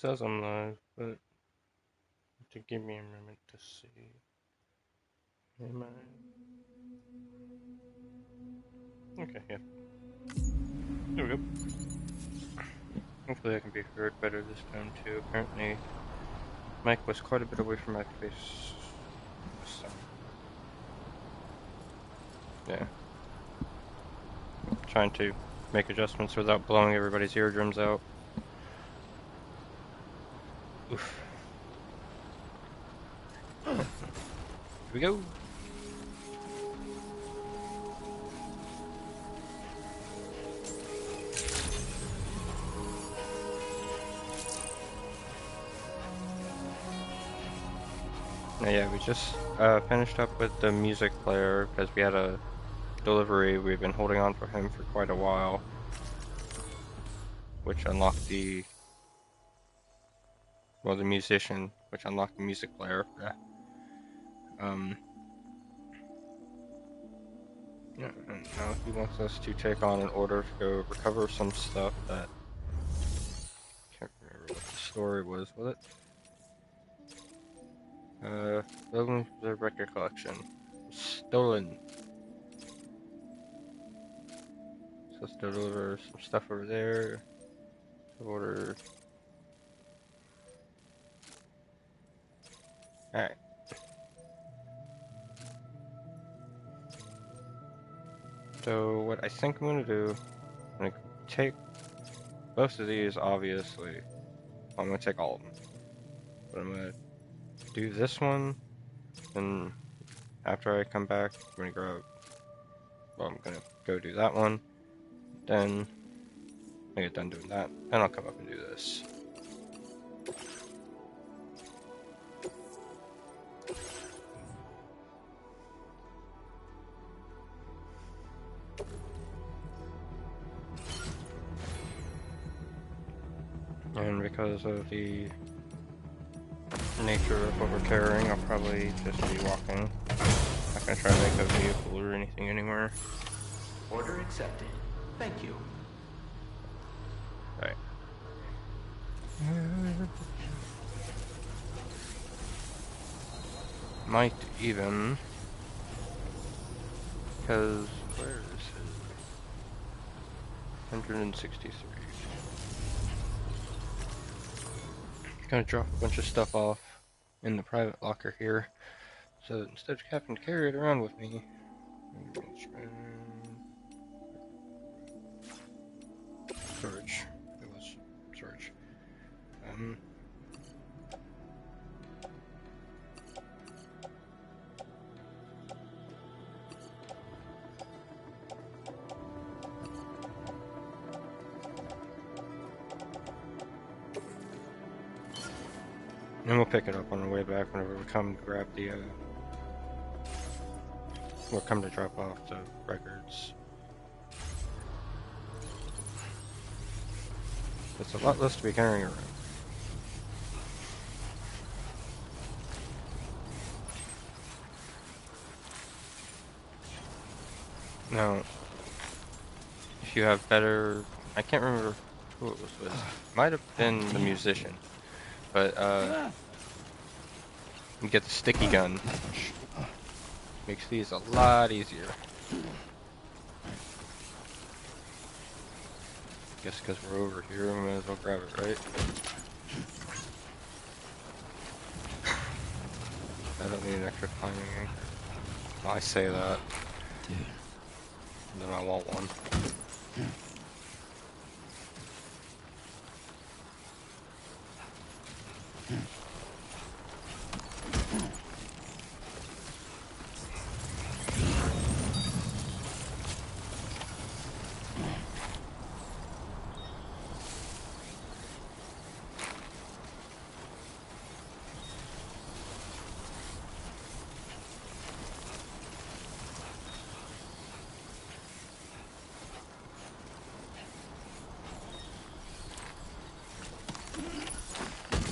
says I'm live, but to give me a moment to see. Am I? Okay, yeah. There we go. Hopefully I can be heard better this time too. Apparently, mic was quite a bit away from my face. So, yeah. Trying to make adjustments without blowing everybody's eardrums out. Oof. Here we go. Now, yeah, we just finished up with the music player because we had a delivery. We've been holding on for him for quite a while, which unlocked the musician, which unlocked the music player. Yeah, and now he wants us to take on an order to go recover some stuff that can't remember what the story was it? Building the record collection. Stolen. So let's deliver some stuff over there. Order. Alright. So what I think I'm gonna do, I'm gonna take most of these, obviously. I'm gonna take all of them. But I'm gonna do this one, and after I come back, I'm gonna go do that one. Then I get done doing that, then I'll come up and do this. And because of the nature of what we're carrying, I'll probably just be walking. Not gonna try to make a vehicle or anything anywhere. Order accepted. Thank you. Alright. Might even, because where is it? 163. Gonna drop a bunch of stuff off in the private locker here, so that instead of having to carry it around with me, storage. It was storage. And we'll pick it up on the way back whenever we come to grab the, we'll come to drop off the records. It's a lot less to be carrying around. Now, if you have better, I can't remember who it was with. Might have been the musician. But, you get the sticky gun. Makes these a lot easier. Guess because we're over here, we might as well grab it, right? I don't need an extra climbing anchor. I say that. Then I want one.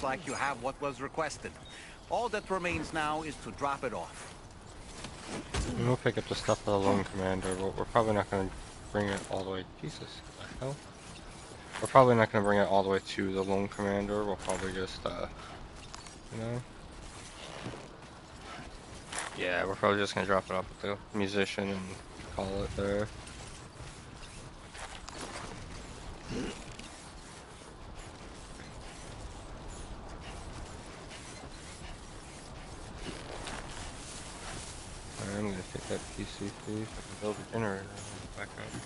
Like you have what was requested. All that remains now is to drop it off. And we'll pick up the stuff for the lone commander, but we're probably not going to bring it all the way. Jesus, what the hell? We're probably not gonna bring it all the way to the Lone Commander. We'll probably just, you know. Yeah, we're probably just gonna drop it off with the musician and call it there. Alright, I'm gonna take that PCC so I can build a generator back up.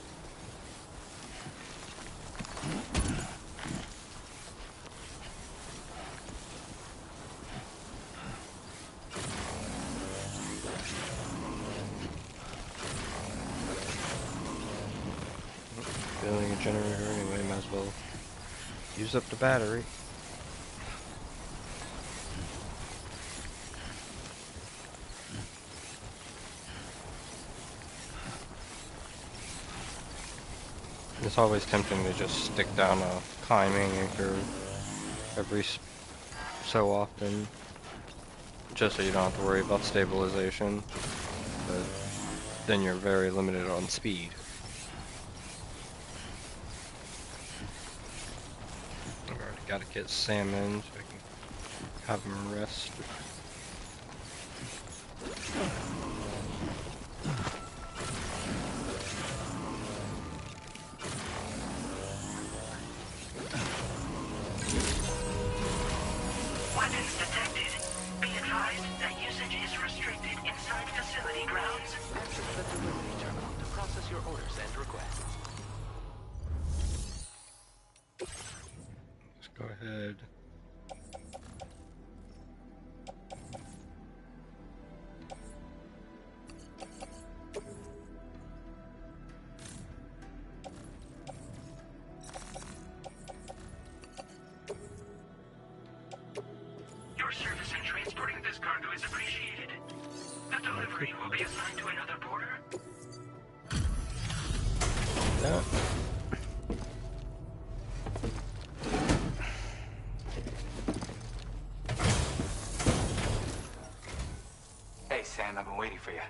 Building a generator anyway, might as well use up the battery. It's always tempting to just stick down a climbing anchor every so often, just so you don't have to worry about stabilization, but then you're very limited on speed. I've already got to get Sam in so I can have him rest. Weapons detected. Be advised that usage is restricted inside facility grounds. Exit the delivery terminal to process your orders and requests. Let's go ahead. Your service in transporting this cargo is appreciated. The delivery will be assigned to another porter. Yeah. Hey, Sam, I've been waiting for you.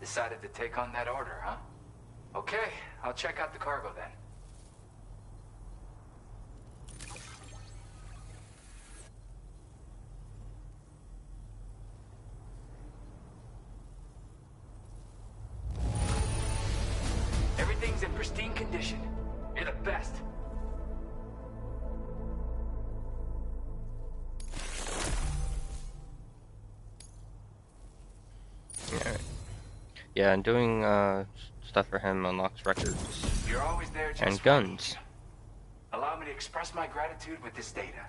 Decided to take on that order, huh? Okay, I'll check out the cargo then. Everything's in pristine condition. You're the best. Yeah. Yeah, and doing stuff for him unlocks records You're always there just and for guns. me. Allow me to express my gratitude with this data.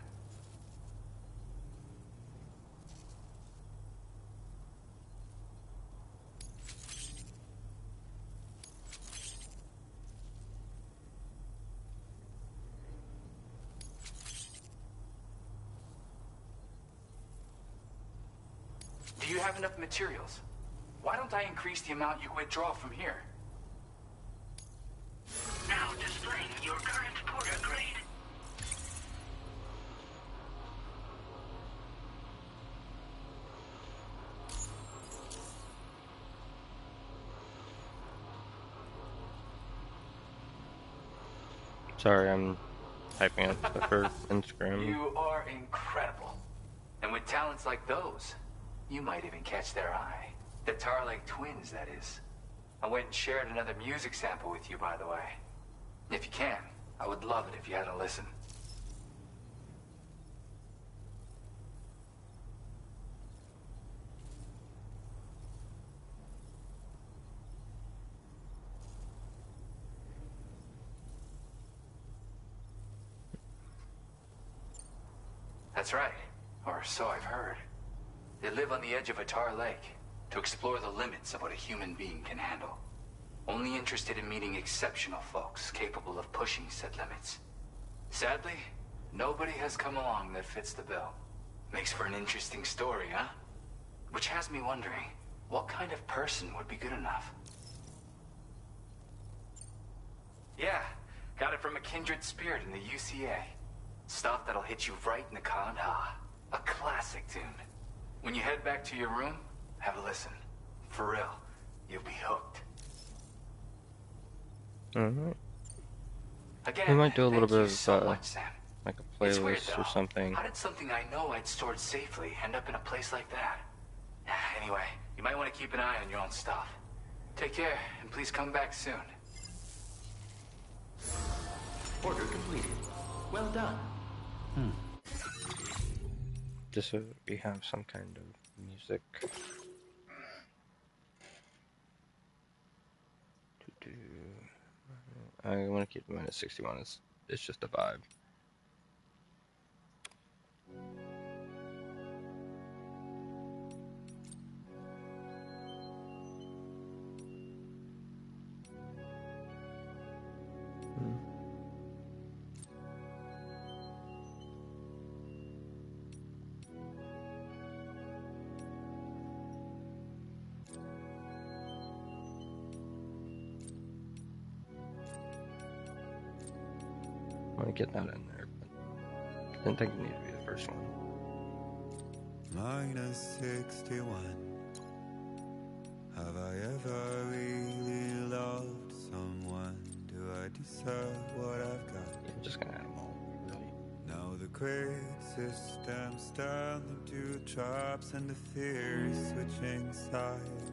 Do you have enough materials? Why don't I increase the amount you withdraw from here? Now displaying your current porter grade. Sorry, I'm typing up stuff for Instagram. You are incredible. And with talents like those, you might even catch their eye. The Tarlake twins, that is. I went and shared another music sample with you, by the way. If you can, I would love it if you had a listen. That's right, or so I've heard. They live on the edge of a tar lake to explore the limits of what a human being can handle. Only interested in meeting exceptional folks capable of pushing said limits. Sadly, nobody has come along that fits the bill. Makes for an interesting story, huh? Which has me wondering, what kind of person would be good enough? Yeah, got it from a kindred spirit in the UCA. Stuff that'll hit you right in the Kandha. A classic tune. When you head back to your room, have a listen. For real, you'll be hooked. Alright. Again, We might do a little thank bit you of so much, Sam. like a It's weird, playlist though. or something. How did something I know I'd stored safely end up in a place like that? Anyway, you might want to keep an eye on your own stuff. Take care, and please come back soon. Order completed. Well done. Just so we have some kind of music. I want to keep them at 61. It's just a vibe. I want to get that in there, but I didn't think it needed to be the first one. -61. Have I ever really loved someone? Do I deserve what I've got? I'm just gonna add them all, really. Now the great system's turned into traps and the theory switching sides.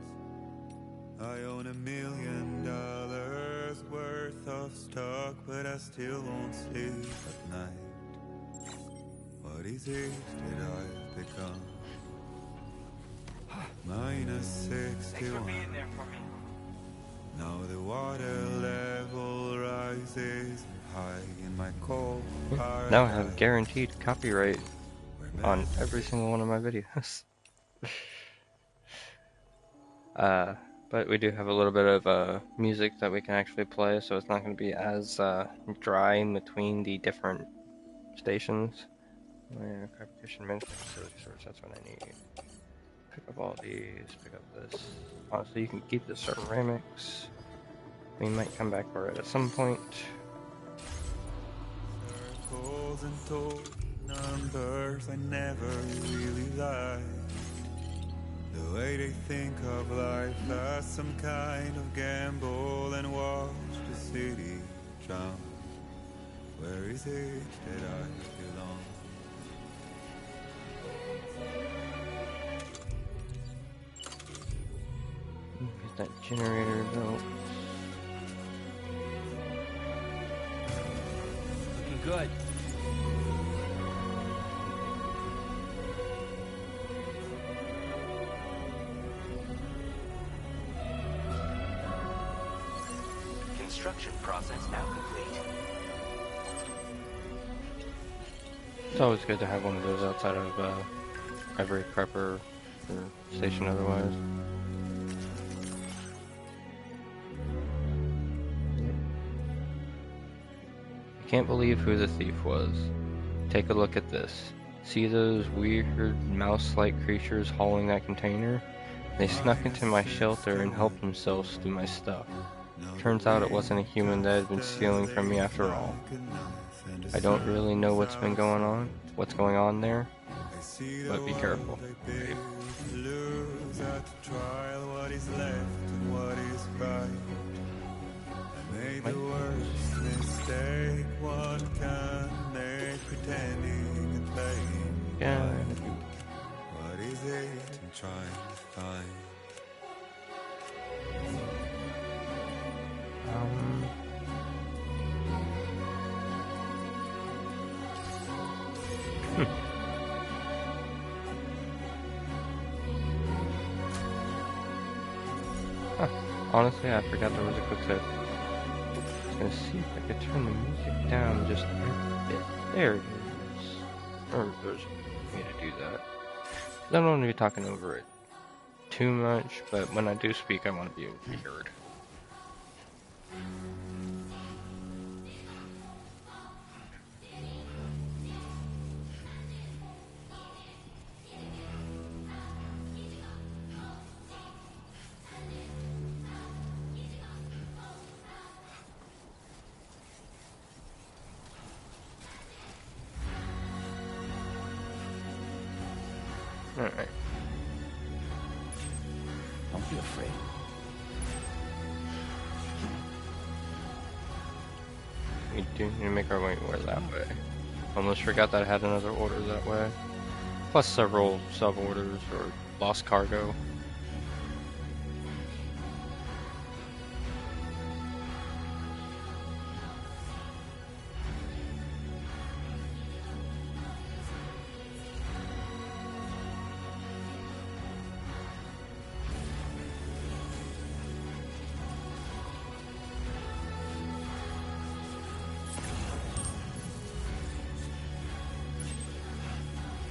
I own $1 million worth of stock, but I still won't sleep at night. What is it that I've become? Thanks for -61. being there for me. Now the water level rises high in my cold paradise. Now I have guaranteed copyright on every single one of my videos. But we do have a little bit of music that we can actually play, so it's not going to be as dry in between the different stations. Competition management facility source, that's what I need. Pick up all these, pick up this. Honestly, you can keep the ceramics. We might come back for it at some point. Circles and told numbers I never really liked. The way they think of life as some kind of gamble and watch the city drown. Where is it that I belong? Get that generator built. Looking good. Construction process now complete. It's always good to have one of those outside of every prepper or station otherwise. I can't believe who the thief was. Take a look at this. See those weird mouse-like creatures hauling that container? They snuck into my shelter and helped themselves to my stuff. Turns out it wasn't a human that had been stealing from me after all. I don't really know what's going on there, but be careful. Babe. Lose at the trial what is left and what is right. I made the worst mistake one can make, pretending and playing. Yeah. What is it I'm trying to find? Honestly, I forgot there was a quick set. I was gonna see if I could turn the music down just a bit. There it is. Or there's a way to do that. I don't want to be talking over it too much, but when I do speak, I want to be able to be heard. Alright. Don't be afraid. we do need to make our way that way. Almost forgot that I had another order that way. Plus several sub-orders or lost cargo.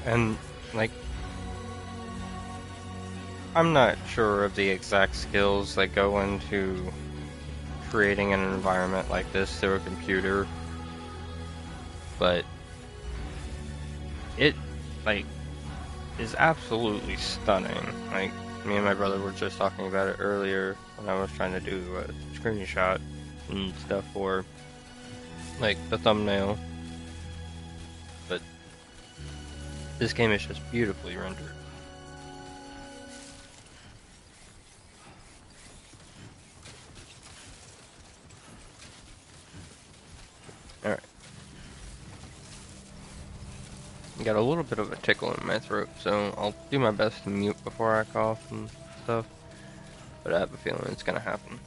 And, like, I'm not sure of the exact skills that go into creating an environment like this through a computer, but it, like, is absolutely stunning. Like, me and my brother were just talking about it earlier when I was trying to do a screenshot and stuff for, like, the thumbnail. But this game is just beautifully rendered. Alright. Got a little bit of a tickle in my throat, so I'll do my best to mute before I cough and stuff. But I have a feeling it's gonna happen.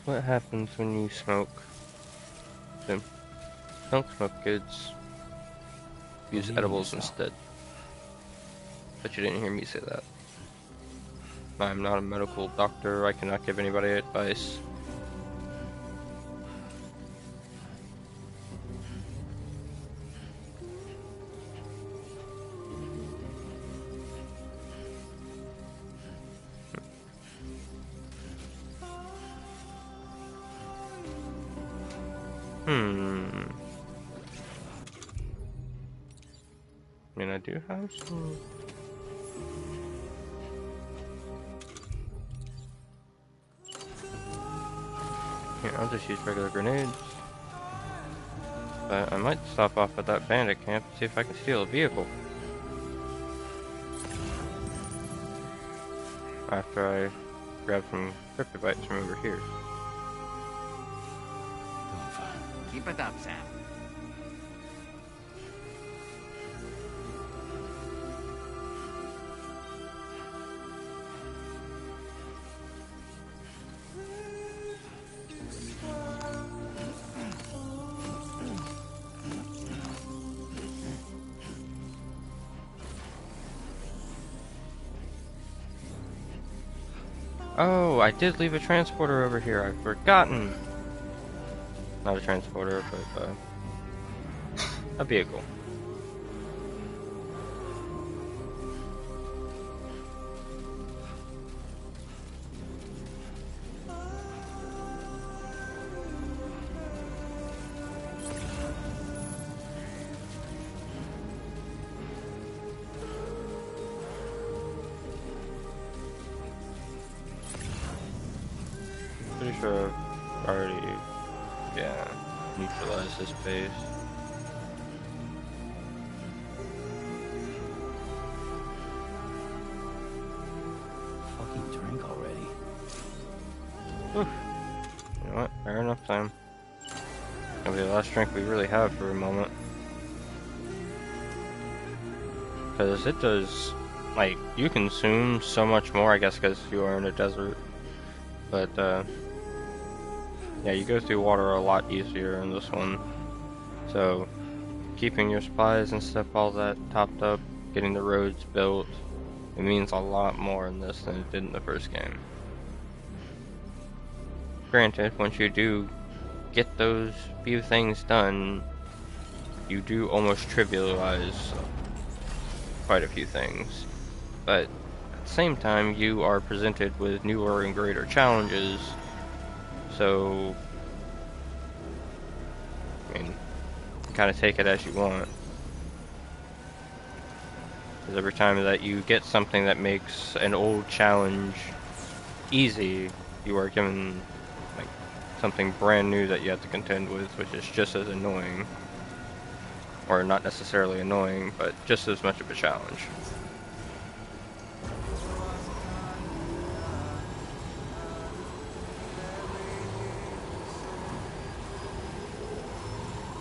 What happens when you smoke? So, don't smoke, kids. Use edibles instead. But you didn't hear me say that. I'm not a medical doctor. I cannot give anybody advice. I mean, I do have some. Here, I'll just use regular grenades. But I might stop off at that bandit camp and see if I can steal a vehicle. After I grab some cryptobites from over here. Keep it up, Sam. Oh, I did leave a transporter over here. I've forgotten. Not a transporter, but a vehicle. Pretty sure I've already, yeah, neutralized this base. Fucking drink already. Whew. You know what? Fair enough time. That'll be the last drink we really have for a moment. Because it does, like, you consume so much more, I guess, because you are in a desert. But, yeah, you go through water a lot easier in this one. So, keeping your supplies and stuff, all that topped up, getting the roads built, it means a lot more in this than it did in the first game. Granted, once you do get those few things done, you do almost trivialize quite a few things. But at the same time, you are presented with newer and greater challenges. So, I mean, kind of take it as you want. Because every time that you get something that makes an old challenge easy, you are given like something brand new that you have to contend with, which is just as annoying. Or not necessarily annoying, but just as much of a challenge.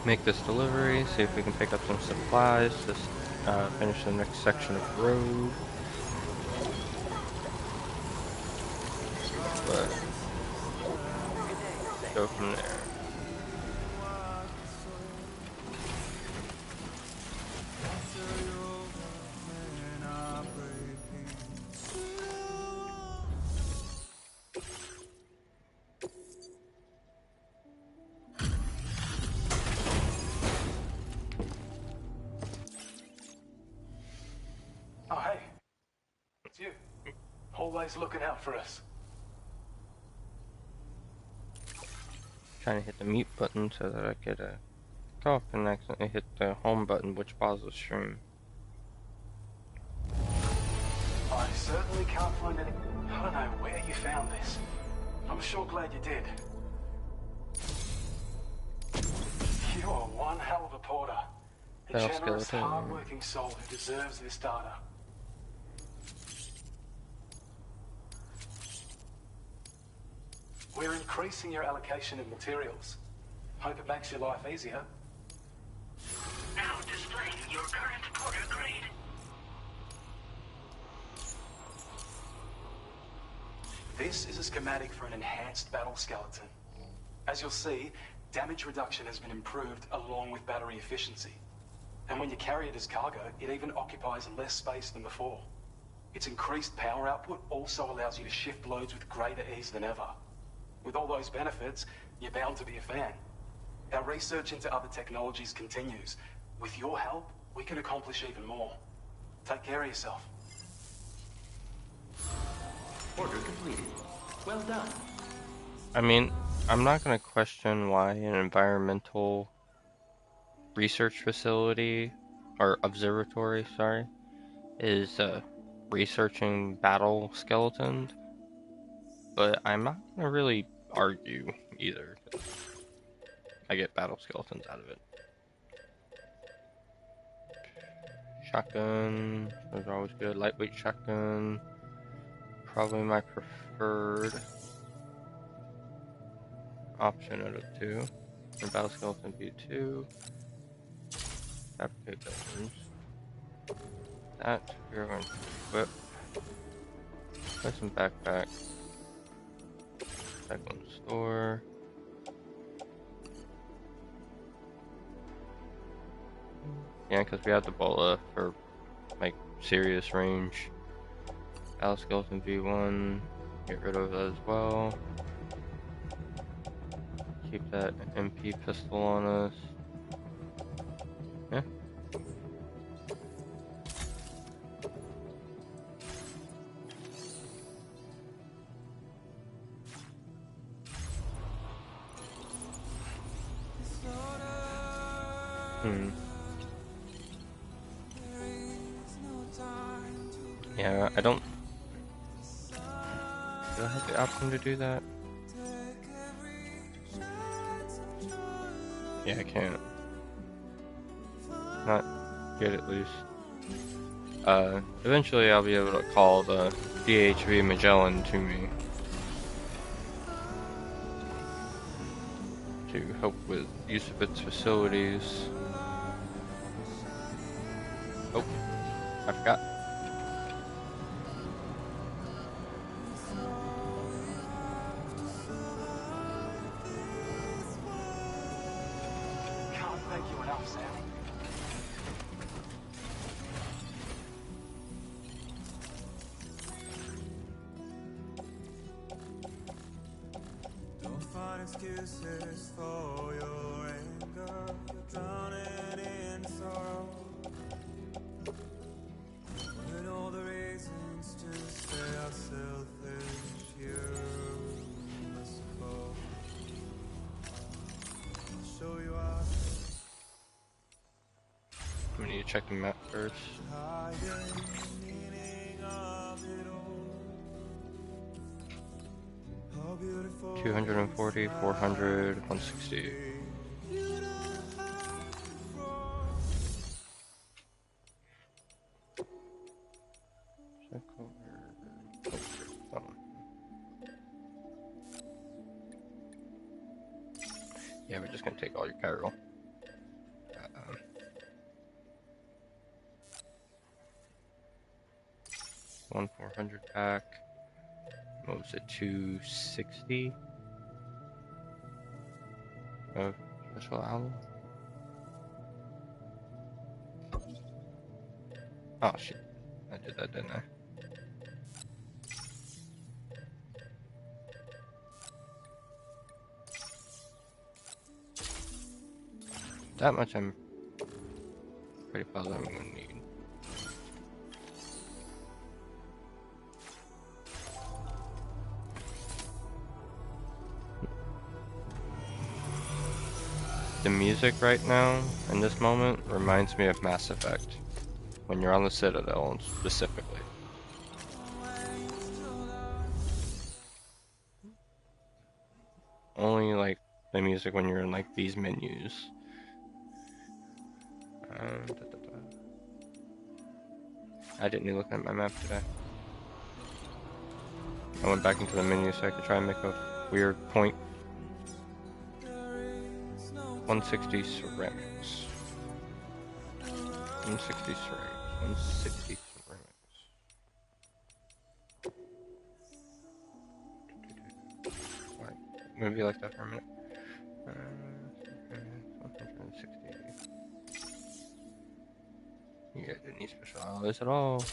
make this delivery, see if we can pick up some supplies to finish the next section of road. But go from there. Oh, hey. It's you. Always looking out for us. Trying to hit the mute button so that I could talk and accidentally hit the home button, which paused the stream. I certainly can't find any... I don't know where you found this. I'm sure glad you did. You are one hell of a porter. A Battle generous, skeleton. hard-working soul who deserves this data. We're increasing your allocation of materials. Hope it makes your life easier. Now displaying your current porter grade. This is a schematic for an enhanced battle skeleton. As you'll see, damage reduction has been improved along with battery efficiency. And when you carry it as cargo, it even occupies less space than before. Its increased power output also allows you to shift loads with greater ease than ever. With all those benefits, you're bound to be a fan. Our research into other technologies continues. With your help, we can accomplish even more. Take care of yourself. Order completed. Well done. I mean, I'm not going to question why an environmental research facility, or observatory, sorry, is researching battle skeletons, but I'm not going to really argue either. I get battle skeletons out of it. Shotgun, those are always good. Lightweight shotgun, probably my preferred option out of two. For battle skeleton V2. Fabricate buildings. That we're going to equip. Place some backpack. Back on store. Yeah, because we have the bola for like serious range. Battle skeleton V1. Get rid of that as well. Keep that MP pistol on us. Yeah. Yeah, I don't... Do I have the option to do that? Yeah, I can't. Not yet, at least. Eventually I'll be able to call the DHV Magellan to me. To help with use of its facilities. Oh, I forgot. Can't thank you enough, Sam. Don't find excuses for your anger. You're drowning in sorrow. With all the reasons to say how selfish you must go. I'll show you how I'm gonna need to check the map first. hiding meaning of it all. How beautiful 240, 400, 160. Check over. Oh. Yeah, we're just gonna take all your Chiral. one 400 pack. What was it? 260 of special album. Oh shit! I did that, didn't I? That much I'm pretty positive I'm gonna need. The music right now, in this moment, reminds me of Mass Effect. When you're on the Citadel, specifically. Only like the music when you're in like these menus. I didn't even look at my map today. I went back into the menu so I could try and make a weird point. 160 ceramics. 160 ceramics. 160 ceramics. Alright, I'm gonna be like that for a minute. 160. Yeah, didn't need special alloys at all.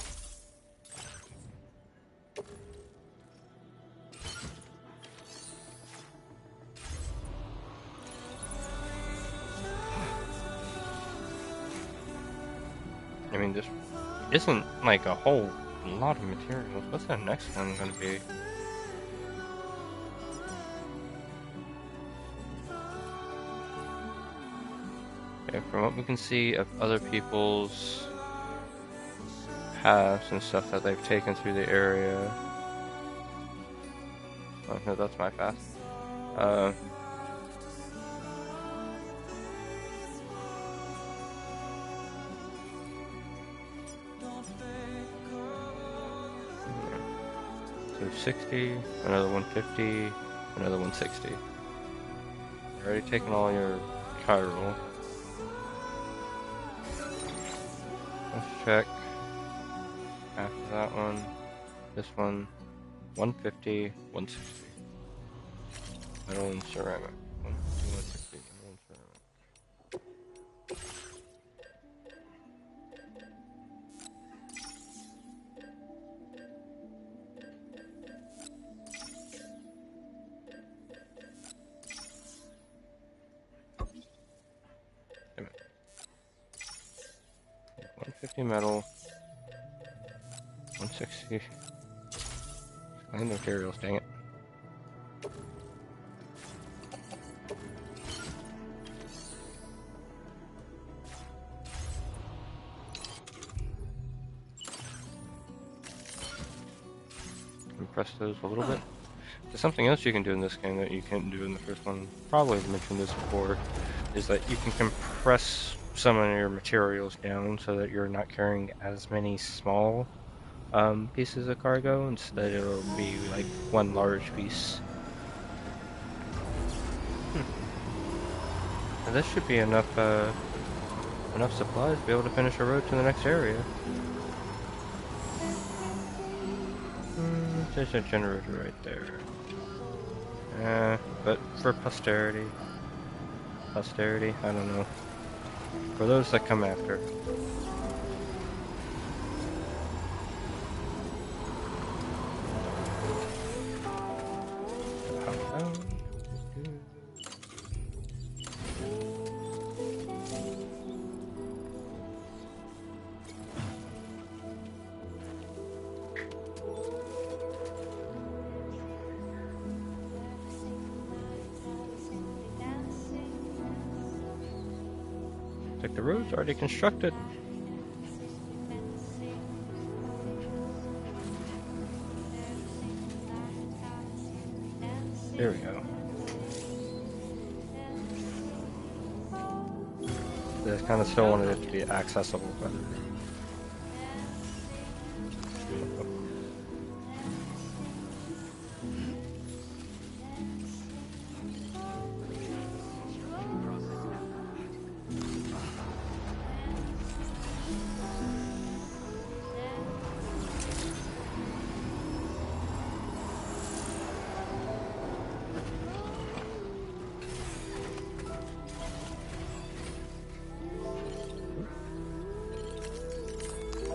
I mean, this isn't like a whole lot of materials. What's the next one gonna be? Okay, from what we can see of other people's paths and stuff that they've taken through the area. Oh no, that's my path. So 60, another 150, another 160. You've already taken all your chiral. Let's check. After that one, this one, 150, 160. Metal and ceramic. 150, 160, metal and ceramic. Damn it. 150 metal. 160. Clean materials, dang it. Compress those a little bit. There's something else you can do in this game that you can't do in the first one. Probably mentioned this before, is that you can compress some of your materials down so that you're not carrying as many small pieces of cargo. Instead, it'll be like one large piece. And this should be enough supplies to be able to finish a road to the next area. There's a generator right there. But for posterity, I don't know. For those that come after. Like the road's already constructed. There we go. I kind of still wanted it to be accessible, but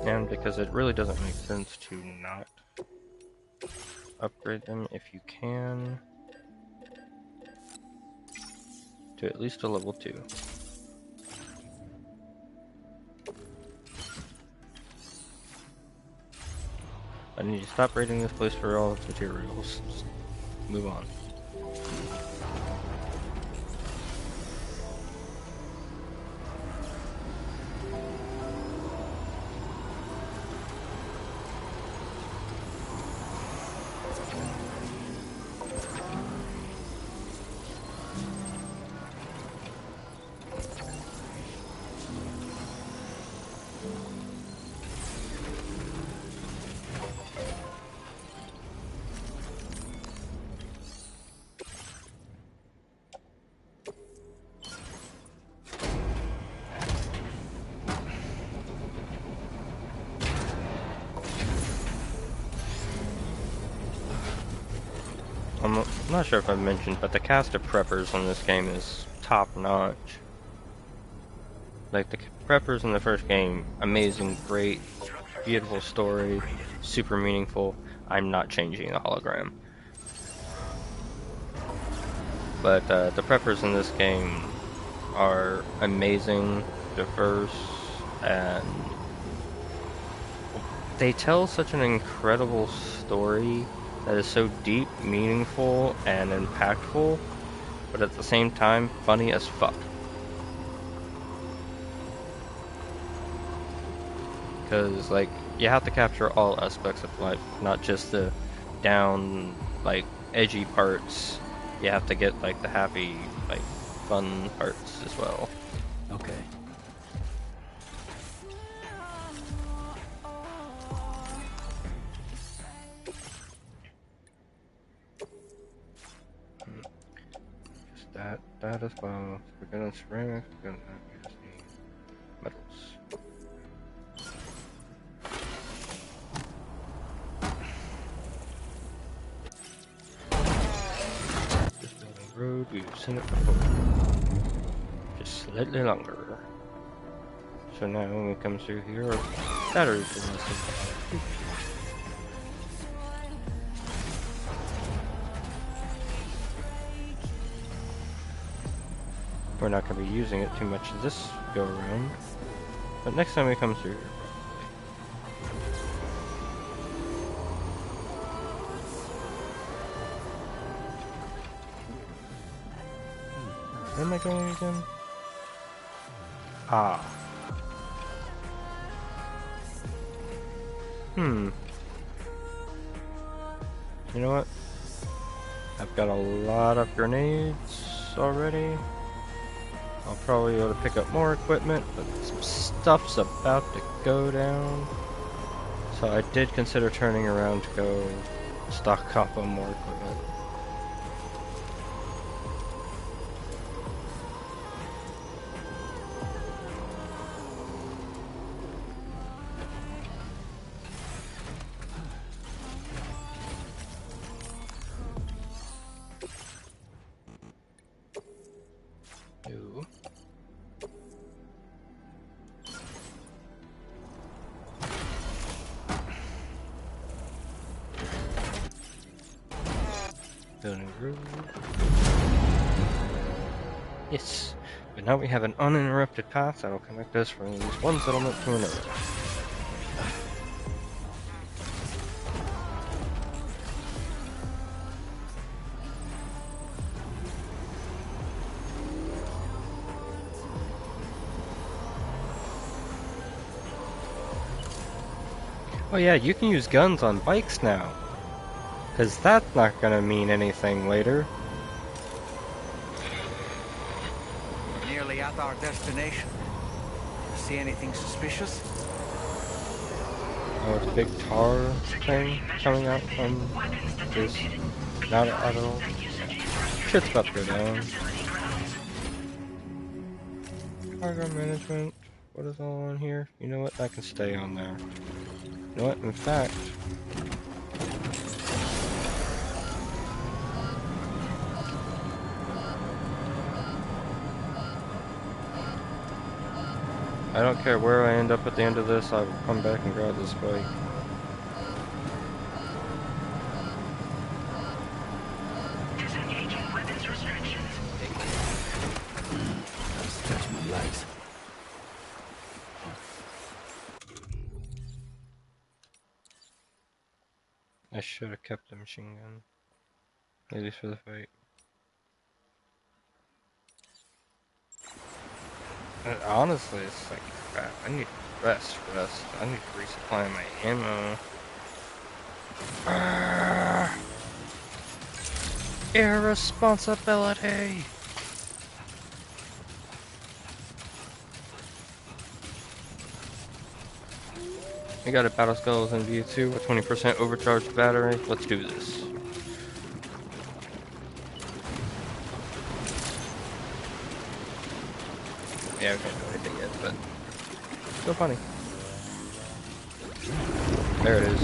can, because it really doesn't make sense to not upgrade them if you can to at least a level 2. I need to stop raiding this place for all its materials. Just move on. I'm not sure if I've mentioned, but the cast of preppers on this game is top notch. Like, the preppers in the first game, amazing, great, beautiful story, super meaningful. I'm not changing the hologram. But the preppers in this game are amazing, diverse, and they tell such an incredible story that is so deep, meaningful, and impactful, but at the same time, funny as fuck. Because, like, you have to capture all aspects of life, not just the down, like, edgy parts. You have to get, like, the happy, like, fun parts as well. Okay. That as well. We're gonna ceramics, we're gonna use the metals. This building road, we've seen it before. Just slightly longer. So now when we come through here, our batteries will listen. We're not going to be using it too much this go around, but next time we come through here, probably. Where am I going again? Ah. You know what? I've got a lot of grenades already. I'll probably be able to pick up more equipment, but some stuff's about to go down. So I did consider turning around to go stock up on more equipment. Ooh. Building road. Yes, but now we have an uninterrupted path that will connect us from at least one settlement to another. Oh yeah, you can use guns on bikes now. Cause that's not gonna mean anything later. We're nearly at our destination. See anything suspicious? Oh, it's a big tar thing coming out from this. Not at all. Shit's about to go down. Cargo management. What is all on here? You know what? That can stay on there. You know what? In fact, I don't care where I end up at the end of this, I will come back and grab this bike. Disengaging weapons restrictions. Touch my legs. I should have kept the machine gun. At least for the fight. Honestly, it's like, crap, I need rest. I need to resupply my ammo. Irresponsibility! We got a battle skeleton V2 with 20% overcharged battery. Let's do this. Yeah, we can't do anything yet, but still funny. There it is.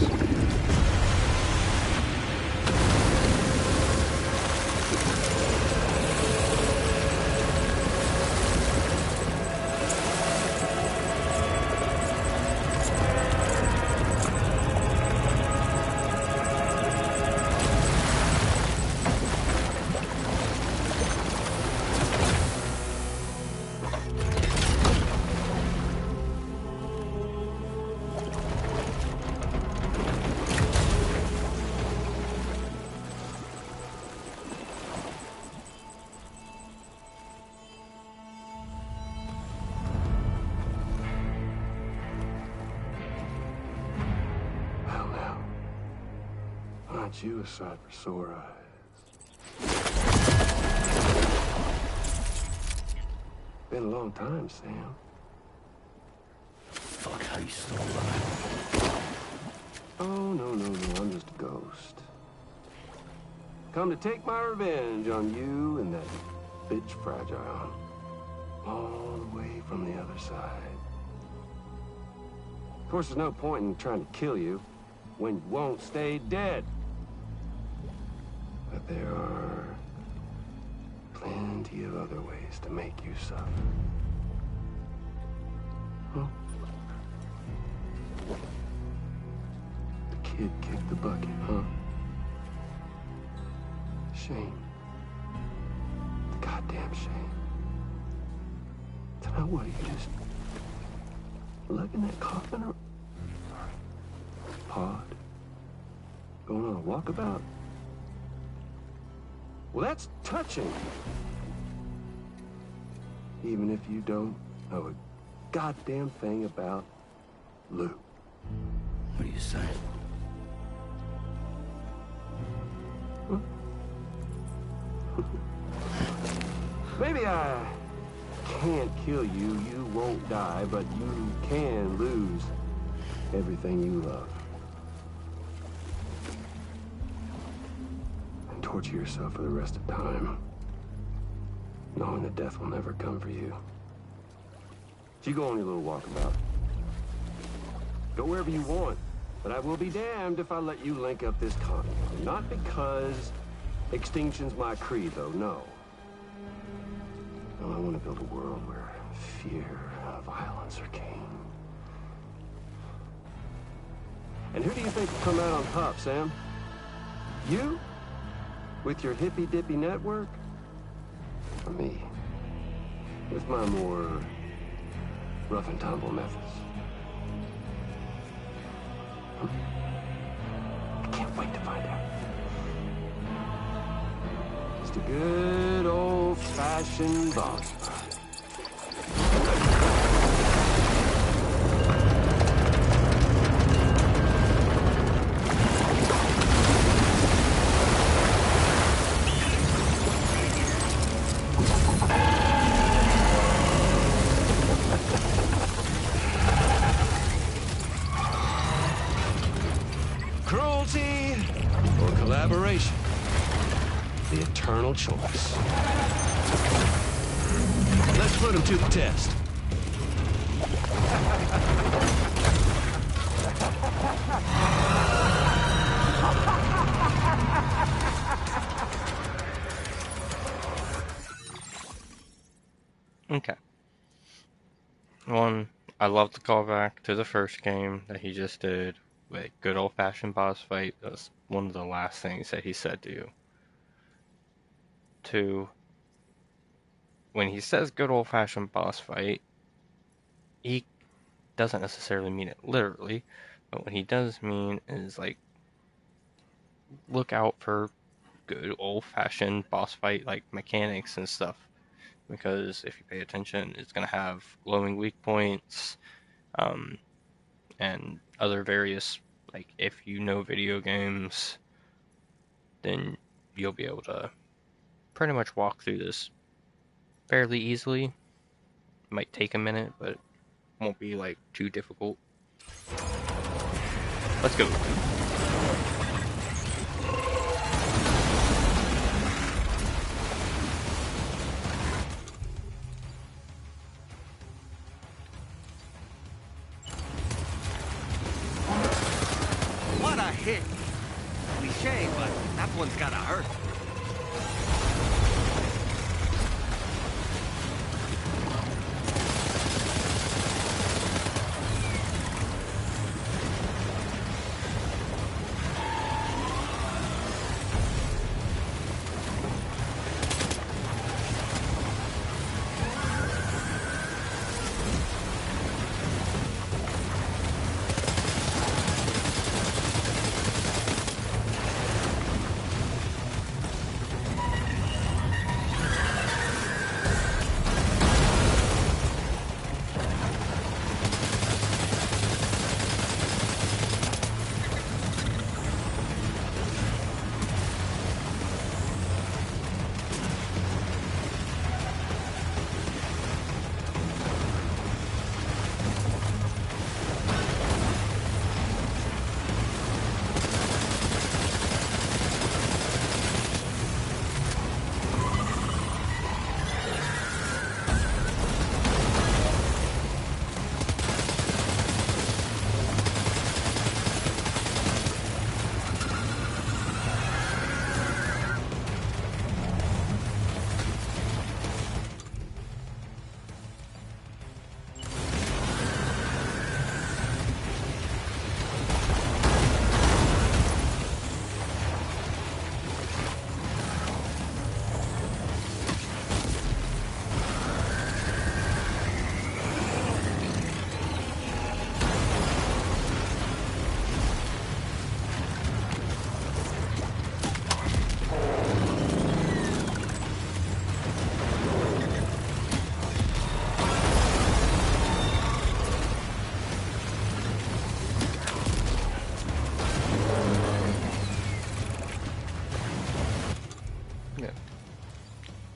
You a sight for sore eyes. Been a long time, Sam. Fuck, how you still alive? Oh, no, I'm just a ghost. Come to take my revenge on you and that bitch Fragile. All the way from the other side. Of course, there's no point in trying to kill you when you won't stay dead. But there are plenty of other ways to make you suffer. Huh? The kid kicked the bucket, huh? Shame. Goddamn shame. So now what, you just lugging that coffin or pod? Going on a walkabout? Well, that's touching. Even if you don't know a goddamn thing about Lou. What are you saying? Huh? Maybe I can't kill you, you won't die, but you can lose everything you love. Torture yourself for the rest of time, knowing that death will never come for you. So you go on your little walkabout. Go wherever you want, but I will be damned if I let you link up this continent. Not because extinction's my creed, though, no. No, I want to build a world where fear and violence are king. And who do you think will come out on top, Sam? You? With your hippy-dippy network? Or me? With my more rough and tumble methods? Huh? I can't wait to find out. Just a good old-fashioned boss fight. Collaboration. The eternal choice. Let's put him to the test. Okay. One I love the callback to the first game that he just did with good old-fashioned boss fight. That's one of the last things that he said to you. Two, when he says good old-fashioned boss fight, he doesn't necessarily mean it literally, but what he does mean is like look out for good old-fashioned boss fight like mechanics and stuff. Because if you pay attention, it's gonna have glowing weak points, and other various, like, if you know video games, then you'll be able to pretty much walk through this fairly easily. It might take a minute, but it won't be like too difficult. Let's go. What a hit! Cliche, but that one's gotta hurt.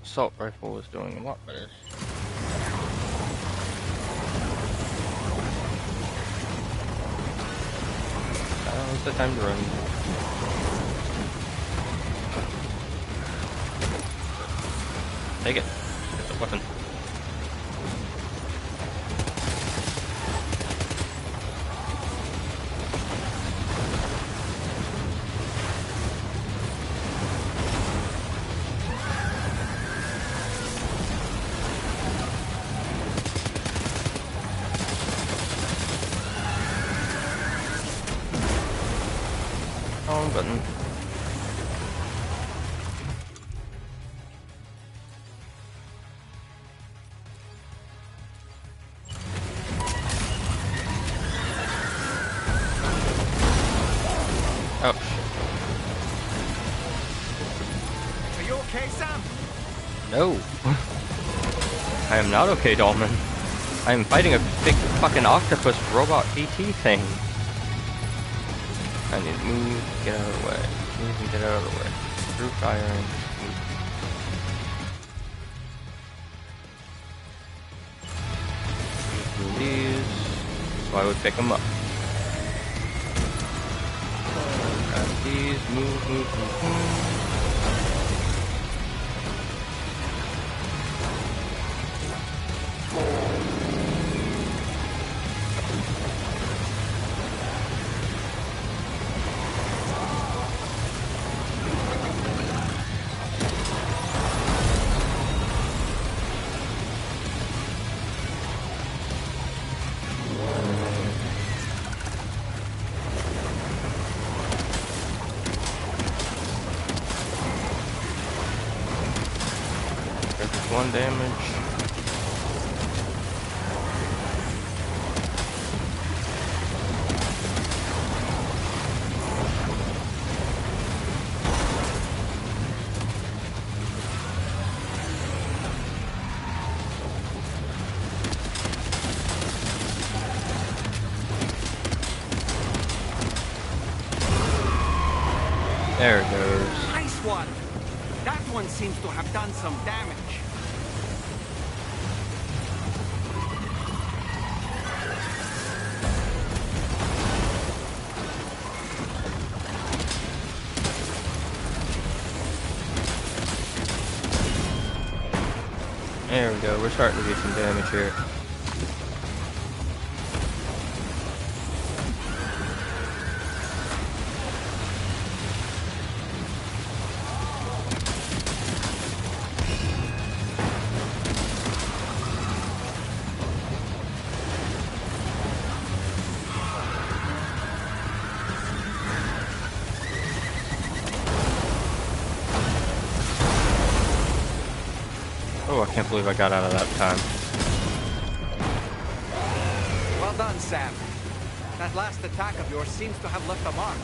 Assault rifle is doing a lot better. Now's the time to run. Take it. It's a weapon. Wrong button. Oh, shit. Are you okay, Sam? No. I am not okay, Dolman. I am fighting a big fucking octopus robot PT thing. I need to move, get out of the way. Move and get out of the way. Through firing. Move these. So I would pick them up. Grab these, move. 1 damage. There it goes. Nice one! That one seems to have done some damage. There we go, we're starting to get some damage here. Oh, I can't believe I got out of that time. Well done, Sam. That last attack of yours seems to have left a mark.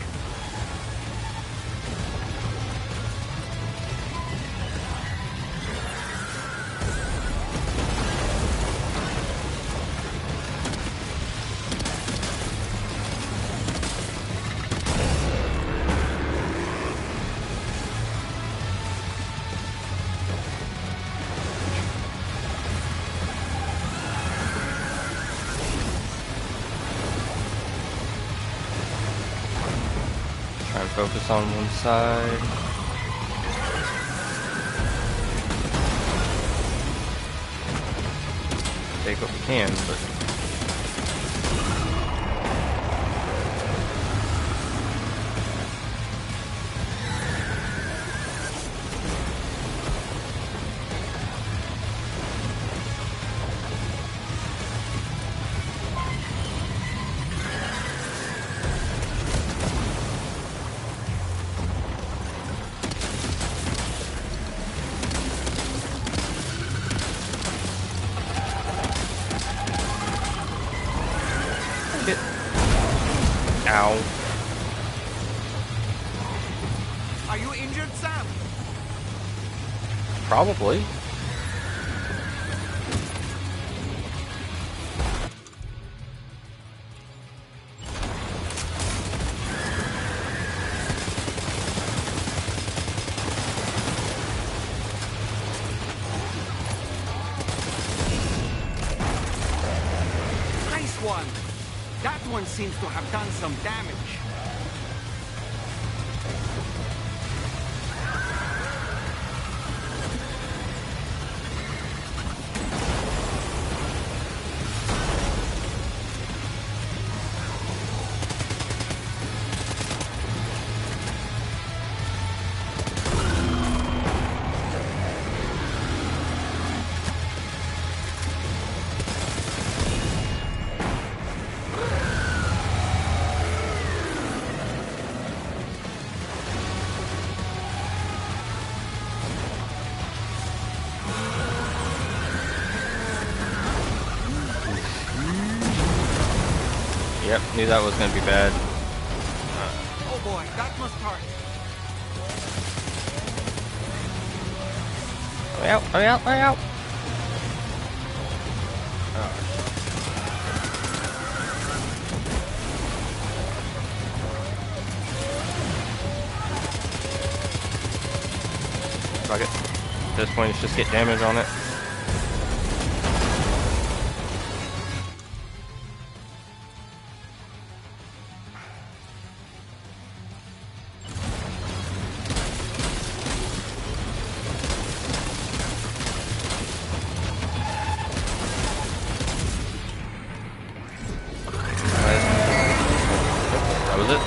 Try and focus on one side. Take what we can, but ow. Are you injured, Sam? Probably. Nice one! That one seems to have done some damage. Yep, knew that was gonna be bad. Oh boy, that must hurt. Hurry out, hurry out, hurry out! Fuck it. At this point, let's just get damage on it. That was it.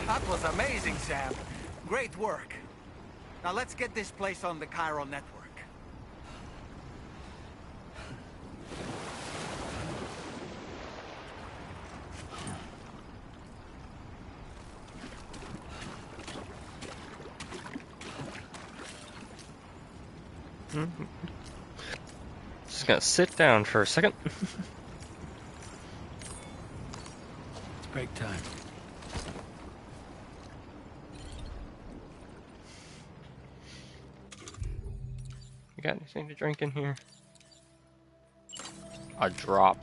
That was amazing, Sam. Great work. Now let's get this place on the chiral network. Just gonna sit down for a second. It's break time. You got anything to drink in here? A drop.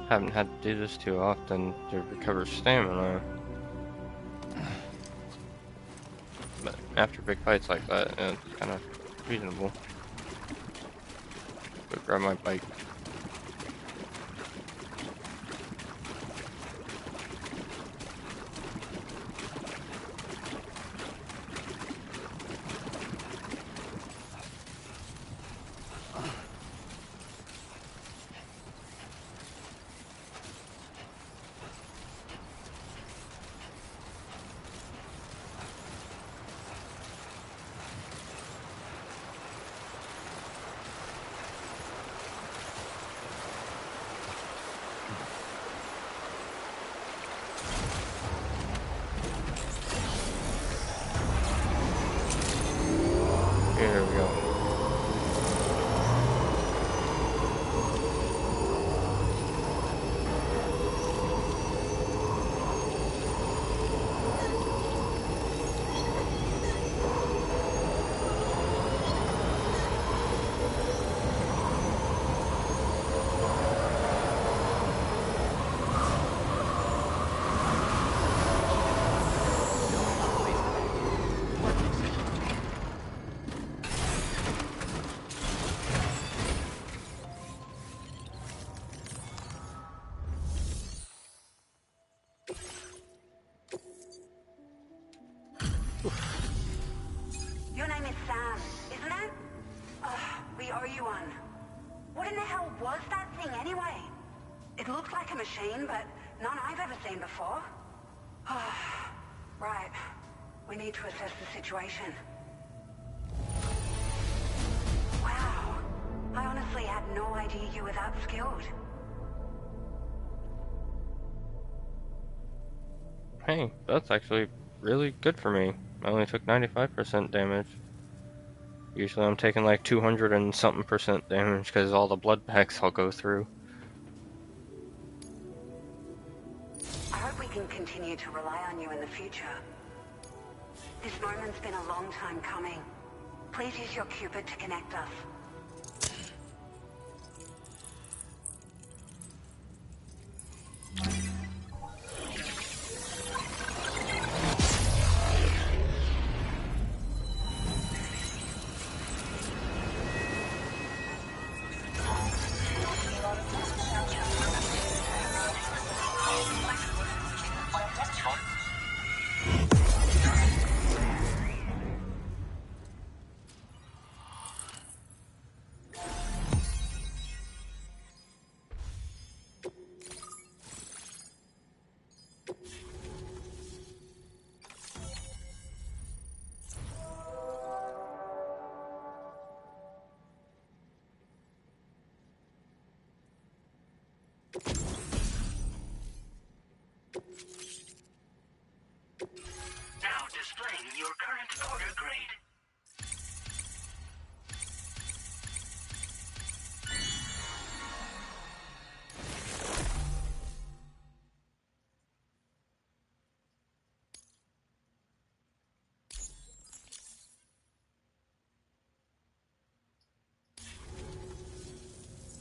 Haven't had to do this too often to recover stamina. But after big fights like that, it's kind of reasonable. Go grab my bike. Here we go. Your name is Sam, isn't it? We owe you one. What in the hell was that thing anyway? It looked like a machine, but none I've ever seen before. Right. We need to assess the situation. Wow. I honestly had no idea you were that skilled. Hey, that's actually really good for me. I only took 95% damage. Usually I'm taking like 200 and something percent damage because all the blood packs I'll go through. I hope we can continue to rely on you in the future. This moment's been a long time coming. Please use your Cupid to connect us. Now displaying your current order grade.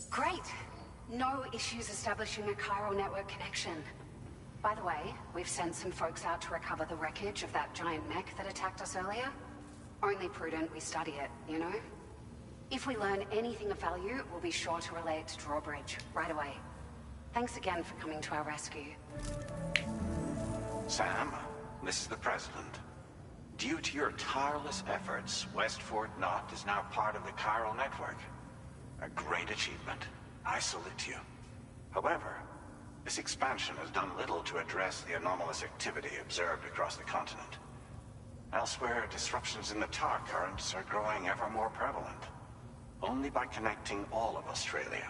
Great. No issues establishing a chiral network connection. By the way, we've sent some folks out to recover the wreckage of that giant mech that attacked us earlier. Only prudent we study it, you know? If we learn anything of value, we'll be sure to relay it to Drawbridge right away. Thanks again for coming to our rescue. Sam, this is the President. Due to your tireless efforts, West Fort Knot is now part of the chiral network. A great achievement. I salute you. However, this expansion has done little to address the anomalous activity observed across the continent. Elsewhere, disruptions in the tar currents are growing ever more prevalent. Only by connecting all of Australia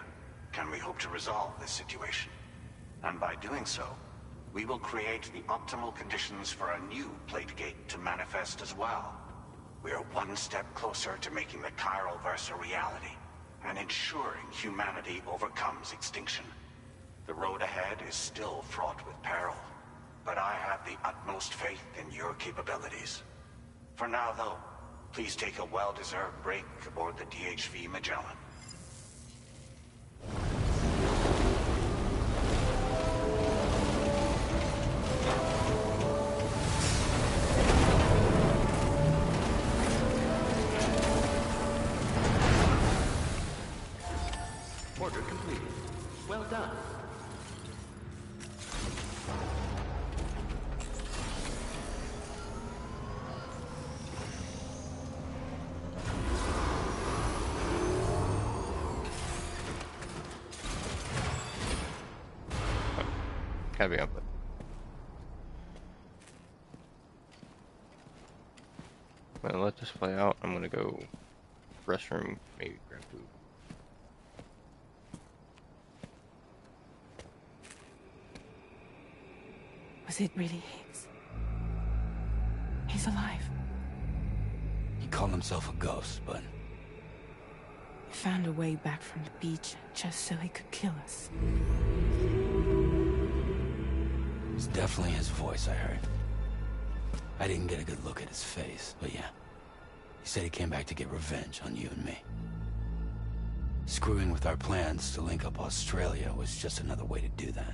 can we hope to resolve this situation. And by doing so, we will create the optimal conditions for a new Plategate to manifest as well. We are one step closer to making the chiral verse a reality, and ensuring humanity overcomes extinction. The road ahead is still fraught with peril, but I have the utmost faith in your capabilities. For now, though, please take a well-deserved break aboard the DHV Magellan. Order completed. Well done. Gotta be up. I'm gonna let this play out. I'm gonna go restroom, maybe grab food. Was it really Higgs? He's alive. He called himself a ghost, but... He found a way back from the beach just so he could kill us. It's definitely his voice I heard. I didn't get a good look at his face, but yeah. He said he came back to get revenge on you and me. Screwing with our plans to link up Australia was just another way to do that.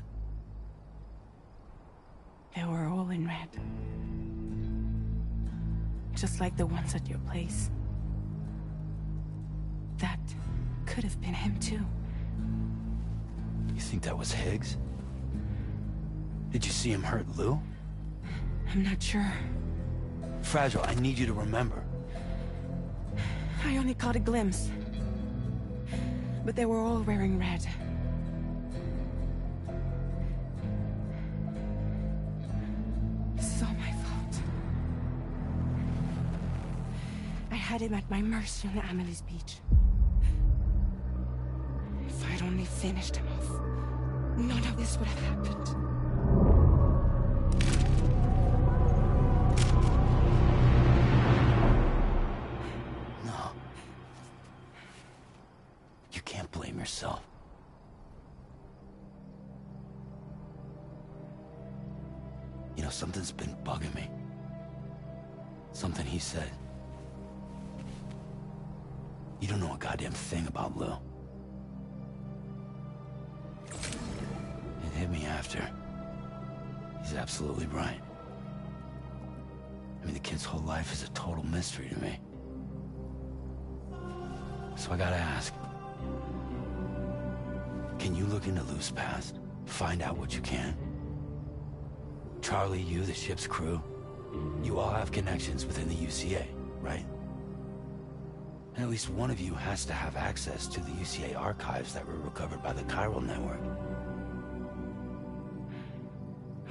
They were all in red. Just like the ones at your place. That could have been him too. You think that was Higgs? Did you see him hurt Lou? I'm not sure. Fragile, I need you to remember. I only caught a glimpse. But they were all wearing red. This is all my fault. I had him at my mercy on Emily's beach. If I'd only finished him off, none of this would have happened. No. You can't blame yourself. You know, something's been bugging me. Something he said. You don't know a goddamn thing about Lou. It hit me after. He's absolutely right. I mean, the kid's whole life is a total mystery to me. So I gotta ask. Can you look into Lou's past? Find out what you can? Charlie, you, the ship's crew, you all have connections within the UCA, right? And at least one of you has to have access to the UCA archives that were recovered by the chiral network.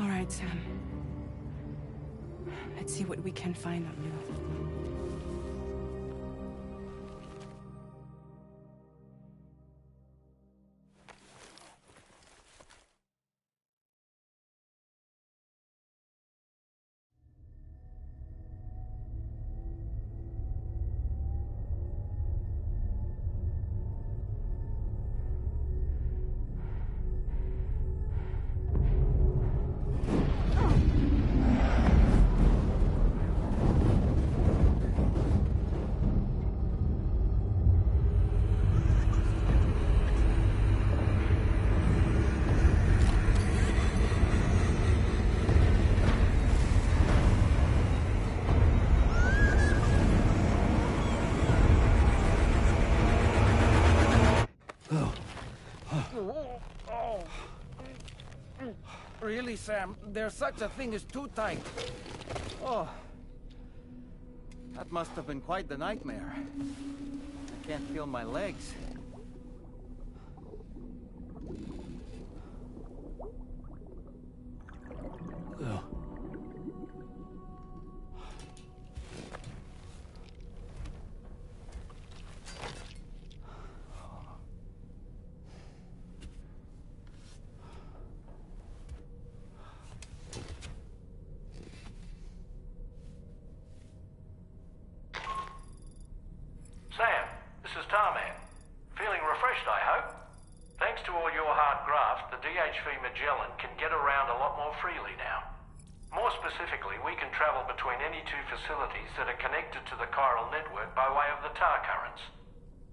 All right, Sam. Let's see what we can find on Lou. Really, Sam? There's such a thing as too tight. Oh. That must have been quite the nightmare. I can't feel my legs. Ugh. Sam, this is Tarman. Feeling refreshed, I hope? Thanks to all your hard graft, the DHV Magellan can get around a lot more freely now. More specifically, we can travel between any two facilities that are connected to the chiral network by way of the tar currents.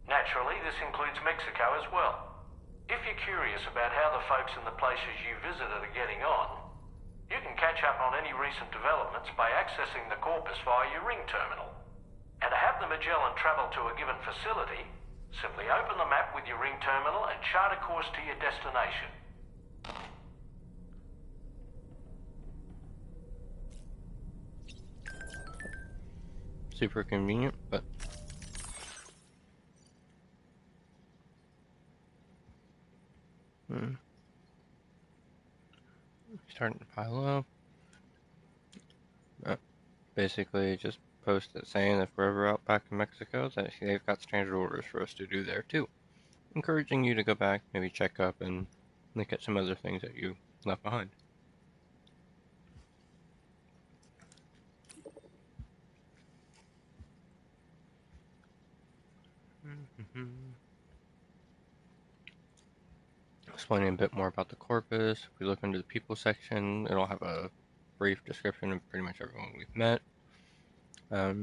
Naturally, this includes Mexico as well. If you're curious about how the folks in the places you visited are getting on, you can catch up on any recent developments by accessing the Corpus via your ring terminal. And to have the Magellan travel to a given facility, simply open the map with your ring terminal and chart a course to your destination. Super convenient, but starting to pile up. Basically, just post it saying if we're ever out back in Mexico, that they've got standard orders for us to do there too. Encouraging you to go back, maybe check up, and look at some other things that you left behind. Explaining a bit more about the corpus. If we look into the people section, it'll have a brief description of pretty much everyone we've met. A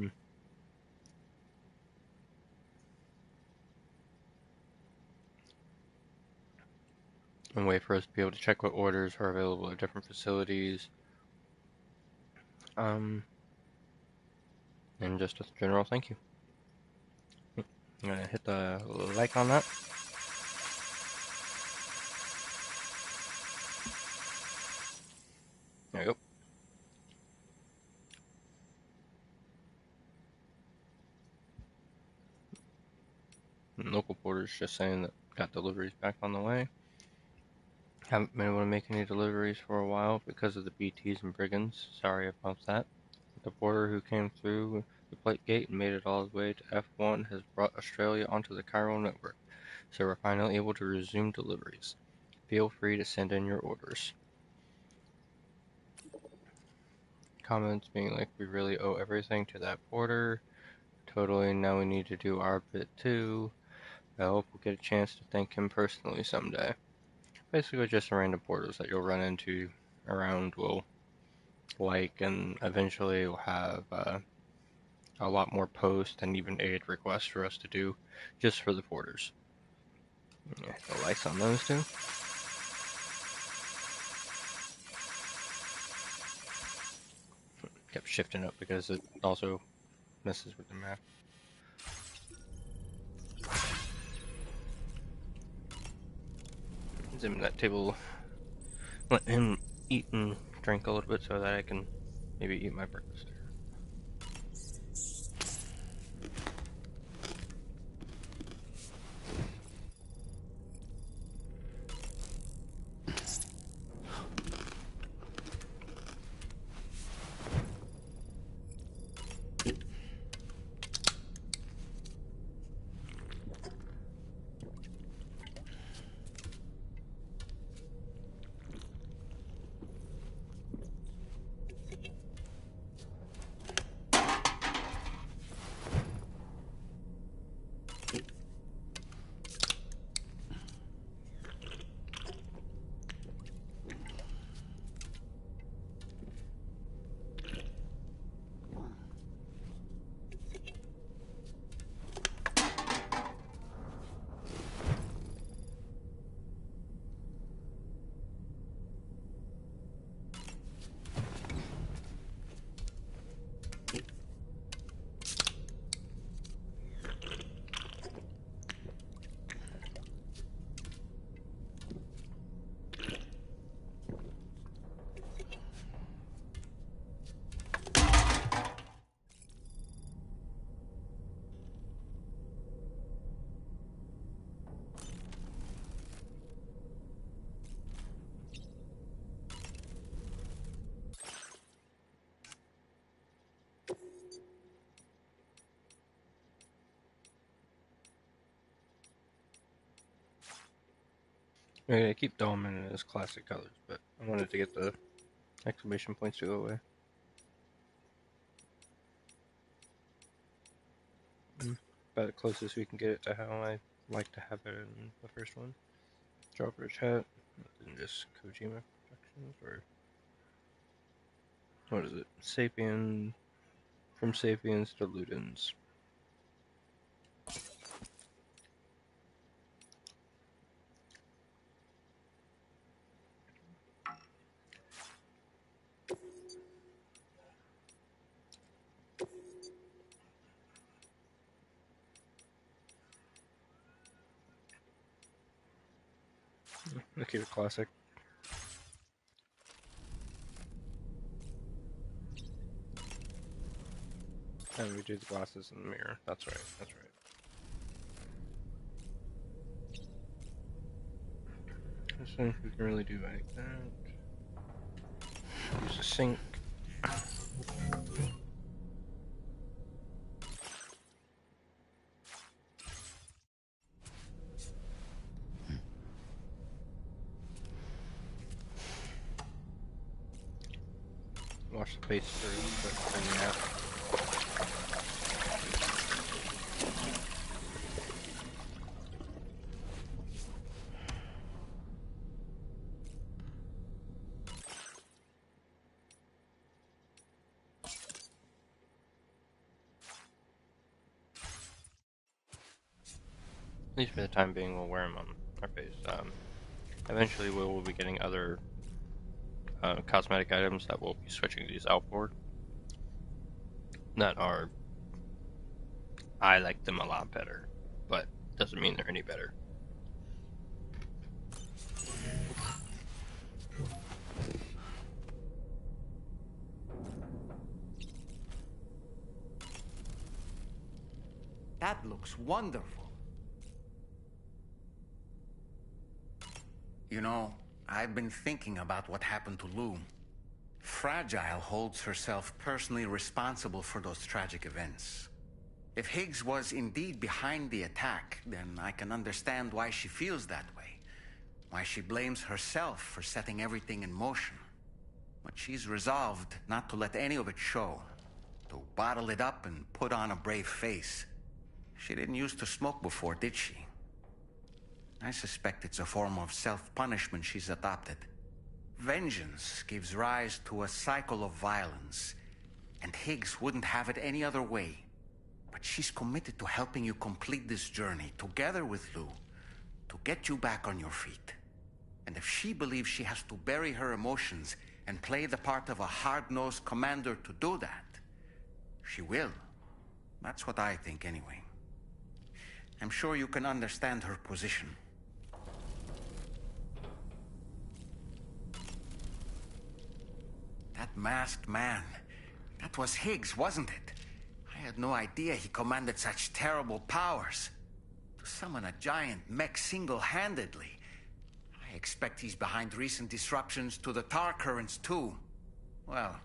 way for us to be able to check what orders are available at different facilities. And just a general thank you. I'm gonna hit the like on that. There you go. And local porters just saying that got deliveries back on the way. Haven't been able to make any deliveries for a while because of the BTs and brigands. Sorry about that. The porter who came through the plate gate and made it all the way to F1 has brought Australia onto the chiral network, so we're finally able to resume deliveries. Feel free to send in your orders. Comments being like, we really owe everything to that porter. Totally, now we need to do our bit too. I hope we'll get a chance to thank him personally someday. Basically just random porters that you'll run into around will like, and eventually we'll have a lot more post and even aid requests for us to do just for the porters. Yeah, the likes on those two. Kept shifting up because it also messes with the map. Zoom that table, let him eat and drink a little bit so that I can maybe eat my breakfast. I keep Dolman in his classic colors, but I wanted to get the exclamation points to go away. About the closest we can get it to how I like to have it in the first one. Dropper chat, and just Kojima Productions, or what is it? Sapien, from Sapiens to Ludens. Let's keep it classic. And we do the glasses in the mirror. That's right, that's right. I think we can really do like that. Use a sink. Wash the paste through, but clean it out. At least for the time being, we'll wear them on our face. Eventually, we will be getting other cosmetic items that we'll be switching these out for. That are, I like them a lot better, but doesn't mean they're any better. That looks wonderful. You know, I've been thinking about what happened to Lou. Fragile holds herself personally responsible for those tragic events. If Higgs was indeed behind the attack, then I can understand why she feels that way. Why she blames herself for setting everything in motion. But she's resolved not to let any of it show. To bottle it up and put on a brave face. She didn't used to smoke before, did she? I suspect it's a form of self-punishment she's adopted. Vengeance gives rise to a cycle of violence, and Higgs wouldn't have it any other way. But she's committed to helping you complete this journey, together with Lou, to get you back on your feet. And if she believes she has to bury her emotions and play the part of a hard-nosed commander to do that, she will. That's what I think, anyway. I'm sure you can understand her position. That masked man, that was Higgs, wasn't it? I had no idea he commanded such terrible powers. To summon a giant mech single-handedly. I expect he's behind recent disruptions to the tar currents, too. Well,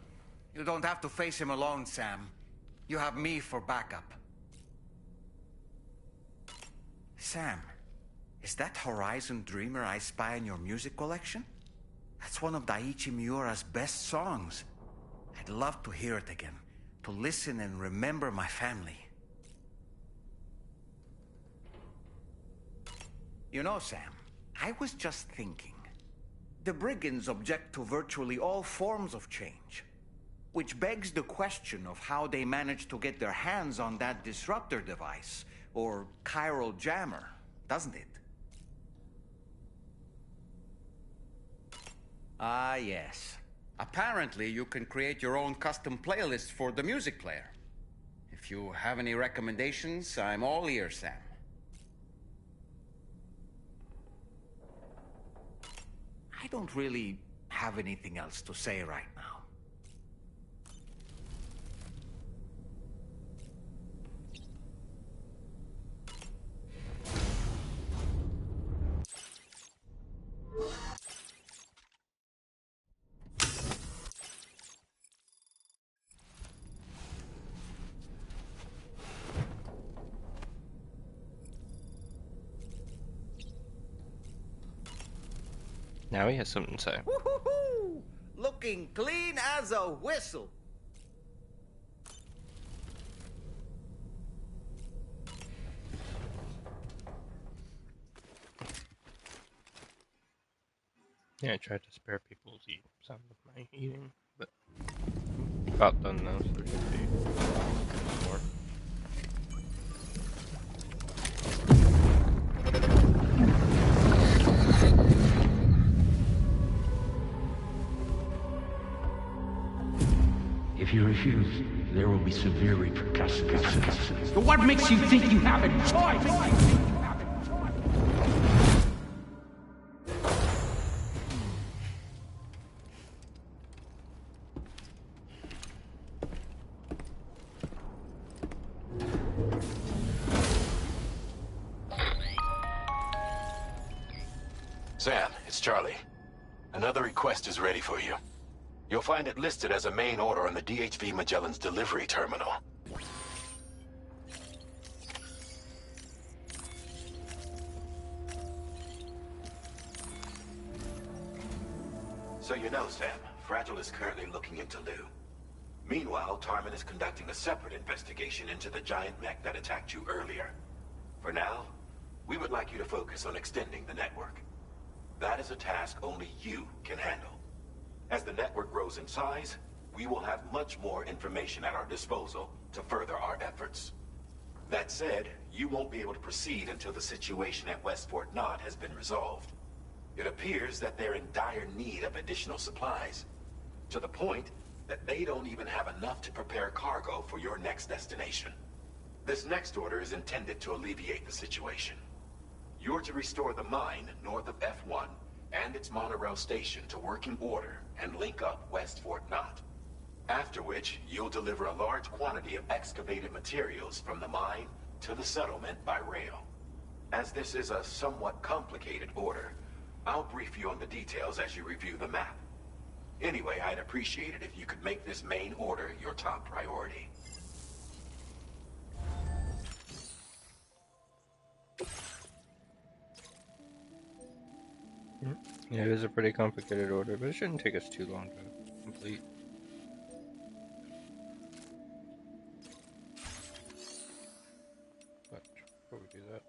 you don't have to face him alone, Sam. You have me for backup. Sam, is that Horizon Dreamer I spy in your music collection? That's one of Daiichi Miura's best songs. I'd love to hear it again, to listen and remember my family. You know, Sam, I was just thinking. The Brigands object to virtually all forms of change. Which begs the question of how they managed to get their hands on that disruptor device, or chiral jammer, doesn't it? Ah, yes. Apparently, you can create your own custom playlist for the music player. If you have any recommendations, I'm all ears, Sam. I don't really have anything else to say right now. Now he has something to say. Woo-hoo-hoo! Looking clean as a whistle. Yeah, I tried to spare people to eat some of my eating, but about done now, so there should be more. If you refuse, there will be severe repercussions. But what makes you think you have a choice? Sam, it's Charlie. Another request is ready for you. You'll find it listed as a main order on the DHV Magellan's delivery terminal. So you know, Sam, Fragile is currently looking into Lou. Meanwhile, Tarman is conducting a separate investigation into the giant mech that attacked you earlier. For now, we would like you to focus on extending the network. That is a task only you can handle. As the network grows in size, we will have much more information at our disposal to further our efforts. That said, you won't be able to proceed until the situation at West Fort Knott has been resolved. It appears that they're in dire need of additional supplies, to the point that they don't even have enough to prepare cargo for your next destination. This next order is intended to alleviate the situation. You're to restore the mine north of F1 and its monorail station to working order and link up West Fort Knott. After which, you'll deliver a large quantity of excavated materials from the mine to the settlement by rail. As this is a somewhat complicated order, I'll brief you on the details as you review the map. Anyway, I'd appreciate it if you could make this main order your top priority. Yeah, it is a pretty complicated order, but it shouldn't take us too long to complete. But before we do that,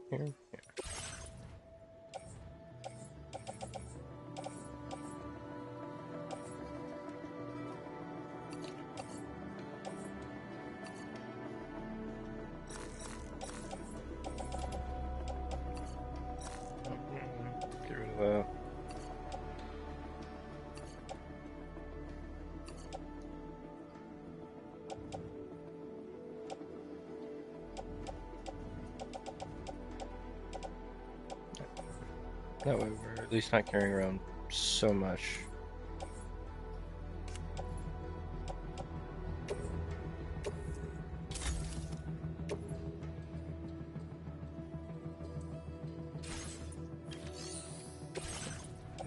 here, yeah. Get rid of that. That way we're at least not carrying around so much.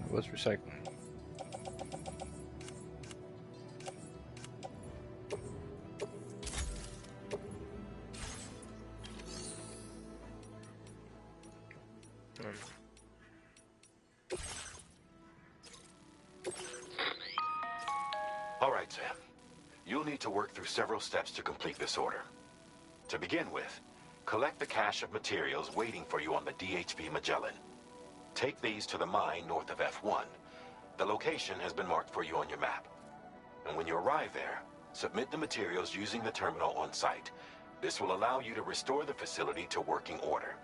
What's recycling? All right, Sam. You'll need to work through several steps to complete this order. To begin with, collect the cache of materials waiting for you on the DHV Magellan. Take these to the mine north of F1. The location has been marked for you on your map. And when you arrive there, submit the materials using the terminal on site. This will allow you to restore the facility to working order.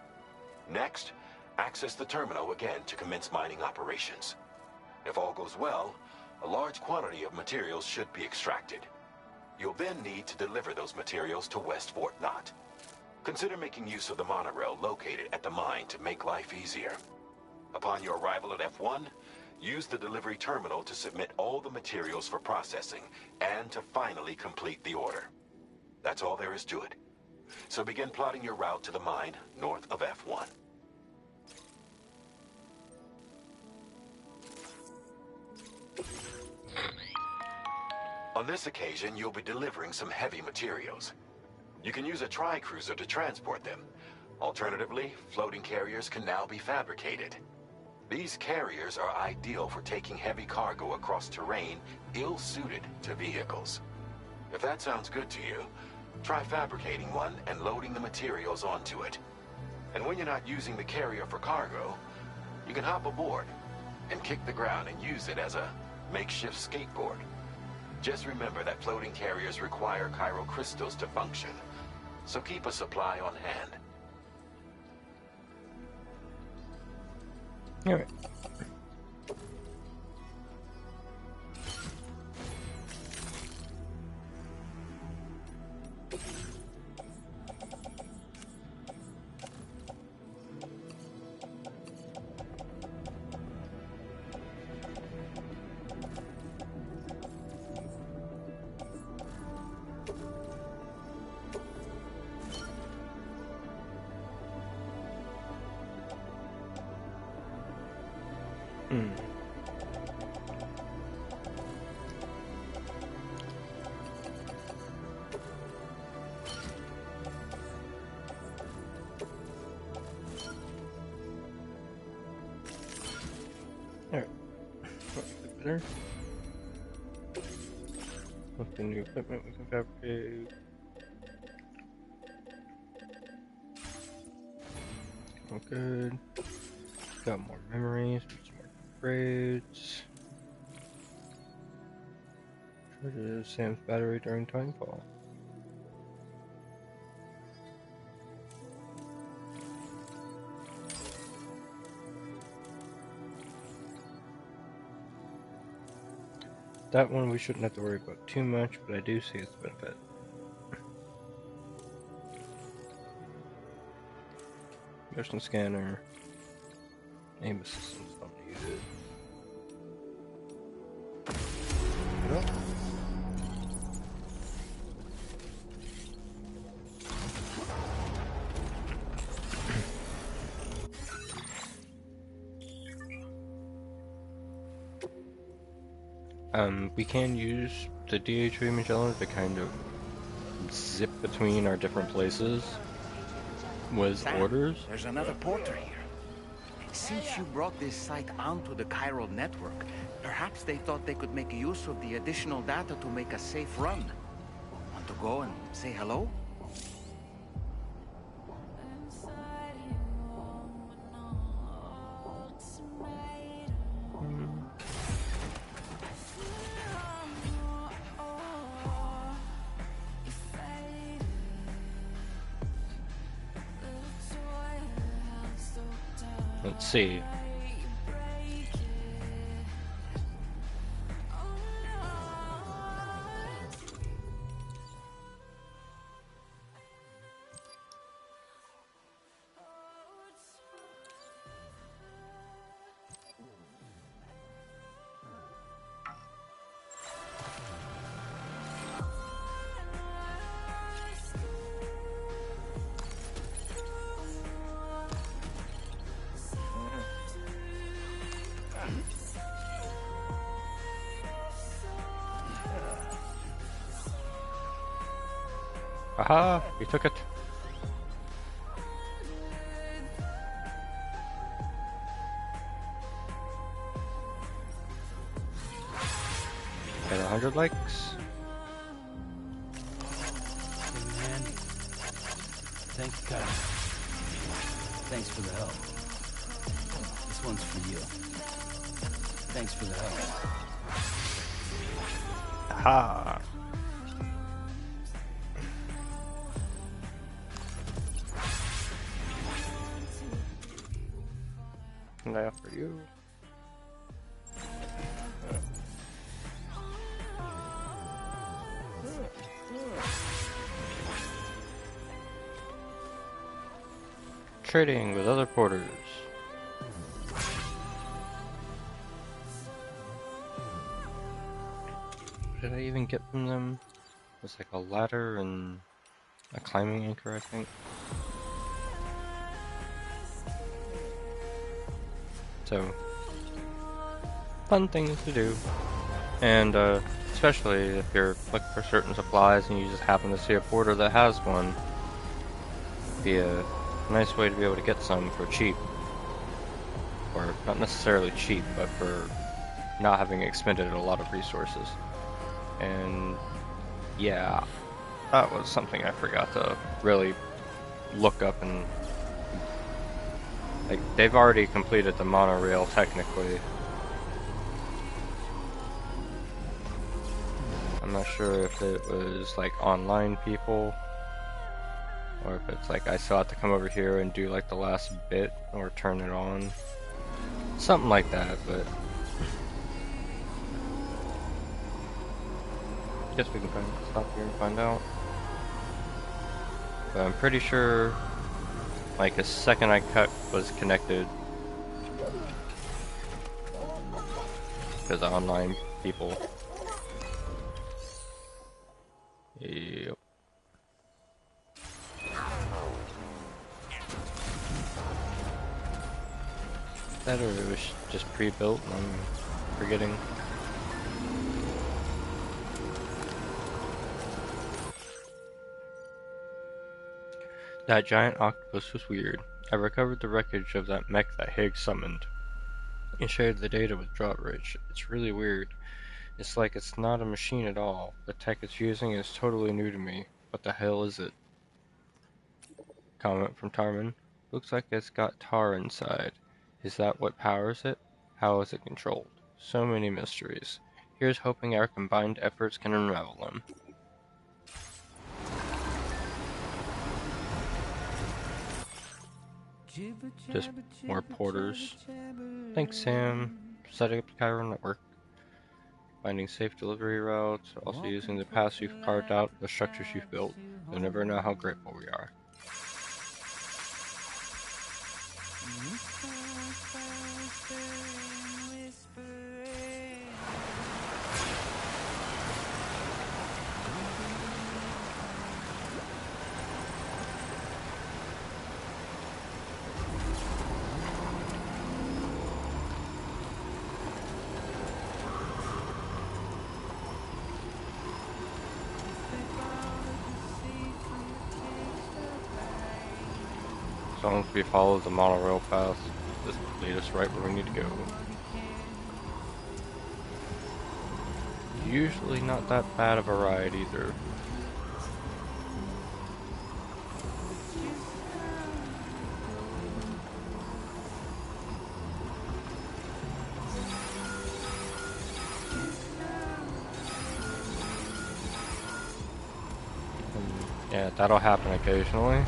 Next, access the terminal again to commence mining operations. If all goes well, a large quantity of materials should be extracted. You'll then need to deliver those materials to West Fort Knott. Consider making use of the monorail located at the mine to make life easier. Upon your arrival at F1, use the delivery terminal to submit all the materials for processing and to finally complete the order. That's all there is to it. So begin plotting your route to the mine north of F1. On this occasion, you'll be delivering some heavy materials. You can use a tri-cruiser to transport them. Alternatively, floating carriers can now be fabricated. These carriers are ideal for taking heavy cargo across terrain ill-suited to vehicles. If that sounds good to you, try fabricating one and loading the materials onto it. And when you're not using the carrier for cargo, you can hop aboard and kick the ground and use it as a makeshift skateboard. Just remember that floating carriers require chiral crystals to function, so keep a supply on hand. Alright. Alright. Better. With the new equipment we can fabricate. All good. Got more memories, some more upgrades. Charges Sam's battery during timefall. That one we shouldn't have to worry about too much, but I do see its benefit. Motion scanner. Aim assistance, don't need it. We can use the DHV Magellan to kind of zip between our different places with Sam, orders. There's another porter here. Since you brought this site onto the chiral network, perhaps they thought they could make use of the additional data to make a safe run. Want to go and say hello? Let's see. Aha! We took it. Got 100 likes. Mandy. Thank you, guys. Thanks for the help. This one's for you. Thanks for the help. Aha! And I offer you. Trading with other porters. What did I even get from them? It was like a ladder and a climbing anchor, I think. So, fun things to do. And especially if you're looking for certain supplies and you just happen to see a porter that has one, be a nice way to be able to get some for cheap. or not necessarily cheap, but for not having expended a lot of resources. And yeah, that was something I forgot to really look up, and like they've already completed the monorail technically. I'm not sure if it was like online people, or if it's like I still have to come over here and do like the last bit or turn it on. Something like that, but I guess we can stop here and find out. But I'm pretty sure like a second I cut was connected because online people. Yep. That or it was just pre-built and I'm forgetting. That giant octopus was weird. I recovered the wreckage of that mech that Higgs summoned and shared the data with Drawbridge. It's really weird. It's like it's not a machine at all. The tech it's using is totally new to me. What the hell is it? Comment from Tarman. Looks like it's got tar inside. Is that what powers it? How is it controlled? So many mysteries. Here's hoping our combined efforts can unravel them. Just more porters. Thanks, Sam. Setting up the Cairo network. Finding safe delivery routes. Also using the paths you've carved out, the structures you've built. You'll never know how grateful we are. As long as we follow the monorail path, this will lead us right where we need to go. Usually not that bad of a ride either. And yeah, that'll happen occasionally.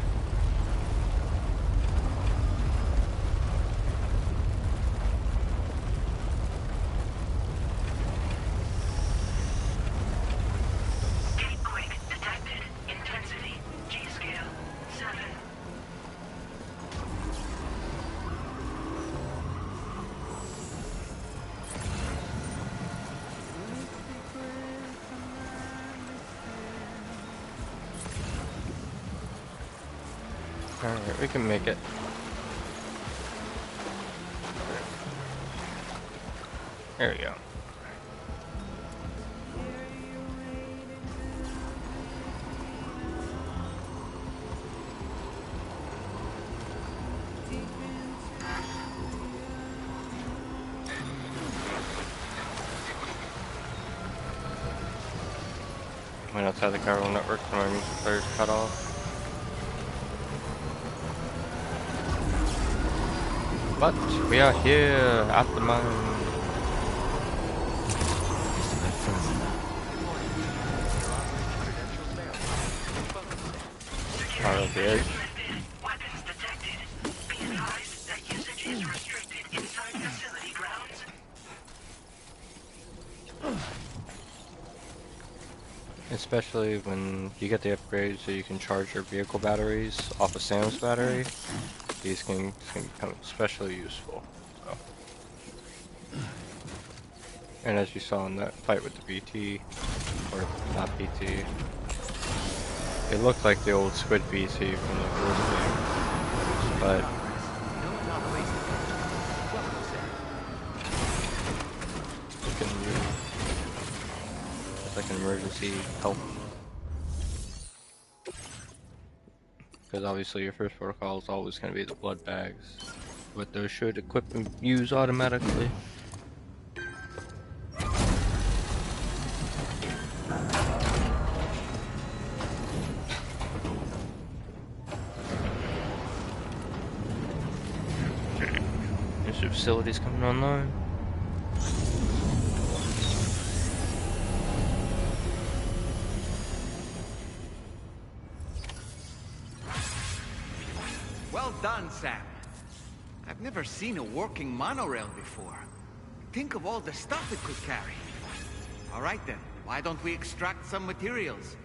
Alright, we can make it. There we go. Went outside the Cairo network when our music players cut off. But we are here at the mine. Out of the edge. Weapons detected. Be advised that usage is restricted inside facility grounds. Especially when you get the upgrade so you can charge your vehicle batteries off of Sam's battery. These can become especially useful. So. And as you saw in that fight with the BT, or not BT, it looked like the old Squid BT from the first game, but it can use it's like an emergency help. Because obviously your first protocol is always going to be the blood bags. but those should equip and use automatically. There's the facilities coming online. Well done, Sam. I've never seen a working monorail before. Think of all the stuff it could carry. All right then, why don't we extract some materials?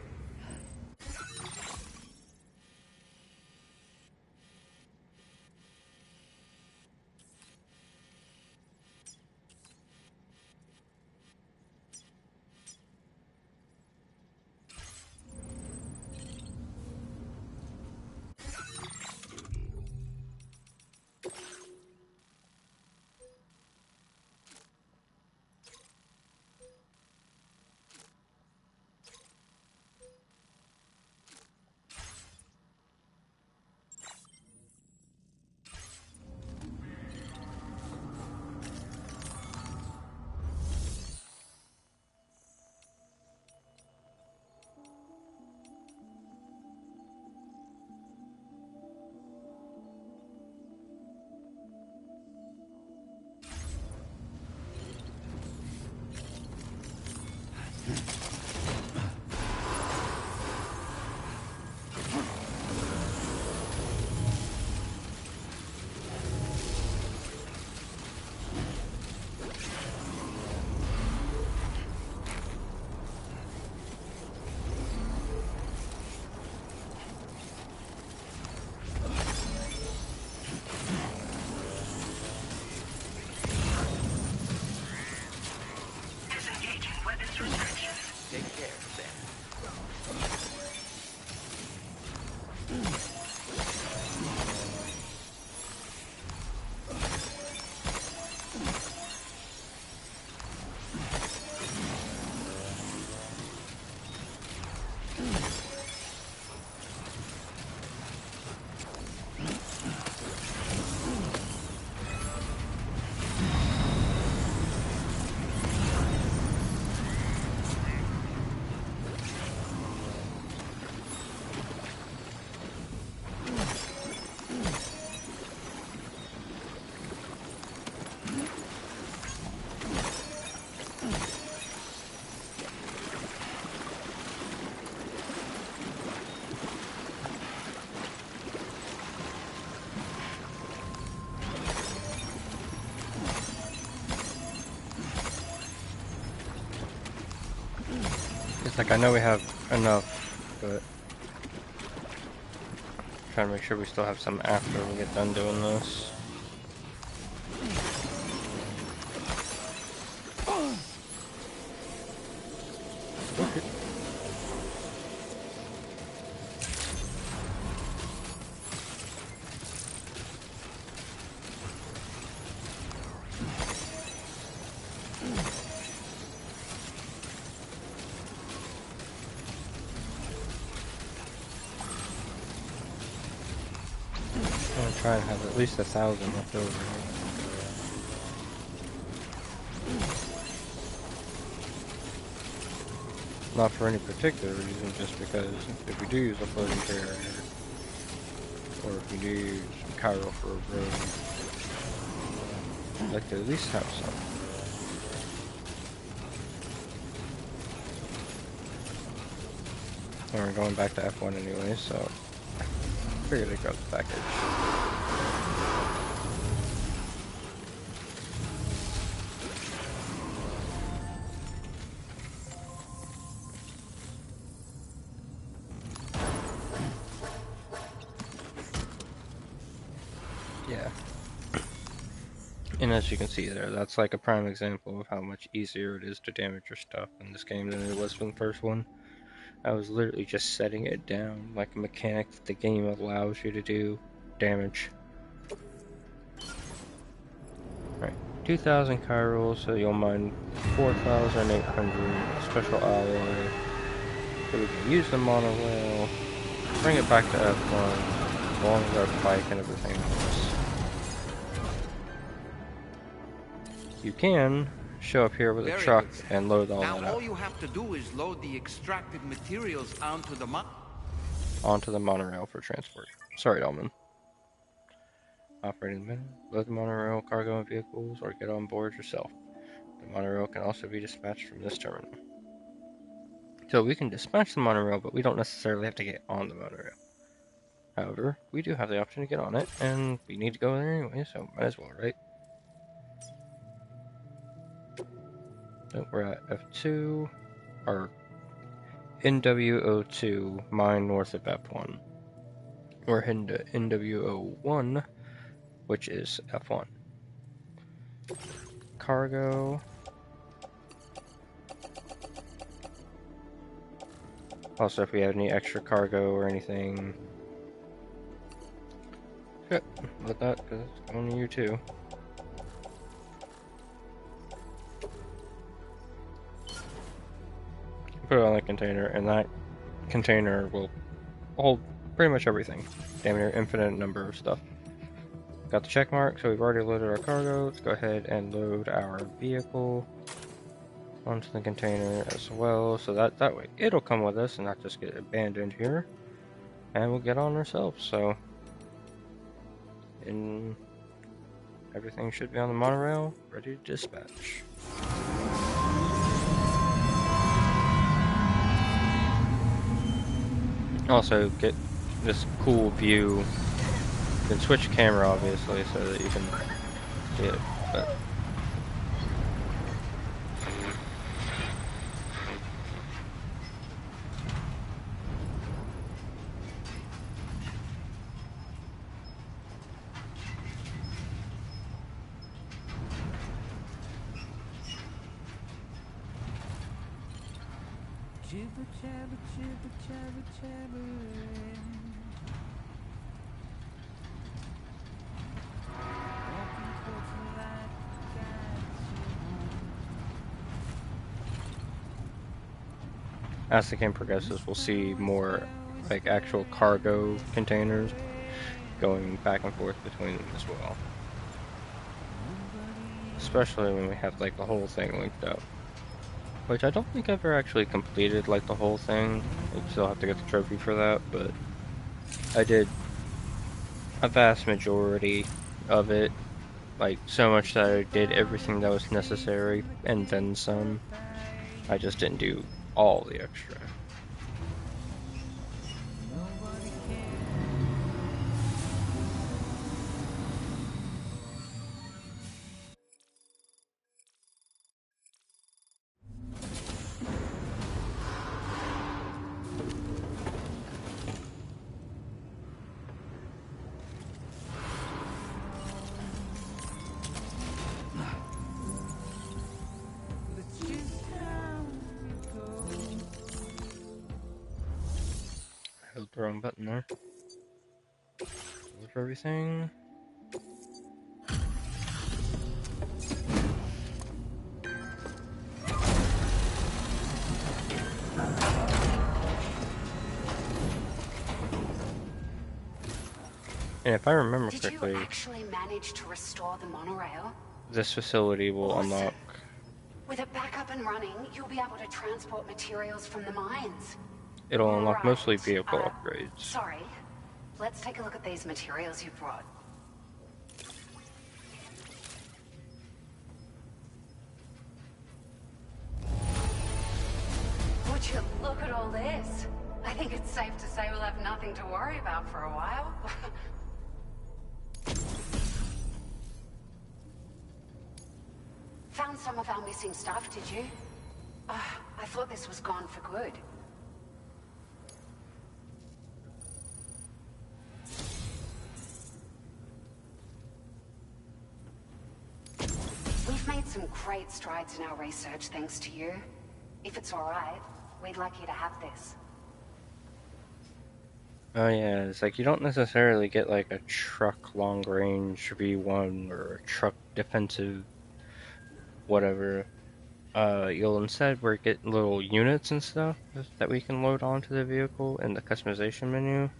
Like, I know we have enough, but trying to make sure we still have some after we get done doing this. Okay. Try and have at least 1,000 left over. Not for any particular reason, just because if we do use a floating carrier, or if we do use Cairo for a road, I'd like to at least have some. And we're going back to F1 anyway, so I figured I'd grab the package. Yeah. And as you can see there, that's like a prime example of how much easier it is to damage your stuff in this game than it was from the first one. I was literally just setting it down like a mechanic that the game allows you to do damage. Right, 2,000 Chiral, so you'll mine 4,800 special alloy. So we can use the monorail, bring it back to F1, along with our bike and everything else. you can show up here with a Very truck good, Sam. and load all Now that up all you have to do is load the extracted materials onto the onto the monorail for transport. Sorry, Dolman. Operating the minute, load the monorail cargo and vehicles, or get on board yourself. The monorail can also be dispatched from this terminal. So we can dispatch the monorail, but we don't necessarily have to get on the monorail. However, we do have the option to get on it, and we need to go there anyway, so might as well, right? So we're at F2, or NWO2, mine north of F1. We're heading to NWO1, which is F1. Cargo. Also, if we have any extra cargo or anything. Shit, let that, because it's going to you too. Put it on the container, and that container will hold pretty much everything. Damn near infinite number of stuff. Got the check mark, so we've already loaded our cargo. Let's go ahead and load our vehicle onto the container as well, so that way it'll come with us and not just get abandoned here. And we'll get on ourselves, so everything should be on the monorail, ready to dispatch. Also, get this cool view. You can switch camera, obviously, so that you can see it, but as the game progresses, we'll see more like actual cargo containers going back and forth between them as well. Especially when we have like the whole thing linked up. Which I don't think I've ever actually completed like the whole thing. I still have to get the trophy for that, but I did a vast majority of it. Like so much that I did everything that was necessary and then some. I just didn't do all the extra. I hit the wrong button there. Look for everything. And if I remember correctly, Did you actually manage to restore the monorail? this facility will unlock. With it back up and running, you'll be able to transport materials from the mines. It'll unlock Right. mostly vehicle upgrades. Sorry. Let's take a look at these materials you brought. Would you look at all this? I think it's safe to say we'll have nothing to worry about for a while. Found some of our missing stuff, did you? I thought this was gone for good. We've made some great strides in our research thanks to you. If it's alright, we'd like you to have this. Oh yeah, it's like you don't necessarily get like a truck long range V1 or a truck defensive whatever. You'll instead get little units and stuff that we can load onto the vehicle in the customization menu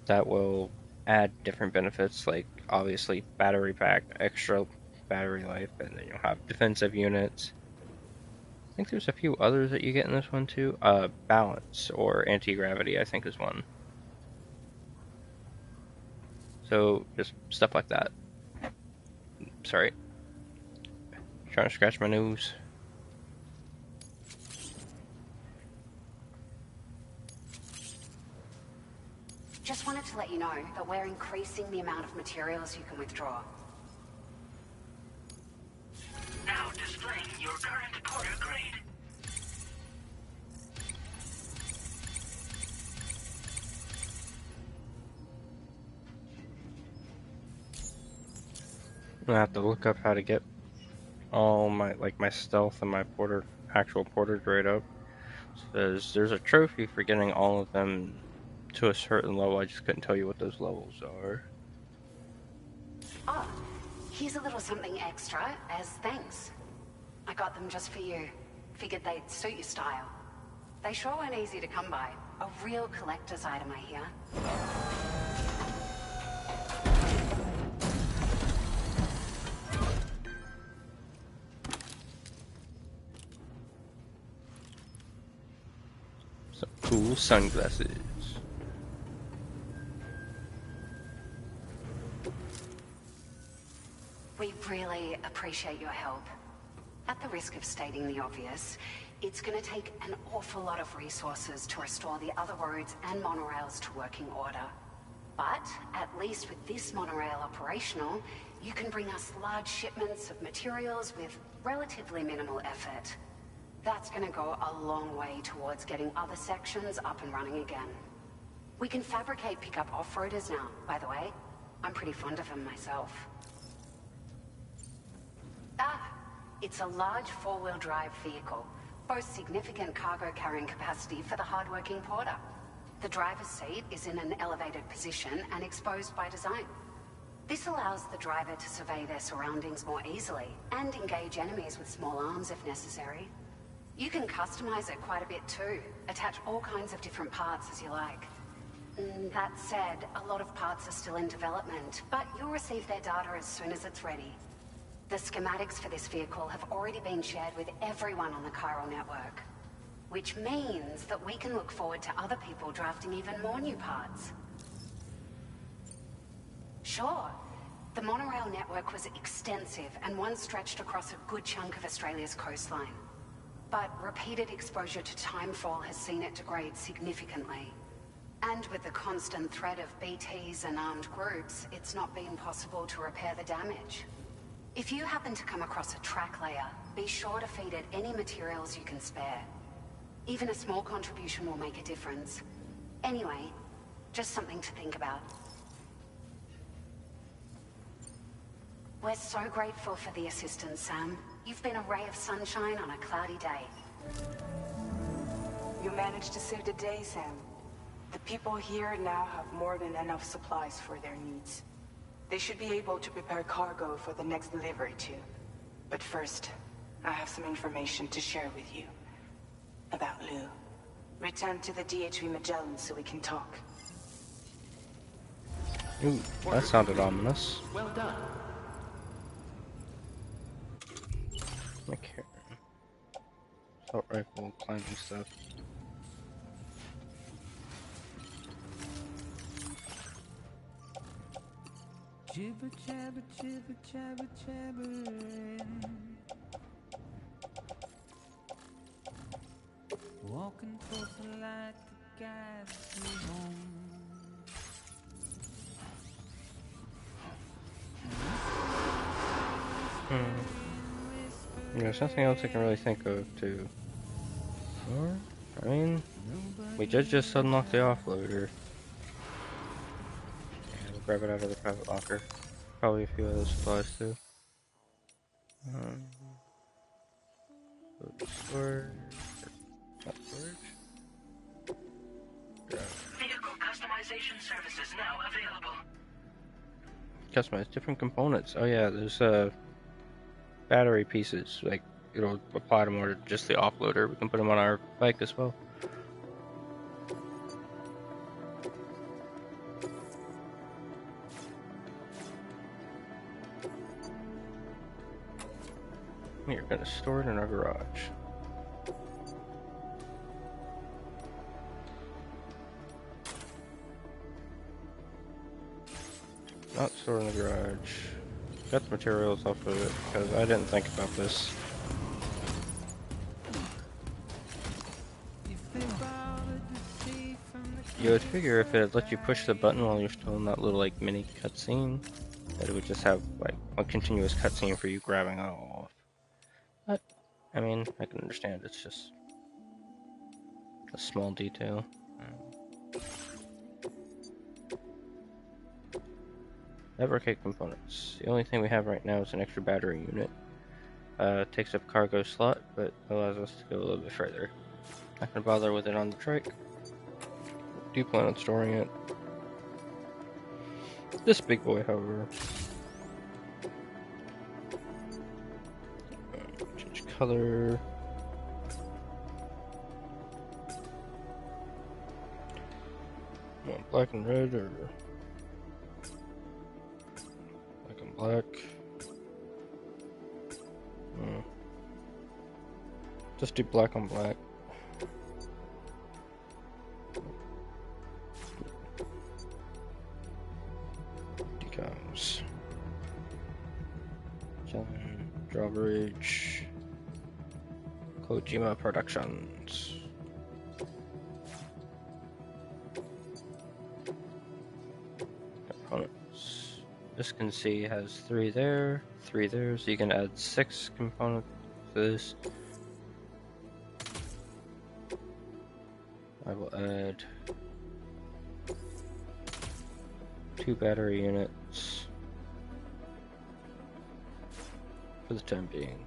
that will add different benefits, like obviously battery pack, extra battery life, and then you'll have defensive units. I think there's a few others that you get in this one too. Balance or anti-gravity, I think, is one. So just stuff like that. Sorry. Trying to scratch my nose. Just wanted to let you know that we're increasing the amount of materials you can withdraw. Now displaying your current porter grade. I'm gonna have to look up how to get all my my stealth and my actual porter grade up. Because there's a trophy for getting all of them to a certain level. I just couldn't tell you what those levels are. Oh, here's a little something extra as thanks. I got them just for you. Figured they'd suit your style. They sure weren't easy to come by. A real collector's item, I hear. Some cool sunglasses. We really appreciate your help. At the risk of stating the obvious, it's going to take an awful lot of resources to restore the other roads and monorails to working order. But at least with this monorail operational, you can bring us large shipments of materials with relatively minimal effort. That's going to go a long way towards getting other sections up and running again. We can fabricate pickup off-roaders now, by the way. I'm pretty fond of them myself. It's a large four-wheel drive vehicle, boasts significant cargo carrying capacity for the hard-working porter. The driver's seat is in an elevated position and exposed by design. This allows the driver to survey their surroundings more easily and engage enemies with small arms if necessary. You can customize it quite a bit too, attach all kinds of different parts as you like. That said, a lot of parts are still in development, but you'll receive their data as soon as it's ready. The schematics for this vehicle have already been shared with everyone on the Chiral network, which means that we can look forward to other people drafting even more new parts. Sure, the monorail network was extensive and once stretched across a good chunk of Australia's coastline. But repeated exposure to timefall has seen it degrade significantly. And with the constant threat of BTs and armed groups, it's not been possible to repair the damage. If you happen to come across a track layer, be sure to feed it any materials you can spare. Even a small contribution will make a difference. Anyway, just something to think about. We're so grateful for the assistance, Sam. You've been a ray of sunshine on a cloudy day. You managed to save the day, Sam. The people here now have more than enough supplies for their needs. They should be able to prepare cargo for the next delivery too. But first, I have some information to share with you. About Lou. Return to the DHV Magellan so we can talk. Ooh, that sounded ominous. Well done. Okay. Assault rifle, climbing stuff. Jibber jabber jibber jabber jabbering. Walking towards the light that guides me home. There's nothing else I can really think of to. Or, I mean, we just unlocked the offloader. Yeah, we'll grab it out of the private locker. Probably a few other supplies too. Storage. Not storage. Vehicle customization services now available. Customize different components. Oh yeah, there's battery pieces. Like it'll apply to more to just the offloader. We can put them on our bike as well. We are going to store it in our garage. Not store in the garage. Got the materials off of it because I didn't think about this. You would figure if it had let you push the button while you're still in that little like mini cutscene, that it would just have like a continuous cutscene for you grabbing it all off. But I mean, I can understand. It's just a small detail. Fabricate components. The only thing we have right now is an extra battery unit. Takes up cargo slot, but allows us to go a little bit further. Not gonna bother with it on the trike. Do plan on storing it. This big boy, however. Change color. Want black and red or black and black? Just do black on black. Decals. Challenge, Drawbridge, Kojima Productions. Components. This can see has 3 there, 3 there, so you can add 6 components to this. I will add 2 battery units for the time being.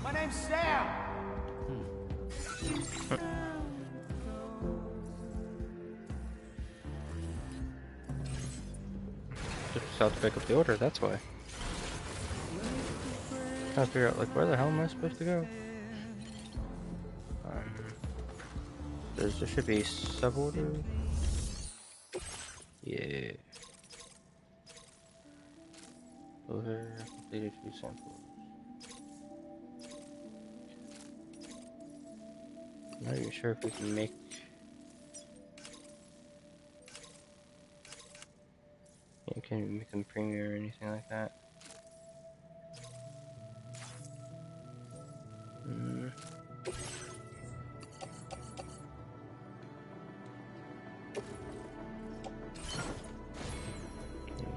My name's Sam. Just out to pick up the order, that's why. Trying to figure out, like, where the hell am I supposed to go? There should be sub-order. Yeah. Over, completed 2 samples. Not even sure if we can make... Yeah, can we make them premium or anything like that?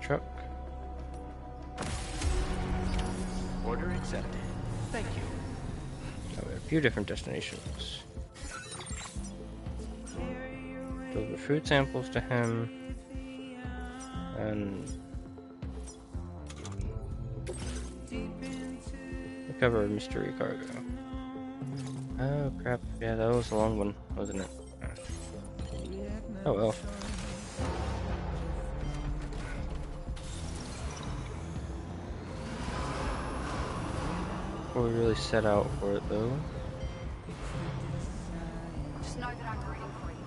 Truck. Order accepted. Thank you. Now we have a few different destinations. Deliver food samples to him, and recover a mystery cargo. Oh crap! Yeah, that was a long one, wasn't it? Oh well. Before we really set out for it, though. Just know that I'm rooting for you.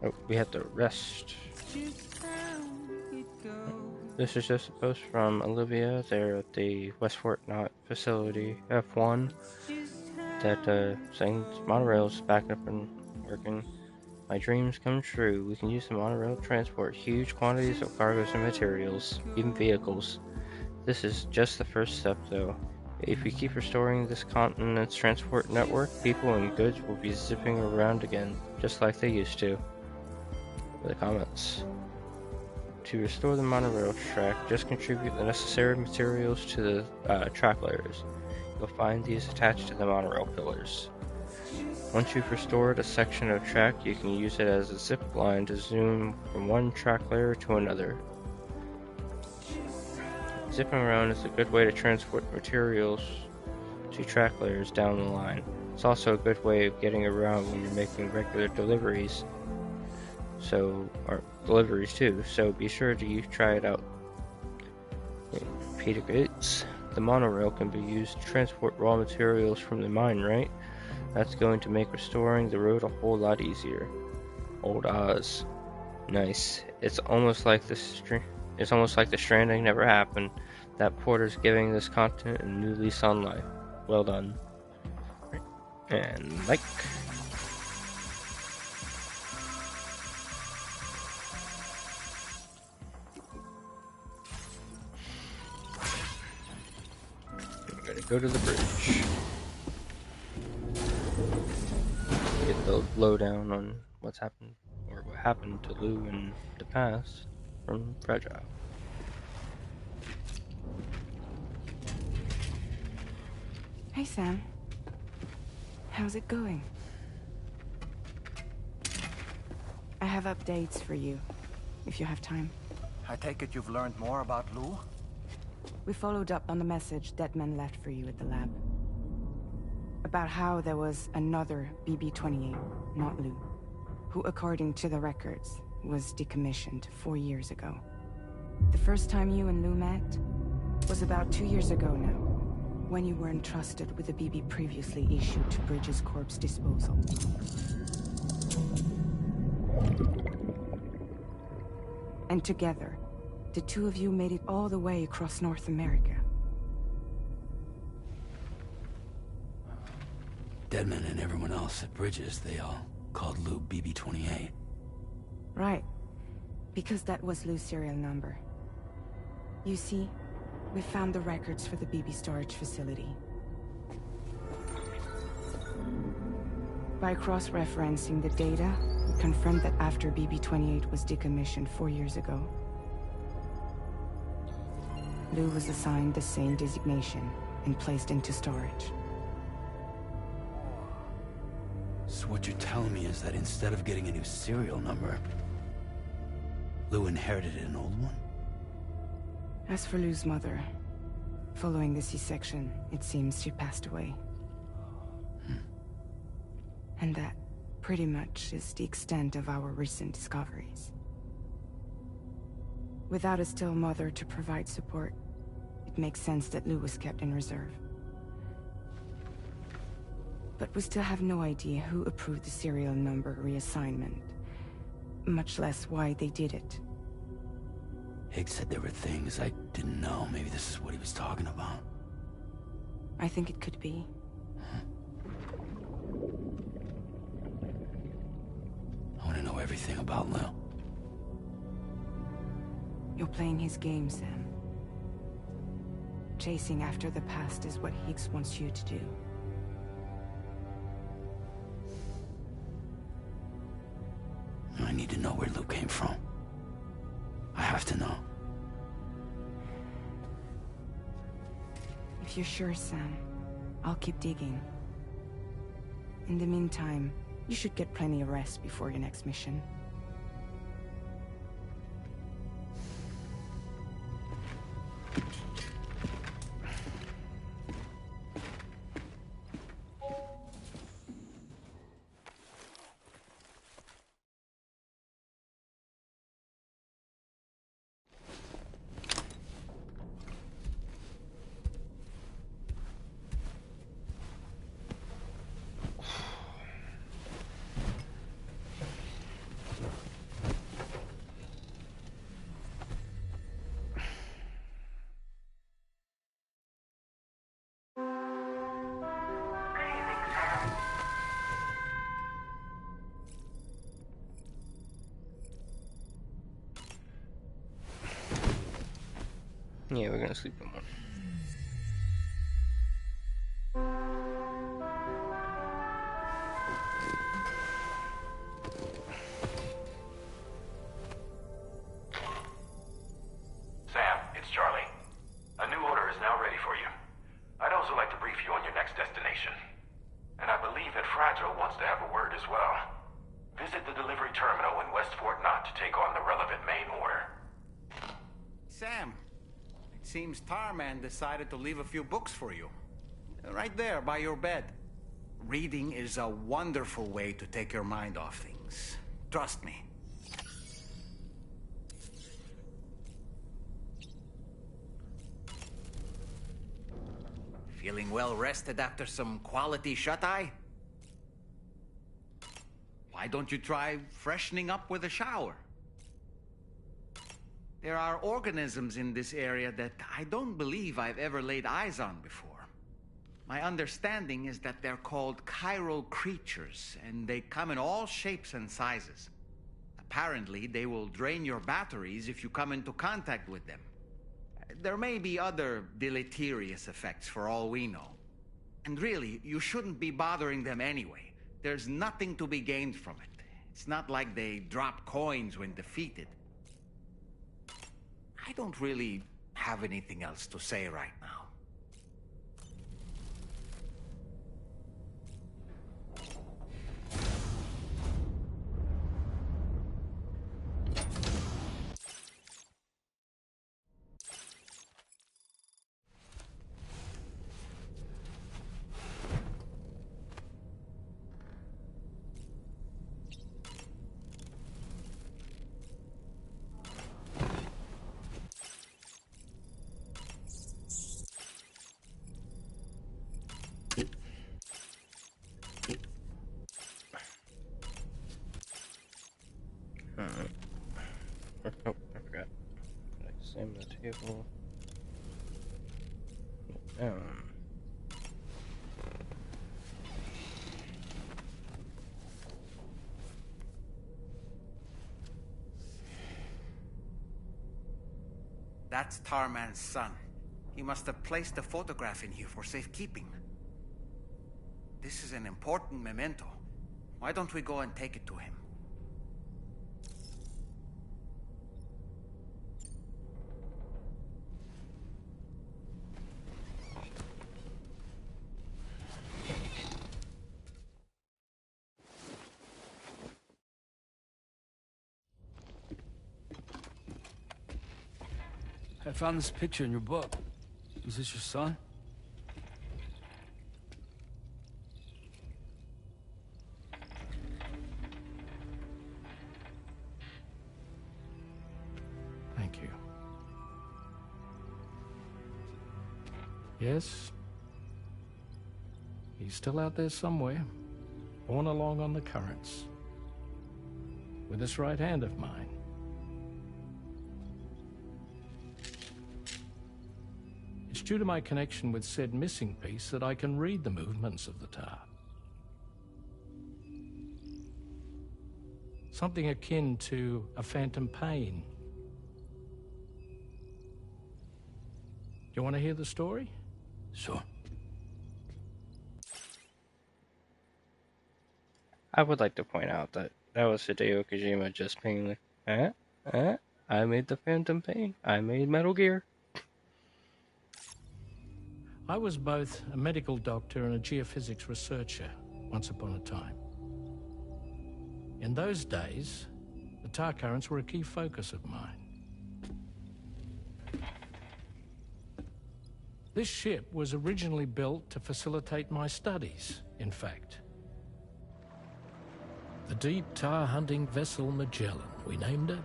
Oh, we have to rest. This is just a post from Olivia there at the Westport Knot facility, F1, that saying monorail's back up and working. My dreams come true. We can use the monorail to transport huge quantities of cargoes and materials, even vehicles. This is just the first step, though. If we keep restoring this continent's transport network, people and goods will be zipping around again, just like they used to. for the comments. To restore the monorail track, just contribute the necessary materials to the track layers. You'll find these attached to the monorail pillars. Once you've restored a section of track, you can use it as a zip line to zoom from one track layer to another. Zipping around is a good way to transport materials to track layers down the line. It's also a good way of getting around when you're making regular deliveries. Or deliveries too, so be sure to try it out. Peter Gates. The monorail can be used to transport raw materials from the mine, right? That's going to make restoring the road a whole lot easier. Old Oz. Nice. It's almost like the Stranding never happened. That Porter's giving this content a new lease on life. Well done. And like. I'm gonna go to the bridge. Get the lowdown on what's happened, or what happened to Lou in the past from Fragile. Hey, Sam. How's it going? I have updates for you, if you have time. I take it you've learned more about Lou? We followed up on the message Deadman left for you at the lab. About how there was another BB-28, not Lou, who, according to the records, was decommissioned 4 years ago. The first time you and Lou met was about 2 years ago now, when you were entrusted with the BB previously issued to Bridges Corp's disposal. And together, the two of you made it all the way across North America. Deadman and everyone else at Bridges, they all called Lou BB-28. Right. Because that was Lou's serial number. You see, we found the records for the BB storage facility. By cross-referencing the data, we confirmed that after BB-28 was decommissioned 4 years ago, Lou was assigned the same designation and placed into storage. So what you're telling me is that instead of getting a new serial number, Lou inherited an old one? As for Lou's mother, following the C-section, it seems she passed away. And that, pretty much, is the extent of our recent discoveries. Without a still mother to provide support, it makes sense that Lou was kept in reserve. But we still have no idea who approved the serial number reassignment, much less why they did it. Higgs said there were things I didn't know. Maybe this is what he was talking about. I think it could be. I want to know everything about Lou. You're playing his game, Sam. Chasing after the past is what Higgs wants you to do. I need to know where Lou came from. I have to know. If you're sure, Sam, I'll keep digging. In the meantime, you should get plenty of rest before your next mission. Yeah, we're gonna sleep in one. information. And I believe that Fragile wants to have a word as well. Visit the delivery terminal in West Fort Knott to take on the relevant main order. Sam, it seems Tarman decided to leave a few books for you. Right there, by your bed. Reading is a wonderful way to take your mind off things. Trust me. Feeling well rested after some quality shut-eye? Why don't you try freshening up with a shower? There are organisms in this area that I don't believe I've ever laid eyes on before. My understanding is that they're called chiral creatures, and they come in all shapes and sizes. Apparently, they will drain your batteries if you come into contact with them. There may be other deleterious effects for all we know. And really, you shouldn't be bothering them anyway. There's nothing to be gained from it. It's not like they drop coins when defeated. I don't really have anything else to say right now. Oh, I forgot. Did I slam the table? Down. That's Tarman's son. He must have placed a photograph in here for safekeeping. This is an important memento. Why don't we go and take it to him? I found this picture in your book. Is this your son? Thank you. Yes. He's still out there somewhere, borne along on the currents, with this right hand of mine. It's due to my connection with said missing piece that I can read the movements of the tar. Something akin to a phantom pain. Do you want to hear the story? Sure. I would like to point out that was Hideo Kojima just being like, I made the Phantom Pain. I made Metal Gear. I was both a medical doctor and a geophysics researcher once upon a time. In those days, the tar currents were a key focus of mine. This ship was originally built to facilitate my studies, in fact. The deep tar hunting vessel Magellan, we named it.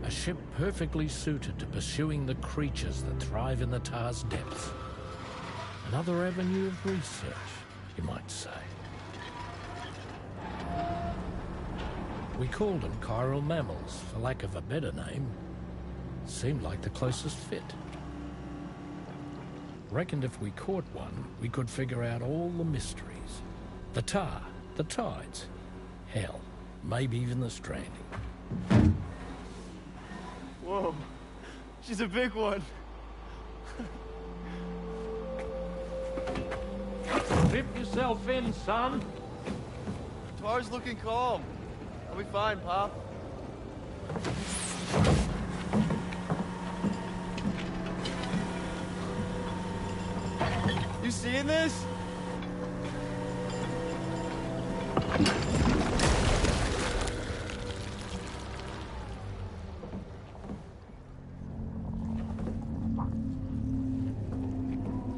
A ship perfectly suited to pursuing the creatures that thrive in the tar's depths. Another avenue of research, you might say. We called them chiral mammals, for lack of a better name. Seemed like the closest fit. Reckoned if we caught one, we could figure out all the mysteries. The tar, the tides, hell, maybe even the stranding. Whoa, she's a big one. Dip yourself in, son. Tar's looking calm. I'll be fine, Pop. You seeing this?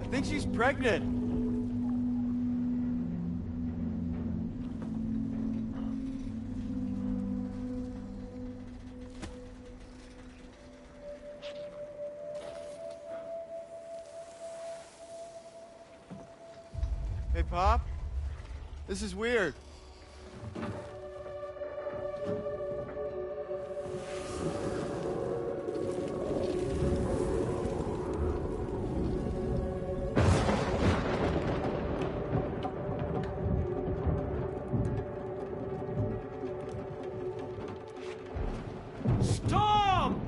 I think she's pregnant. Hey, Pop? This is weird. Storm!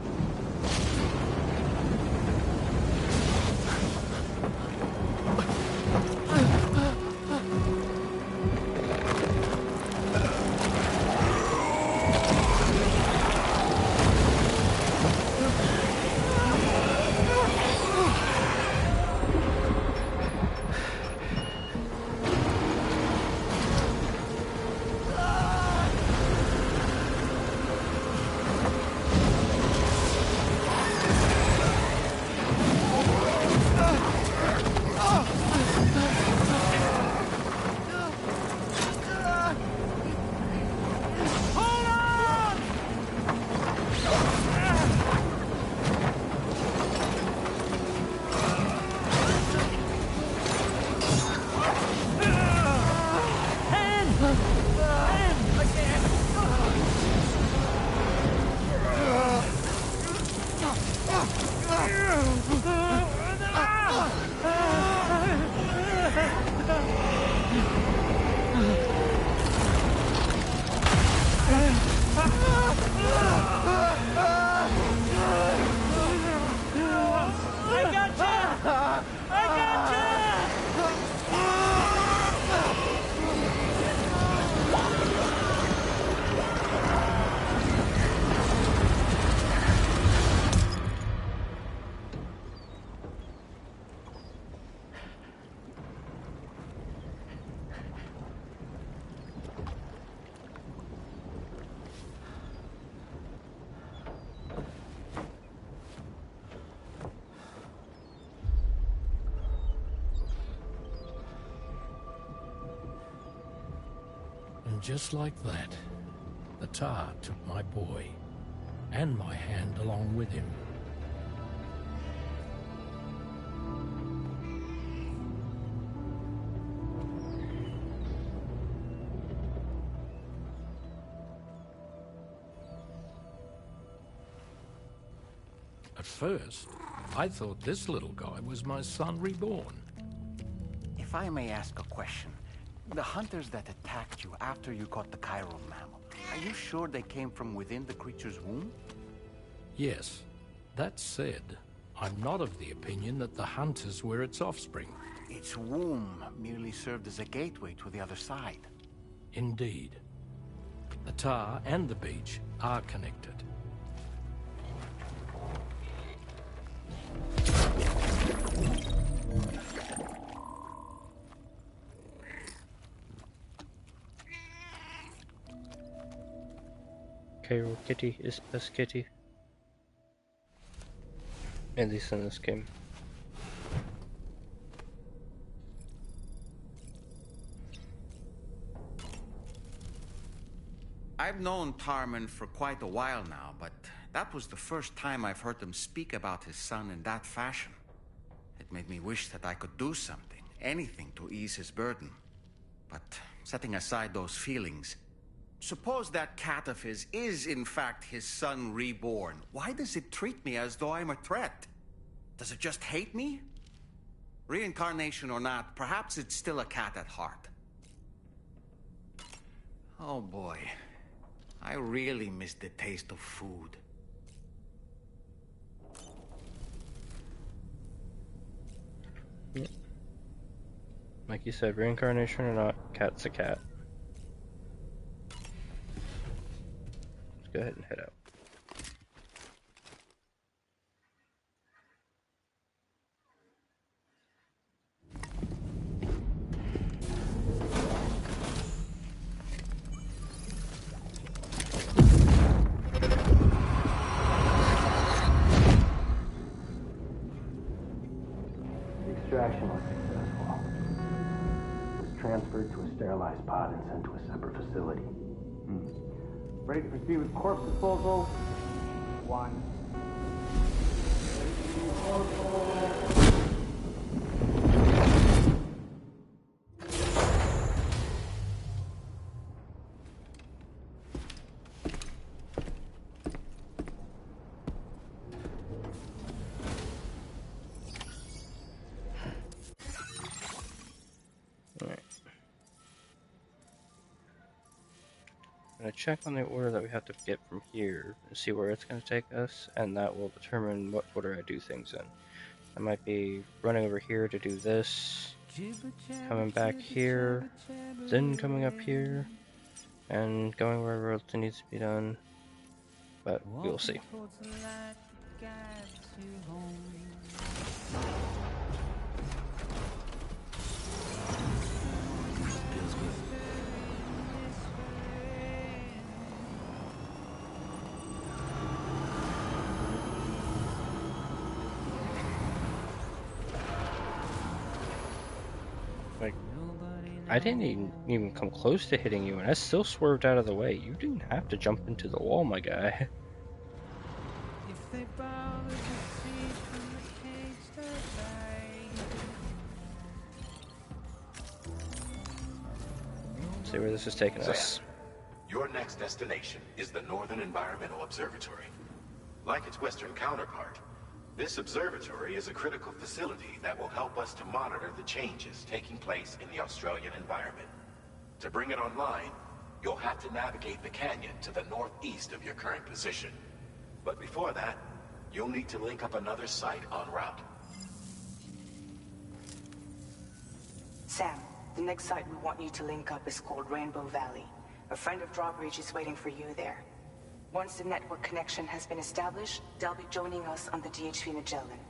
And just like that, the tar took my boy and my hand along with him. At first, I thought this little guy was my son reborn. If I may ask a question, the hunters that attacked you after you caught the chiral mammal, are you sure they came from within the creature's womb? Yes. That said, I'm not of the opinion that the hunters were its offspring. Its womb merely served as a gateway to the other side. Indeed. The tar and the beach are connected. Chiral Kitty is best kitty. At least in this game. I've known Tarman for quite a while now, but that was the first time I've heard him speak about his son in that fashion. It made me wish that I could do something, anything to ease his burden. But setting aside those feelings, suppose that cat of his is in fact his son reborn. Why does it treat me as though I'm a threat? Does it just hate me? Reincarnation or not, perhaps it's still a cat at heart. Oh boy. I really miss the taste of food. Yep. Like you said, reincarnation or not, cat's a cat. Let's go ahead and head out. Extraction was successful. It was transferred to a sterilized pod and sent to a separate facility. Ready to proceed with corpse disposal? 1. I'm going to check on the order that we have to get from here and see where it's going to take us, and that will determine what order I do things in. I might be running over here to do this, coming back here, then coming up here, and going wherever else needs to be done, but we'll see. Like, I didn't even come close to hitting you, and I still swerved out of the way. You didn't have to jump into the wall, my guy. See where this is taking us. Your next destination is the Northern Environmental Observatory. Like its Western counterpart, this observatory is a critical facility that will help us to monitor the changes taking place in the Australian environment. To bring it online, you'll have to navigate the canyon to the northeast of your current position. But before that, you'll need to link up another site en route. Sam, the next site we want you to link up is called Rainbow Valley. A friend of Drawbridge is waiting for you there. Once the network connection has been established, they'll be joining us on the DHV Magellan.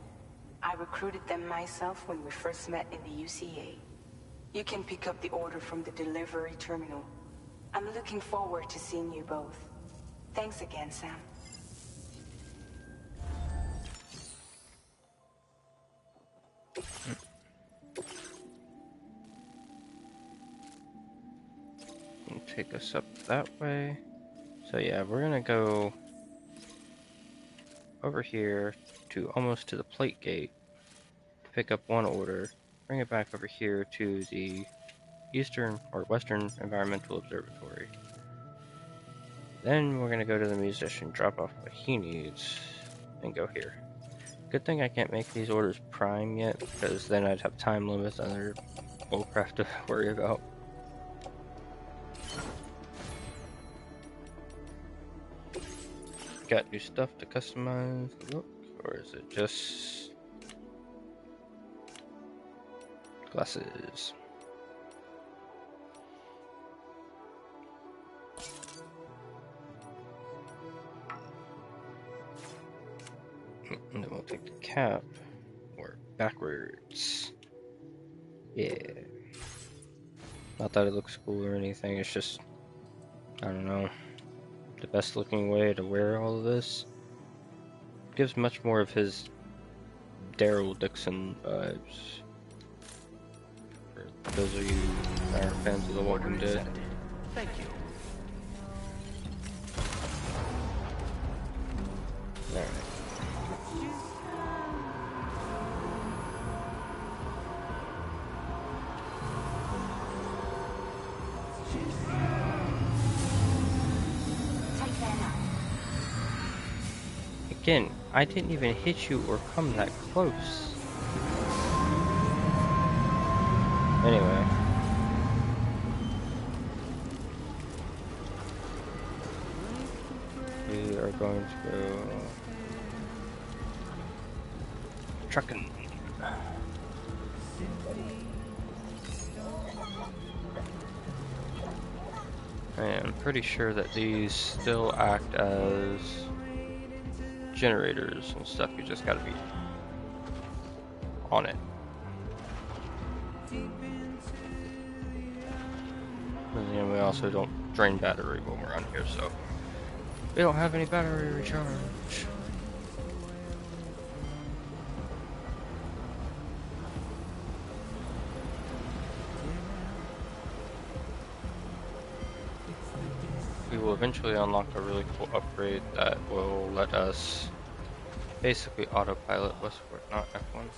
I recruited them myself when we first met in the UCA. You can pick up the order from the delivery terminal. I'm looking forward to seeing you both. Thanks again, Sam. Take us up that way. So yeah, we're gonna go over here to almost to the plate gate to pick up one order, bring it back over here to the Eastern or Western Environmental Observatory. Then we're gonna go to the musician, drop off what he needs, and go here. Good thing I can't make these orders prime yet, because then I'd have time limits and other bullcrap to worry about. Got new stuff to customize the look, or is it just glasses? And then we'll take the cap, or backwards. Yeah. Not that it looks cool or anything, it's just, I don't know, the best looking way to wear all of this. Gives much more of his Daryl Dixon vibes. For those of you that are fans of The Walking Dead. Thank you. Alright. Again, I didn't even hit you or come that close. Anyway. We are going to go trucking. I am pretty sure that these still act as generators and stuff. You just gotta be on it. And then we also don't drain battery when we're on here, so we don't have any battery recharge. will eventually unlock a really cool upgrade that will let us basically autopilot Westport, not F1.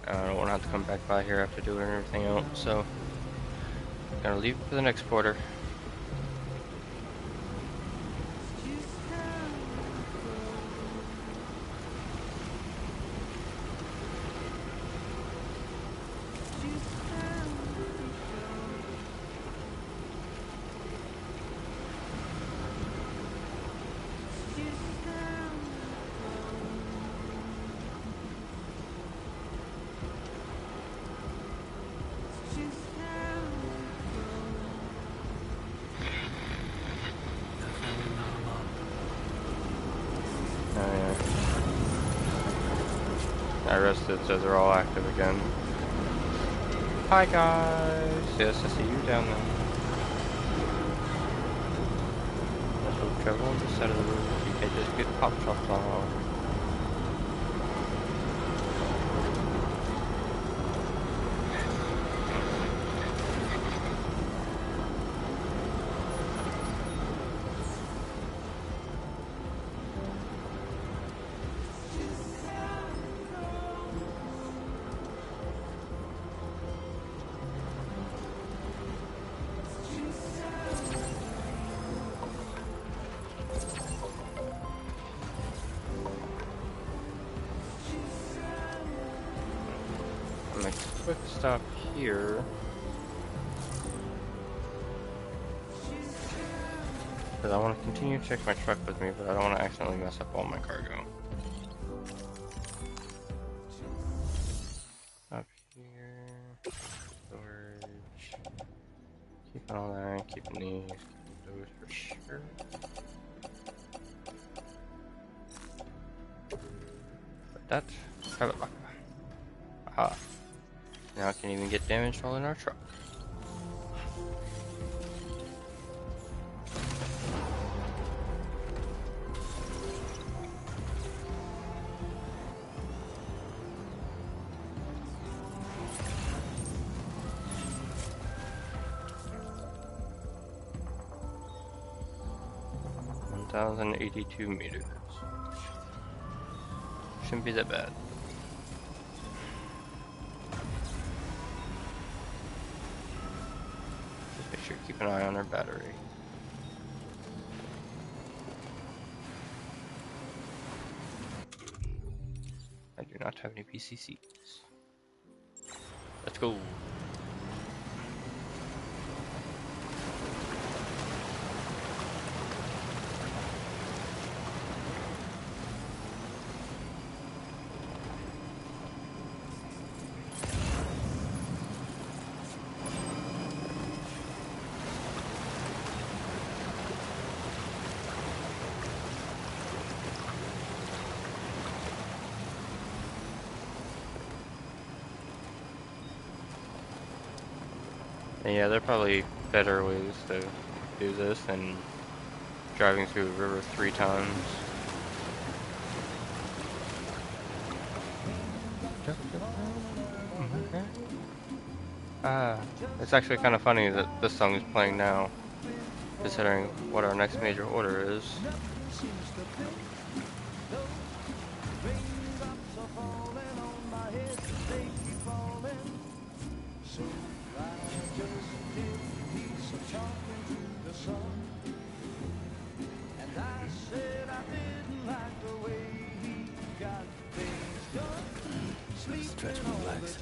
I don't want to have to come back by here after doing everything else, so I'm gonna leave for the next quarter. I rested, so they're all active again. Hi guys! Yes, I see you down there. Also travel on the side of the road, you can just get pop shots on. 'll quick stop here. Because I want to continue to check my truck with me, but I don't want to accidentally mess up all my cargo. Up here. Storage. Keeping all that, keeping these, keeping those for sure. But that, have it back. Aha. Now I can even get damage while in our truck. $1,082 meters. Shouldn't be that bad. Just make sure to keep an eye on our battery. I do not have any PCCs. Let's go. And yeah, there are probably better ways to do this than driving through a river 3 times. It's actually kind of funny that this song is playing now, considering what our next major order is. Stretch my legs.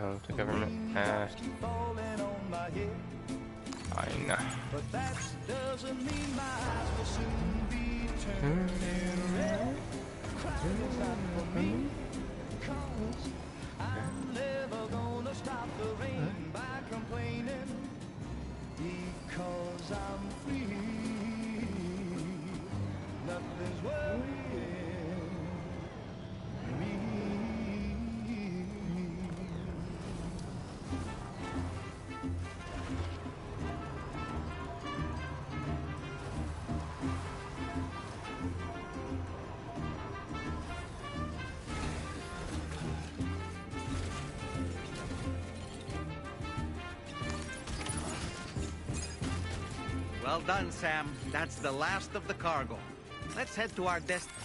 Oh, the government passed. Fine. But that doesn't mean my eyes will soon be turning red. Crying is not for me, 'cause I'm never gonna stop the rain by complaining, because I'm free. Nothing's worrying me. Well done, Sam. That's the last of the cargo. Let's head to our destination.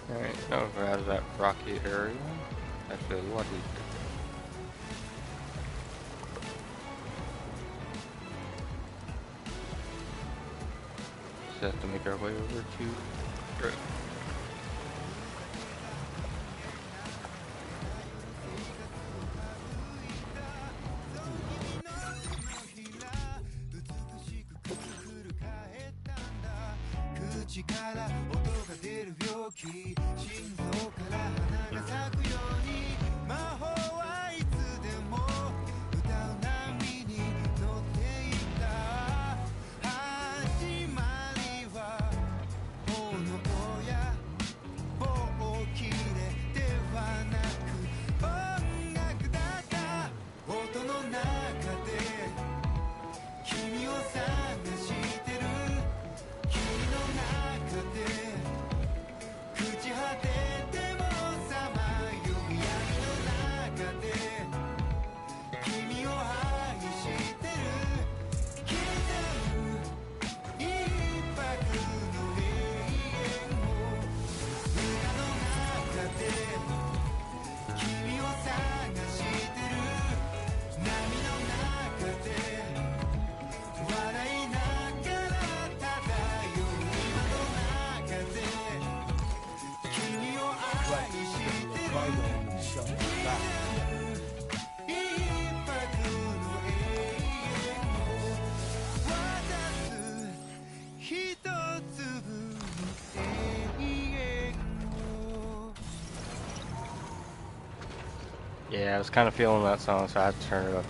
Alright, now grab that rocky area. Actually, lucky. Just have to make our way over to Earth. Yeah, I was kind of feeling that song, so I had to turn it up.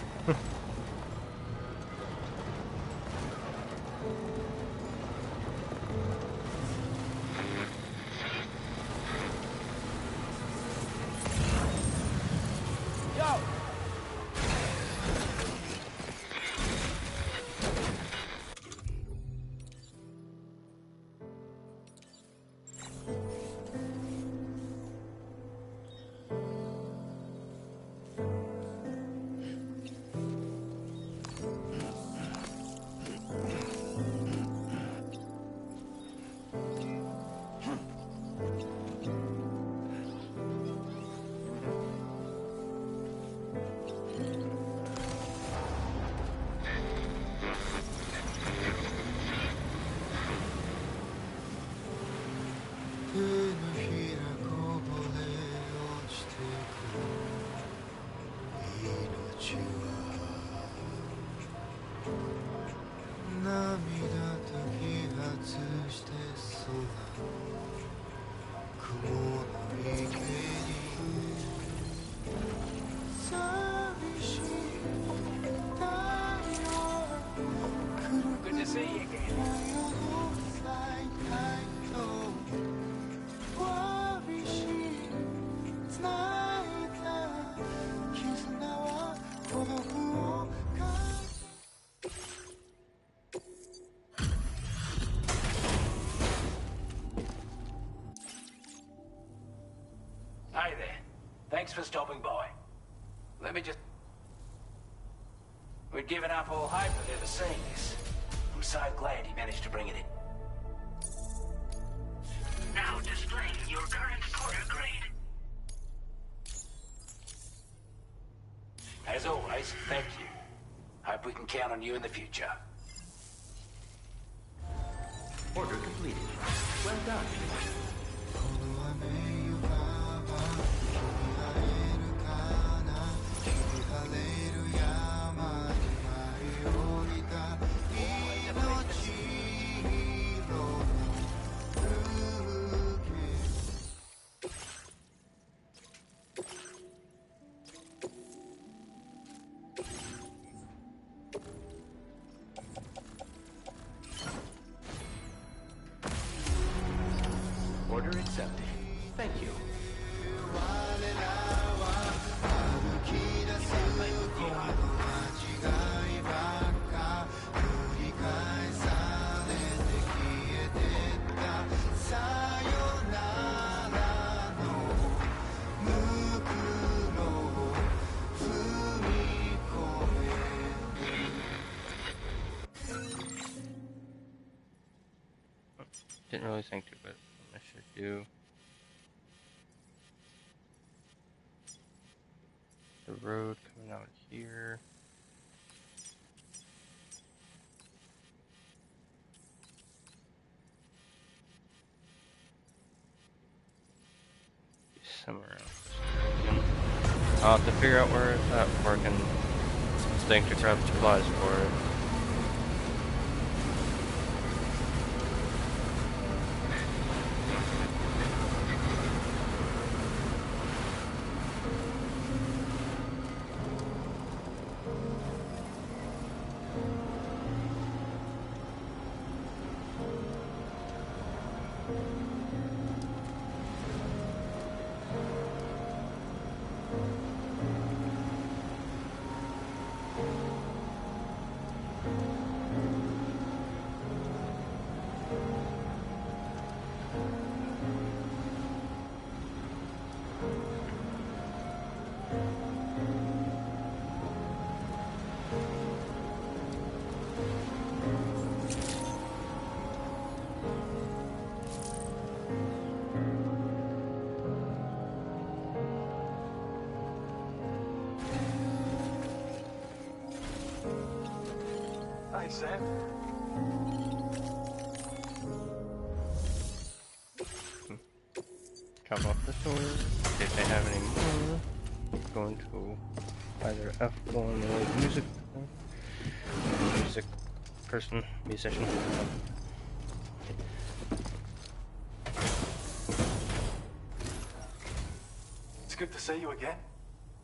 Thanks for stopping by. Let me just... We'd given up all hope of ever seeing this. I'm so glad he managed to bring it in. Now displaying your current porter grade. As always, thank you. Hope we can count on you in the future. Order completed. Well done. Order accepted. Thank you. Didn't really think to, but I should do. The road coming out here. Somewhere else. I'll have to figure out where it's at before I can think to grab supplies for it. Hey, Sam. Drop off the sword. See if they have any more. Going to either F1 or music person, musician. It's good to see you again.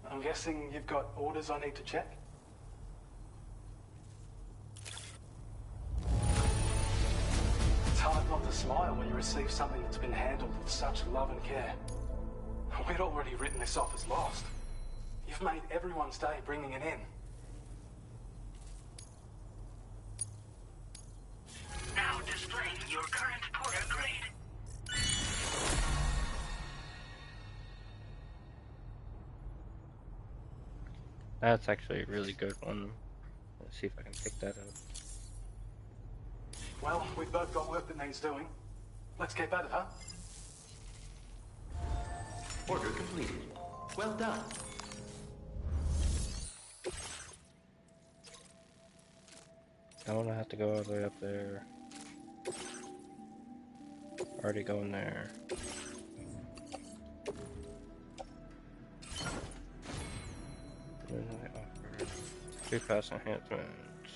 I'm guessing you've got orders I need to check? It's hard not to smile when you receive something that's been handled with such love and care. We'd already written this off as lost. You've made everyone's day bringing it in. Now displaying your current porter grade. That's actually a really good one. Let's see if I can pick that up. Well, we've both got work that needs doing. Let's get at it, huh? Order completed. Well done. I don't have to go all the way up there. Already going there. Two pass enhancements.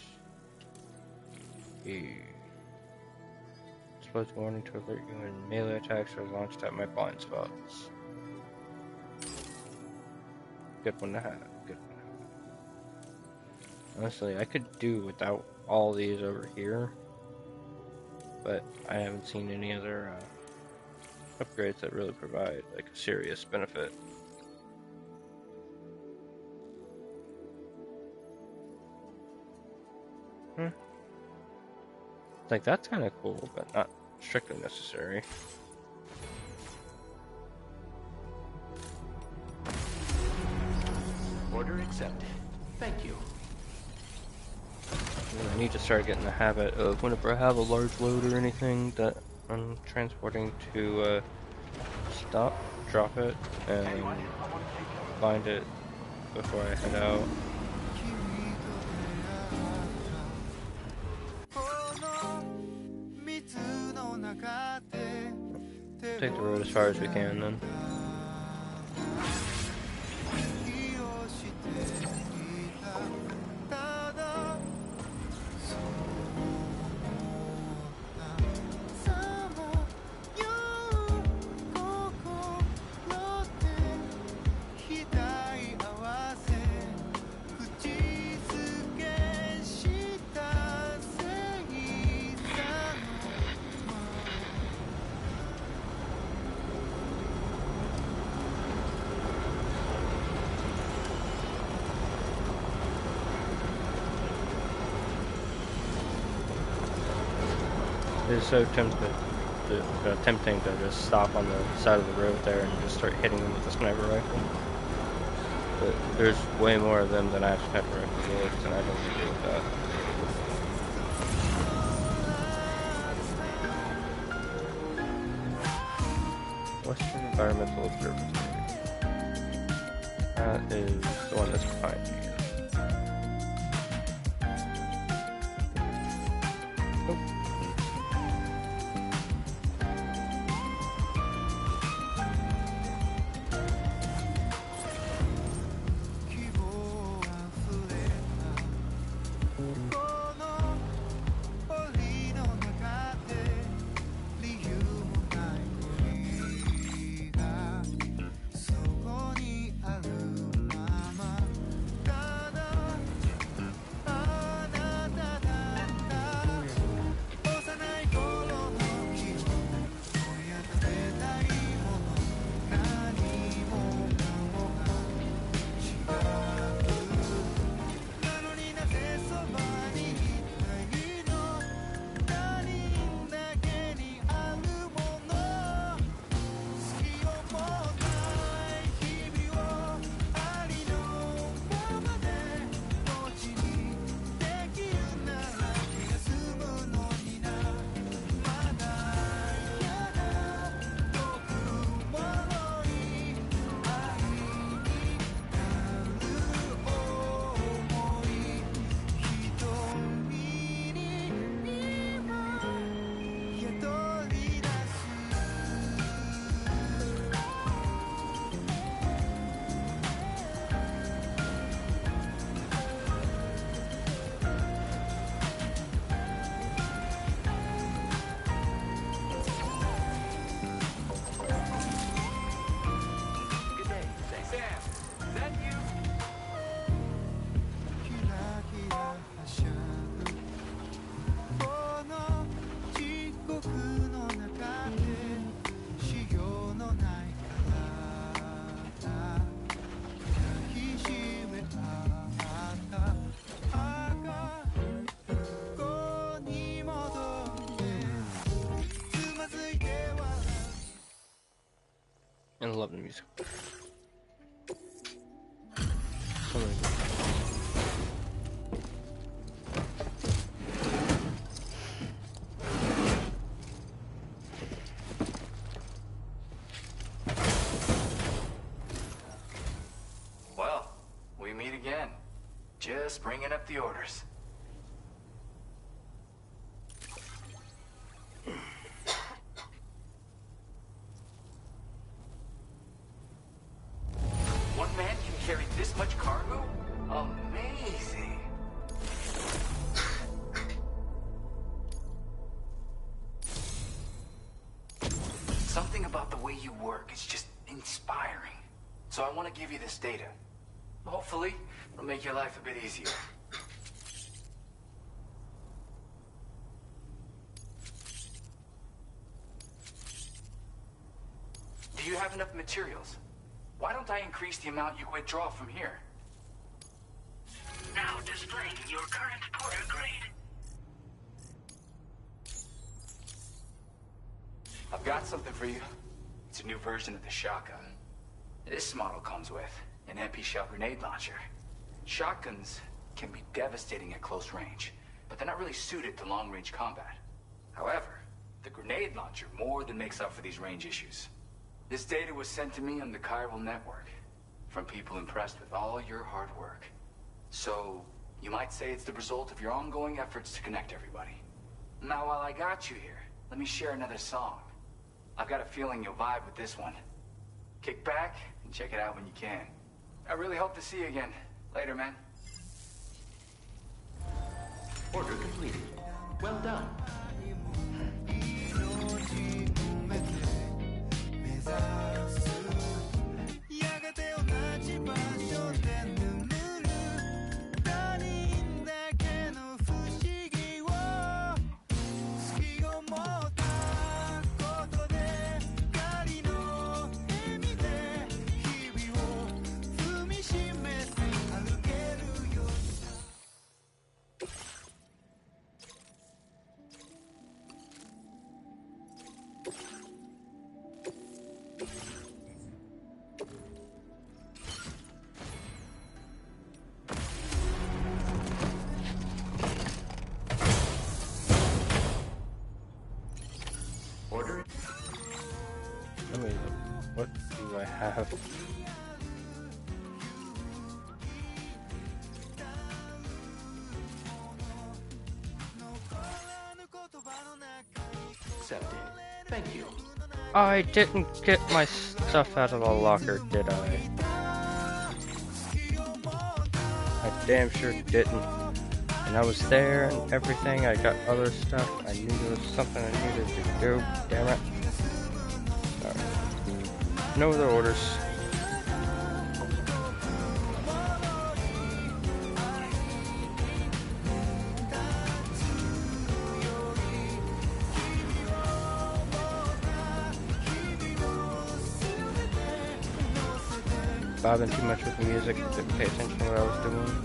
Explodes warning to alert you when melee attacks are launched at my blind spots. Good one to have. Good one to have. Honestly, I could do without all these over here, but I haven't seen any other upgrades that really provide like a serious benefit. Like, that's kind of cool, but not strictly necessary. Order accepted. Thank you. I need to start getting the habit of whenever I have a large load or anything that I'm transporting to stop, drop it, and find it before I head out. Take the road as far as we can then. It is so tempting to just stop on the side of the road there and just start hitting them with a sniper rifle. But there's way more of them than I have sniper rifle bullets, and I don't agree with that. Western Environmental Observatory. That is the one that's behind me. And I love the music. So many good. Well, we meet again. Just bringing up the orders. One man can carry this much cargo? Amazing. Something about the way you work is just inspiring. So I want to give you this data. Hopefully, it'll make your life a bit easier. Do you have enough materials? Why don't I increase the amount you withdraw from here? Now displaying your current porter grade. I've got something for you. It's a new version of the shotgun. This model comes with an empty shell grenade launcher. Shotguns can be devastating at close range, but they're not really suited to long-range combat. However, the grenade launcher more than makes up for these range issues. This data was sent to me on the chiral network from people impressed with all your hard work. So, you might say it's the result of your ongoing efforts to connect everybody. Now, while I got you here, let me share another song. I've got a feeling you'll vibe with this one. Kick back and check it out when you can. I really hope to see you again. Later, man. Order completed. Well done. Order. Let me look. What do I have? Accepted. Thank you. I didn't get my stuff out of the locker, did I? I damn sure didn't. And I was there and everything. I got other stuff. I knew there was something I needed to do. Damn it. Alright. No other orders. Bobbing too much with the music, didn't pay attention to what I was doing.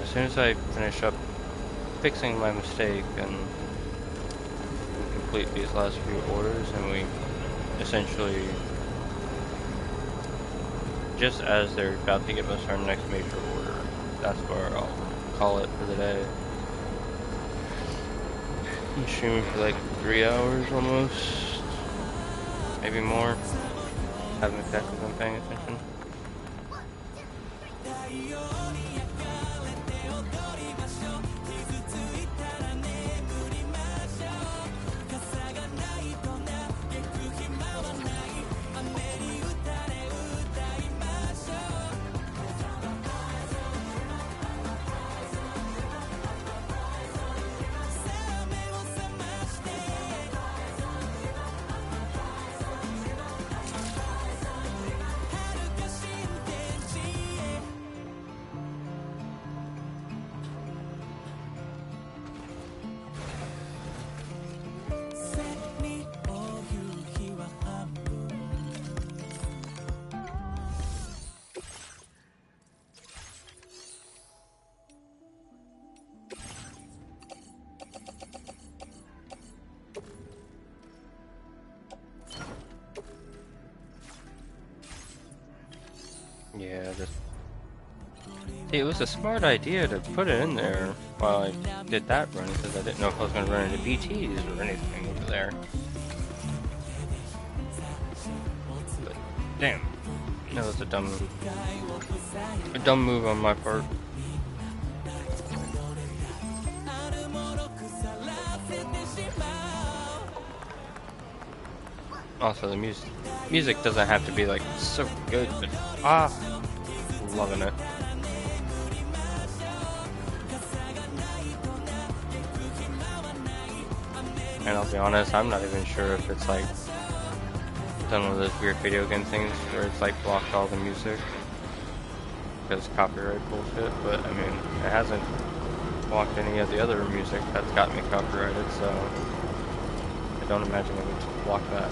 As soon as I finish up fixing my mistake and complete these last few orders, and we essentially, just as they're about to give us our next major order, that's where I'll call it for the day. I'm streaming for like 3 hours almost, maybe more. Haven't exactly been paying attention. Yeah, it was a smart idea to put it in there while I did that run, because I didn't know if I was going to run into BTs or anything over there. But Damn. That was a dumb move on my part. Also, the music doesn't have to be like so good, but loving it. And I'll be honest, I'm not even sure if it's like done one of those weird video game things where it's like blocked all the music because copyright bullshit, but I mean, it hasn't blocked any of the other music that's got me copyrighted, so I don't imagine it would block that.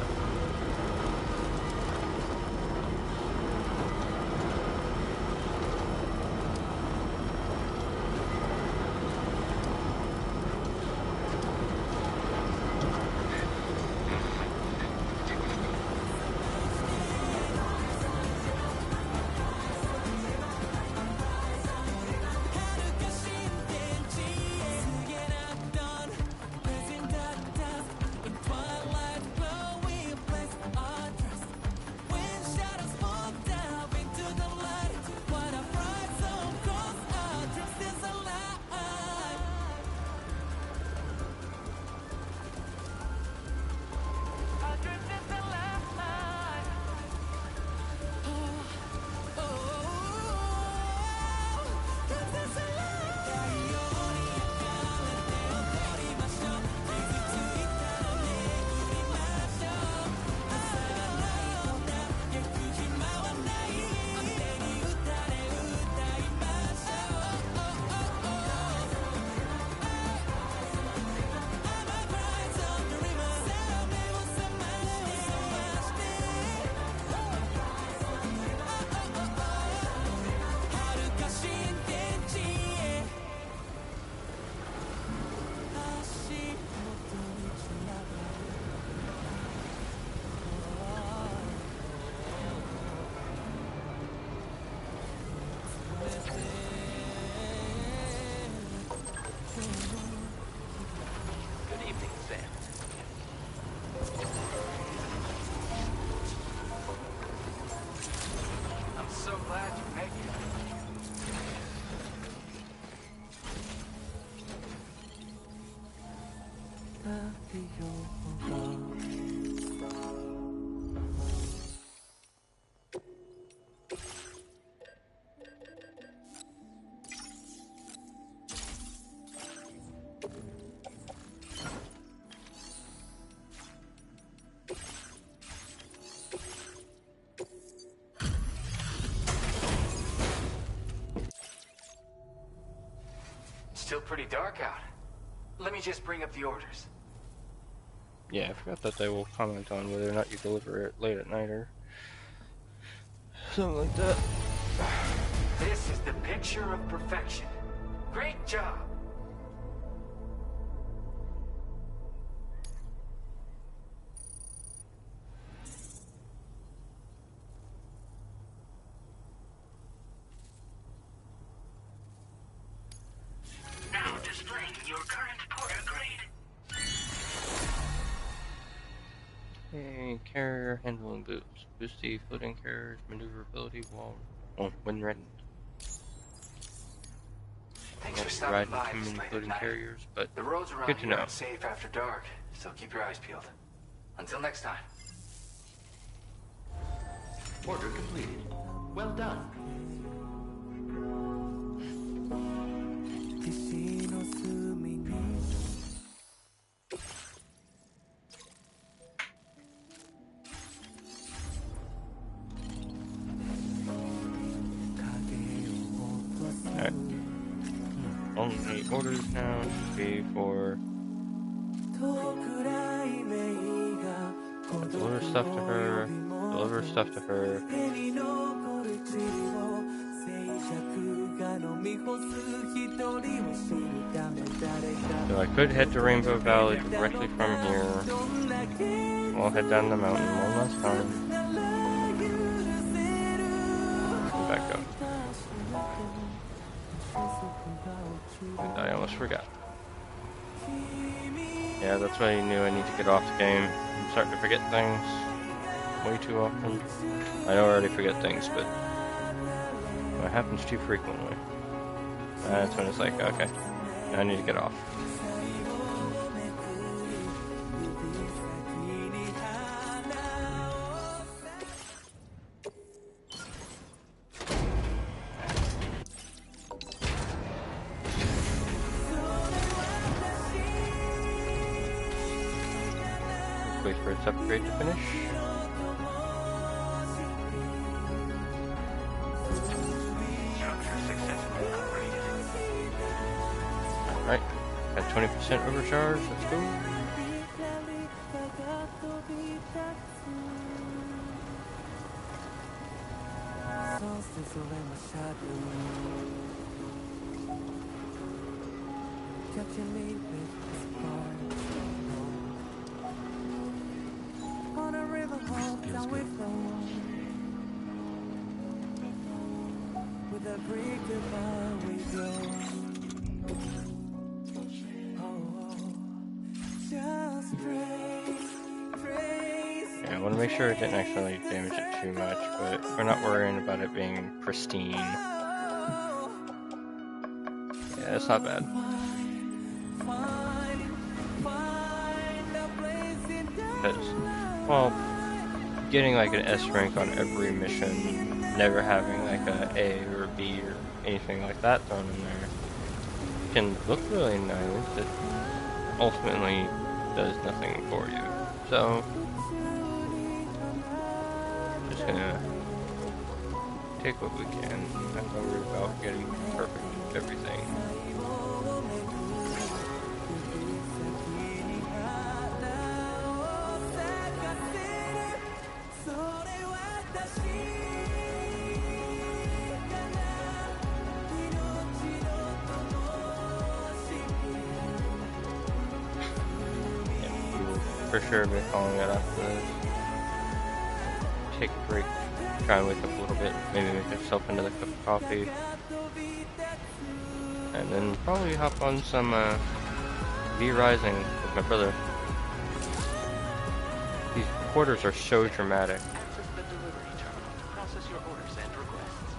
Still pretty dark out. Let me just bring up the orders. Yeah, I forgot that they will comment on whether or not you deliver it late at night or something like that. This is the picture of perfection. Great job. Now displaying your current porter grade. Hey, carrier handling boots. Boost the floating carrier's maneuverability while when ready. Thanks for stopping by this late at night. Carriers, but the roads around good to here know. aren't safe after dark, so keep your eyes peeled. Until next time. Order completed. Well done. Alright. Only orders now should be for deliver stuff to her, deliver stuff to her. So I could head to Rainbow Valley directly from here. I'll head down the mountain one last time. And back up. And I almost forgot. Yeah, that's why I knew I need to get off the game. I'm starting to forget things. way too often. I know I already forget things, but when it happens too frequently, that's when it's like, okay, I need to get off. Wait for its upgrade to finish. Alright, got 20% overcharge, let's go. On a river home, down with the with a break goodbye we go. Just praise. Yeah, I want to make sure it didn't accidentally damage it too much, but we're not worrying about it being pristine. Yeah, it's not bad. Because, well, getting like an S rank on every mission, never having like a A or a B or anything like that thrown in there, can look really nice. It ultimately does nothing for you. So, just gonna take what we can. Not worry about getting perfect at everything. For sure be calling it after this. Take a break, try and wake up a little bit, maybe make yourself another cup of coffee, and then probably hop on some V-Rising with my brother. These quarters are so dramatic. Access the delivery terminal to process your orders and requests.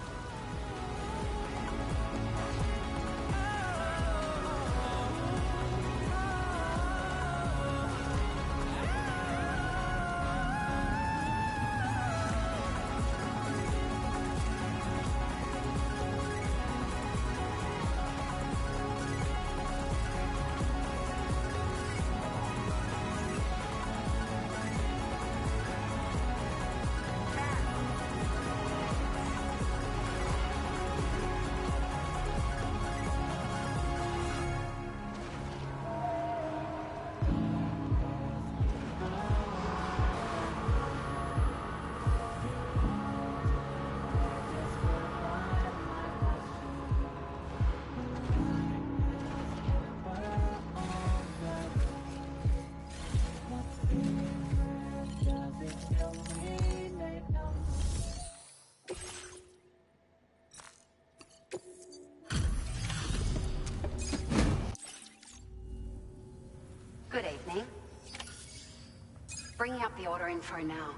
Good evening. Bringing up the order info now.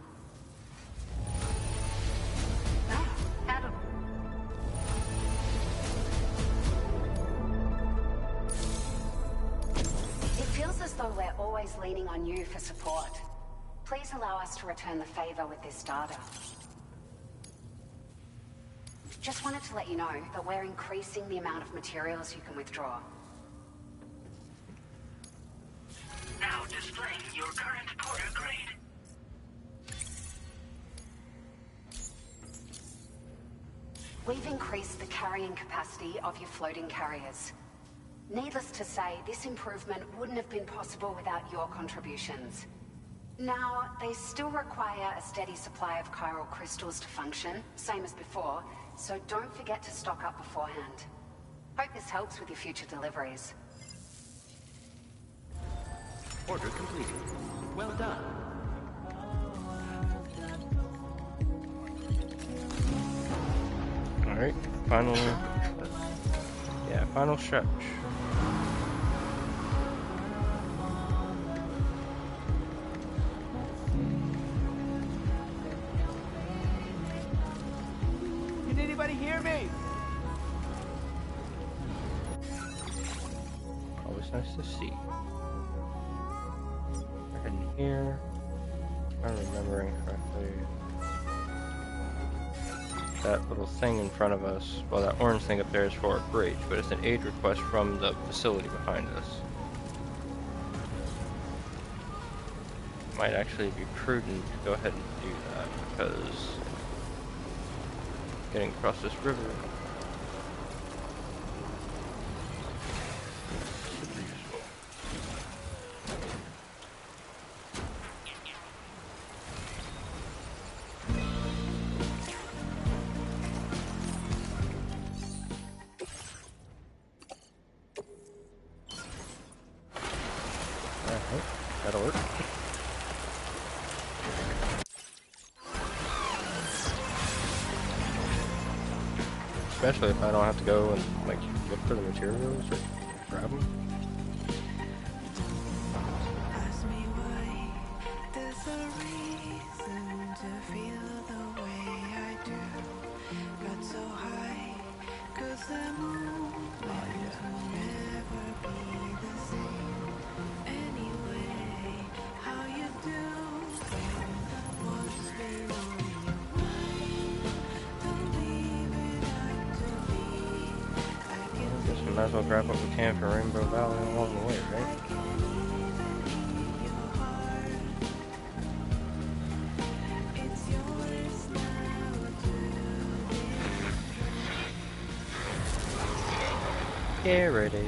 It feels as though we're always leaning on you for support. Please allow us to return the favor with this data. Just wanted to let you know that we're increasing the amount of materials you can withdraw. Now displaying your current porter grade. We've increased the carrying capacity of your floating carriers. Needless to say, this improvement wouldn't have been possible without your contributions. Now, they still require a steady supply of chiral crystals to function, same as before, so don't forget to stock up beforehand. Hope this helps with your future deliveries. Order completed. Well done. Alright, final stretch. Anybody hear me? Always nice to see. We're heading here. If I'm remembering correctly. That little thing in front of us, well, that orange thing up there is for a bridge, but it's an aid request from the facility behind us. Might actually be prudent to go ahead and do that, because getting across this river should be useful. Alright, that'll work. Especially if I don't have to go and like look for the materials or grab them. Ask me why there's a reason to feel the way I do. Got so high, 'cause the moment will never be the same. Anyway, how you do? What's been on your mind? Don't leave it up to me. I can Guess we might as well grab what we can for Rainbow Valley along the way, right? It's yours now to Here it is.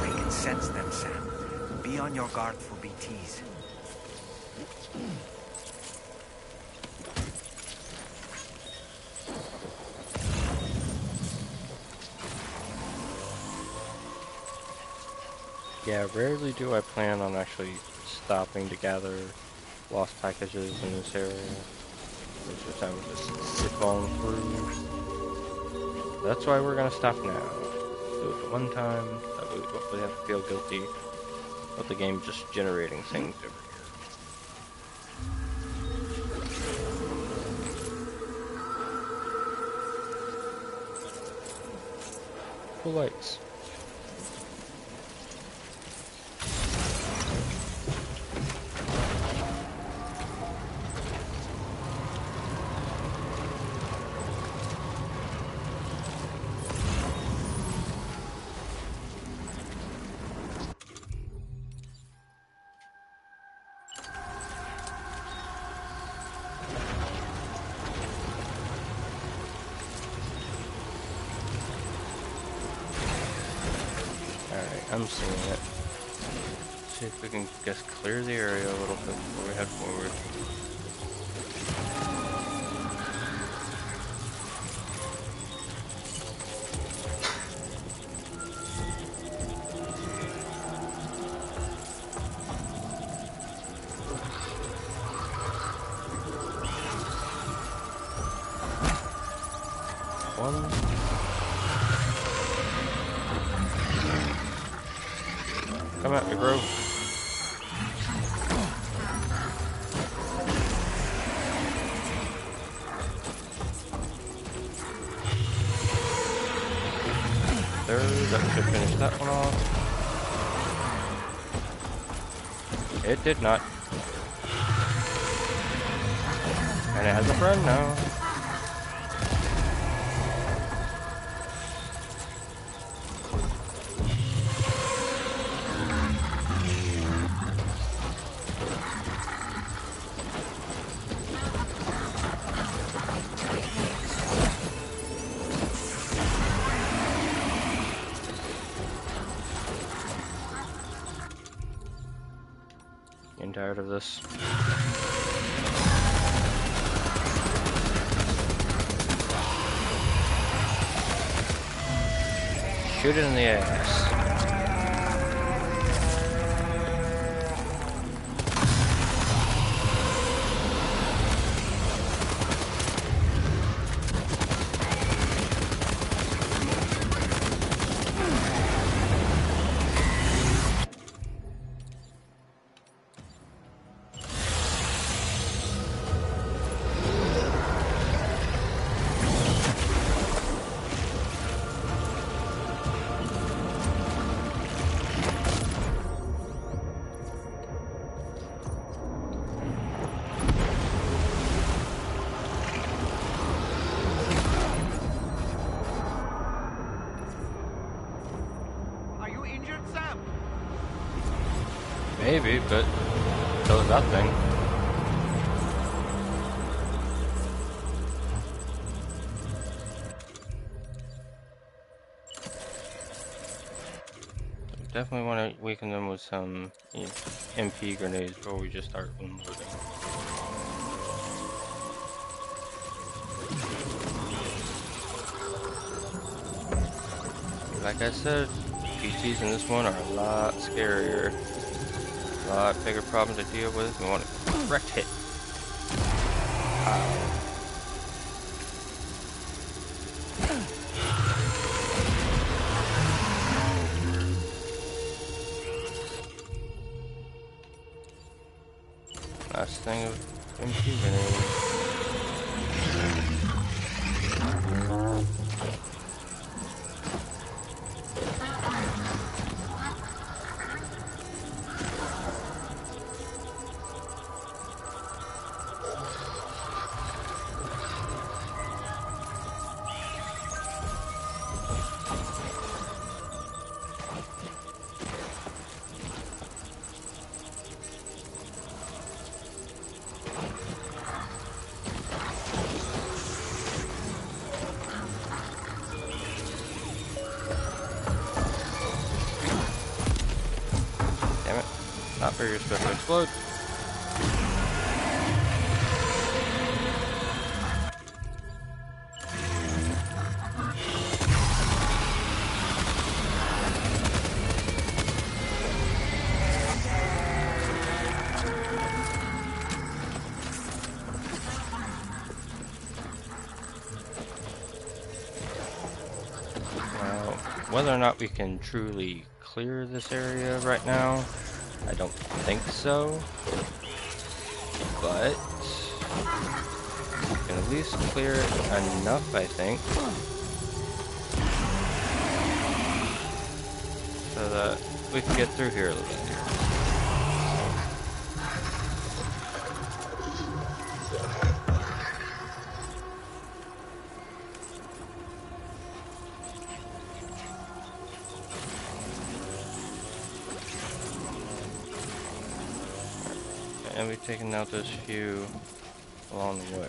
I can sense them, Sam. Be on your guard for BTs. Yeah, rarely do I plan on actually stopping to gather lost packages in this area. Most of the time we just zip on through. That's why we're gonna stop now. Do it one time, that way we don't really have to feel guilty about the game just generating things every year. Cool lights. I'm seeing it. See if we can just clear the area a little bit before we head forward. Come at me, bro. There, that should finish that one off. It did not. And it has a friend now. Getting tired of this. Shoot it in the ass. maybe, but so is that thing. Definitely want to weaken them with some MP grenades before we just start unloading. Like I said, PTs in this one are a lot scarier. A lot bigger problem to deal with. We want a correct hit. Last thing of MP grenades. Not where you're supposed to explode. Now, whether or not we can truly clear this area right now, I don't think so, but we can at least clear it enough, I think, so that we can get through here a little bit. And we've taken out those few along the way.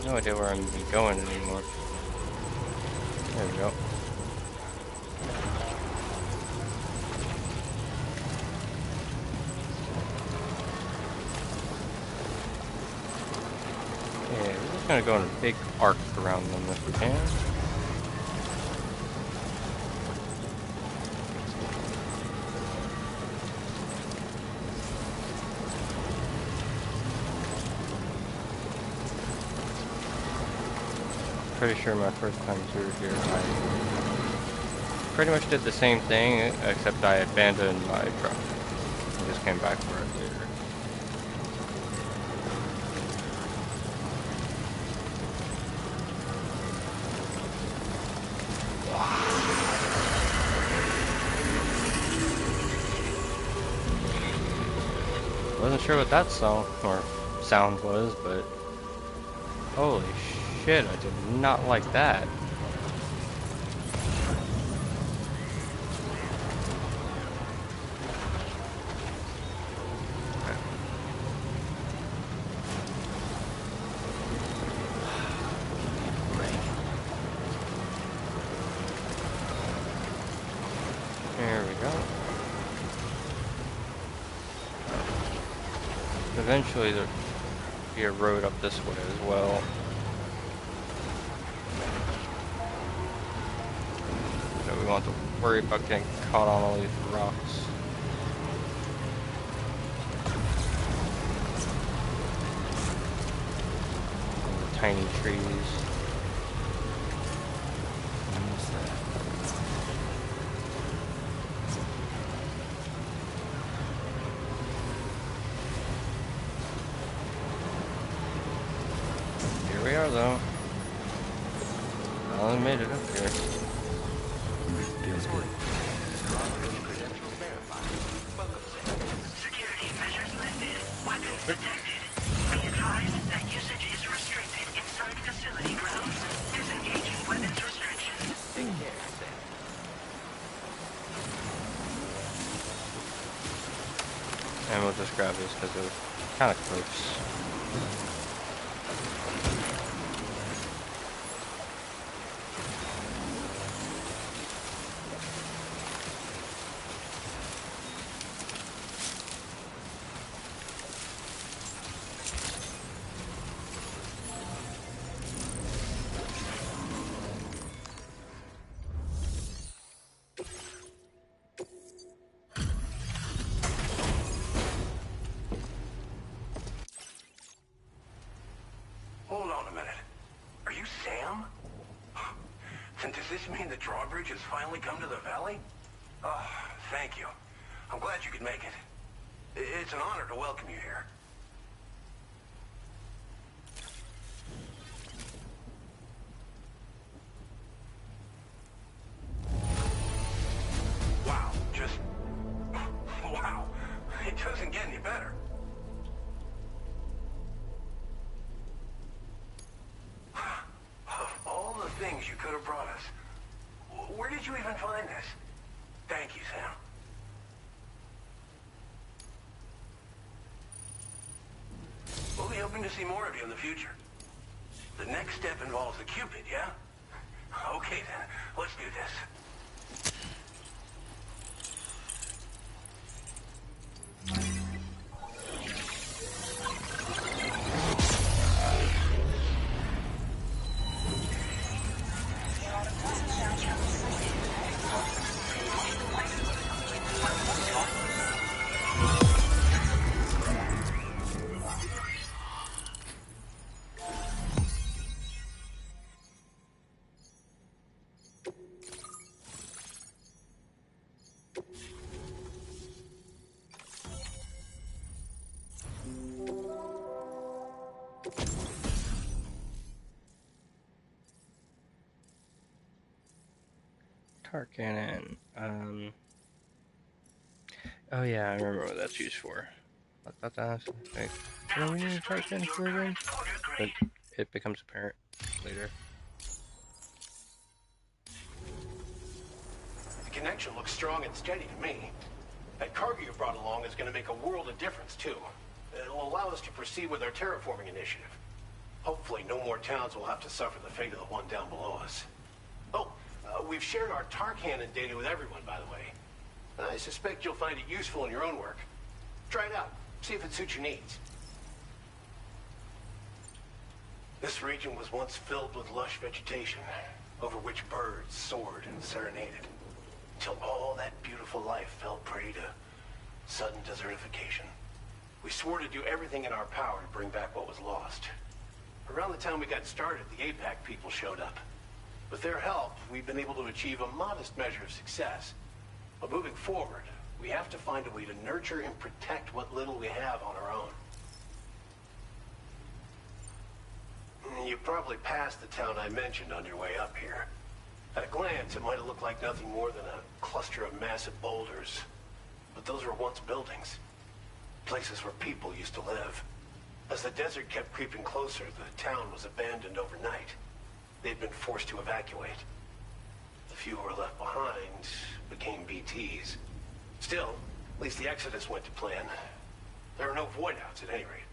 No idea where I'm going anymore. There we go. Yeah, we're just gonna go in a big arc around them if we can. Pretty sure my first time through here I pretty much did the same thing, except I abandoned my truck and just came back for it later. Wasn't sure what that song or sound was, but holy shit, I did not like that. There we go. Eventually there'll be a road up this way as well. So we won't have to worry about getting caught on all these rocks. tiny trees. Almost there. Here we are, though. I made it up here. Feels good. Security measures lifted. Weapons detected. Be advised that usage is restricted inside facility grounds. Disengaging weapons restrictions. Take care, Sam. And we'll just grab this because it's kind of close. Hold on a minute. Are you Sam? And does this mean the drawbridge has finally come to the valley? Oh, thank you. I'm glad you could make it. It's an honor to welcome you here. Wow, just... wow. It doesn't get any better. Of all the things you could have brought us, where did you even find this? Thank you, Sam. We'll be hoping to see more of you in the future. The next step involves the Cupid, yeah? Okay then, let's do this. Tar cannon. Oh yeah, I remember what that's used for. I thought that was like, what do we need a tar cannon for again? But it becomes apparent later. The connection looks strong and steady to me. That cargo you brought along is going to make a world of difference, too. It'll allow us to proceed with our terraforming initiative. Hopefully no more towns will have to suffer the fate of the one down below us. Oh, we've shared our tar cannon data with everyone, by the way. I suspect you'll find it useful in your own work. Try it out. See if it suits your needs. This region was once filled with lush vegetation, over which birds soared and serenaded, until all that beautiful life fell prey to sudden desertification. We swore to do everything in our power to bring back what was lost. Around the time we got started, the APAC people showed up. With their help, we've been able to achieve a modest measure of success. But moving forward, we have to find a way to nurture and protect what little we have on our own. You probably passed the town I mentioned on your way up here. At a glance, it might have looked like nothing more than a cluster of massive boulders. But those were once buildings. Places where people used to live. As the desert kept creeping closer, the town was abandoned overnight. They'd been forced to evacuate. The few who were left behind became BTs. Still, at least the exodus went to plan. There are no voidouts at any rate.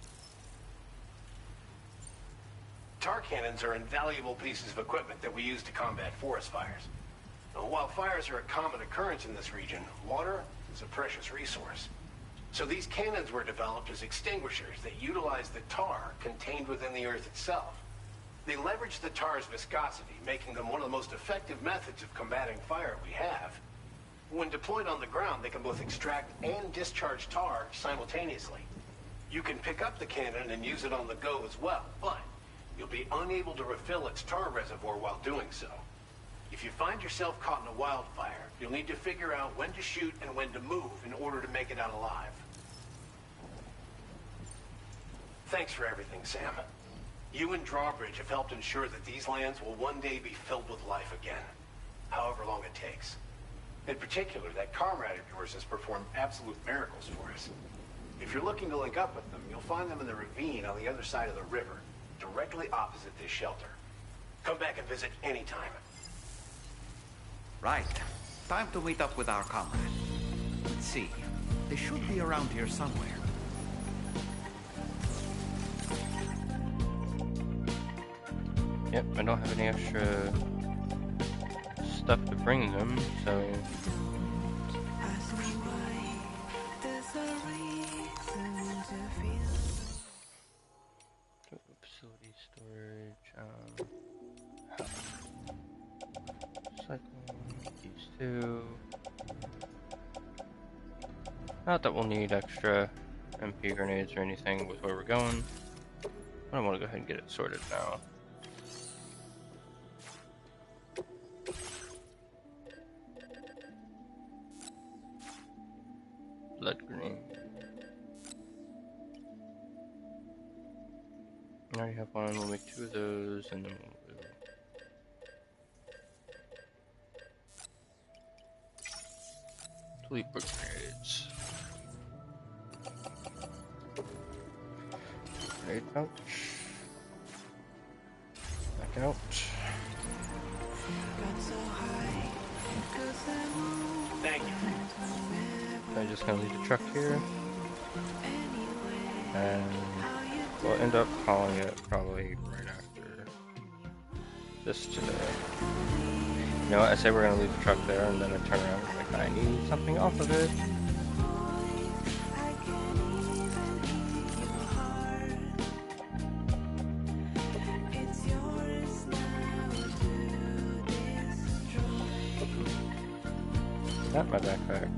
Tar cannons are invaluable pieces of equipment that we use to combat forest fires. Now, while fires are a common occurrence in this region, water is a precious resource. So these cannons were developed as extinguishers that utilize the tar contained within the earth itself. They leverage the tar's viscosity, making them one of the most effective methods of combating fire we have. When deployed on the ground, they can both extract and discharge tar simultaneously. You can pick up the cannon and use it on the go as well, but You'll be unable to refill its tar reservoir while doing so. If you find yourself caught in a wildfire, you'll need to figure out when to shoot and when to move in order to make it out alive. Thanks for everything, Sam. You and Drawbridge have helped ensure that these lands will one day be filled with life again, however long it takes. In particular, that comrade of yours has performed absolute miracles for us. If you're looking to link up with them, you'll find them in the ravine on the other side of the river, directly opposite this shelter. Come back and visit anytime. Right. Time to meet up with our comrade. Let's see. They should be around here somewhere. Yep, I don't have any extra stuff to bring them, so... Facility storage, cycling, these two. Not that we'll need extra MP grenades or anything with where we're going. I want to go ahead and get it sorted now. Blood grenade. I already have one, we'll make 2 of those, and then we'll do... Sleeper grenades. Grenade pouch. Back out. Thank you. I'm just gonna leave the truck here. And we'll end up calling it probably right after this today. You know what, I say we're gonna leave the truck there, and then I turn around and like, I need something off of it. Not my backpack.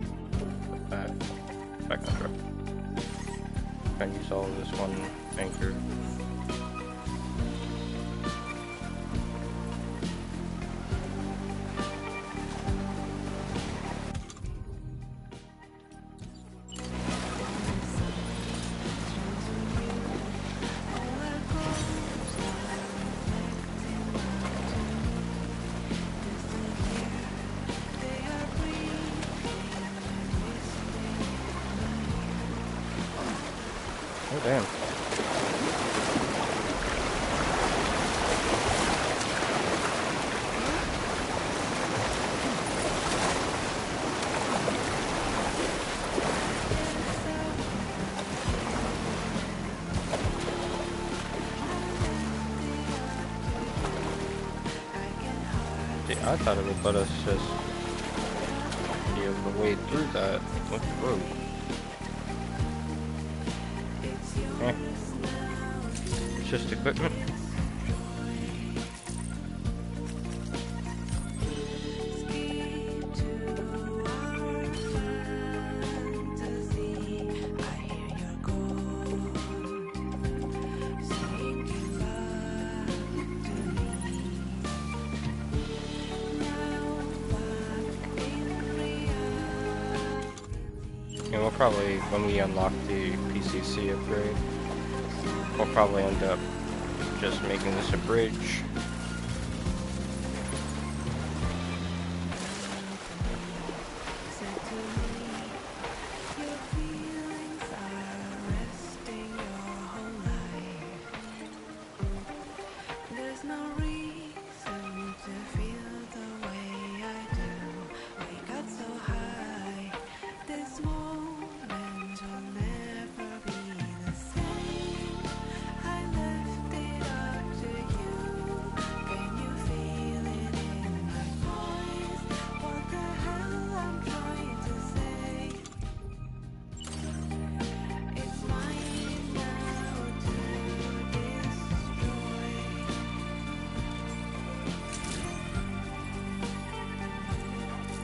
Back on the truck. Trying to use all of this one anchor. Oh, damn. See, I thought it would let us just be able to wade through that with the rope. It's just equipment. And we'll probably, when we unlock the PCC upgrade, we'll probably end up just making this a bridge.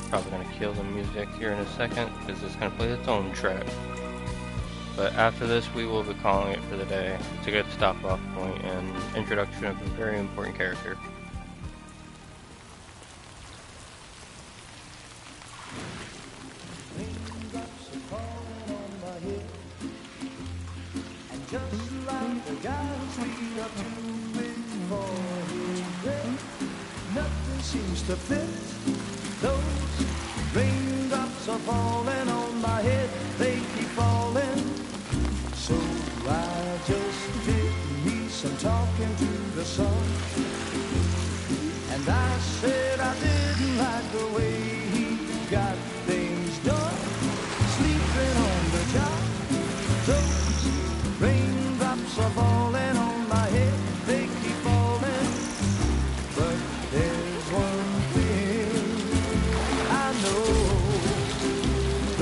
Probably gonna kill the music here in a second because it's gonna play its own track. But after this, we will be calling it for the day. It's a good stop-off point and introduction of a very important character. Nothing seems to fit. Those raindrops are falling on my head. They keep falling. So I just did me some talking to the sun. And I said I didn't like the way he got things done. Sleeping on the job. Those raindrops are falling on my head. They keep falling. But there's one thing I know.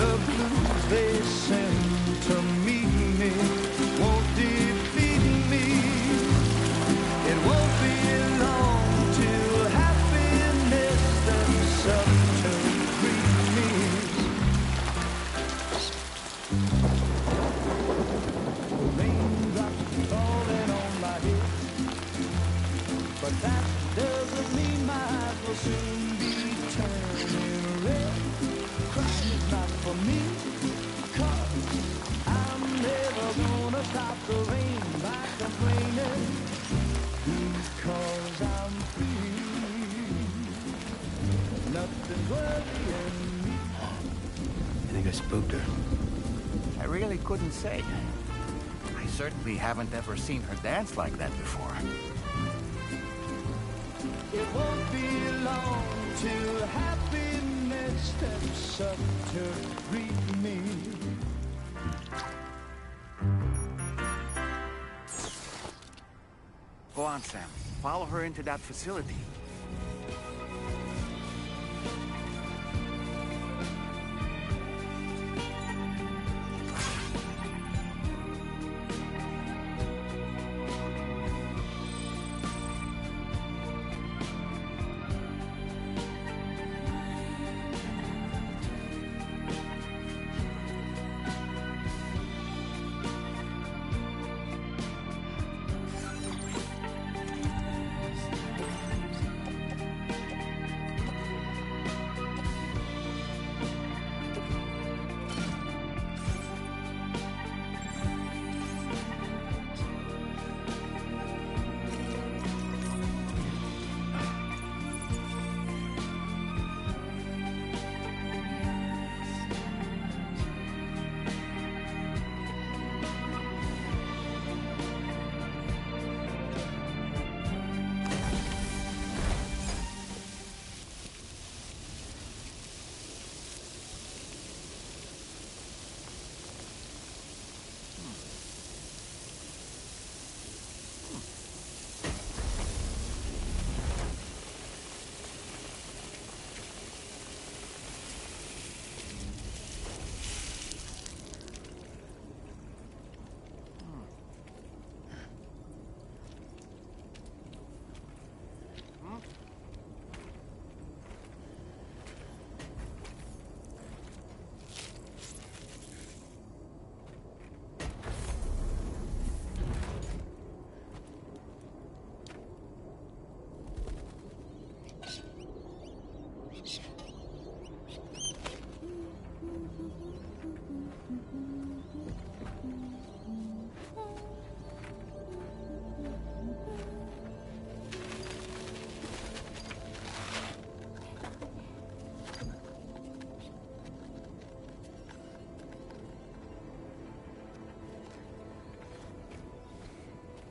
The blues they send to meet me won't defeat me. It won't be long till happiness steps up to greet me. Raindrops falling on my head. But that doesn't mean my eyes will soon be turning red. Crying is not for me, 'cause I'm never gonna stop the rain by complaining. Because I'm free. Nothing's worrying me. I think I spooked her. I really couldn't say. I certainly haven't ever seen her dance like that before. It won't be long till happiness steps up to greet me. Go on, Sam. Follow her into that facility.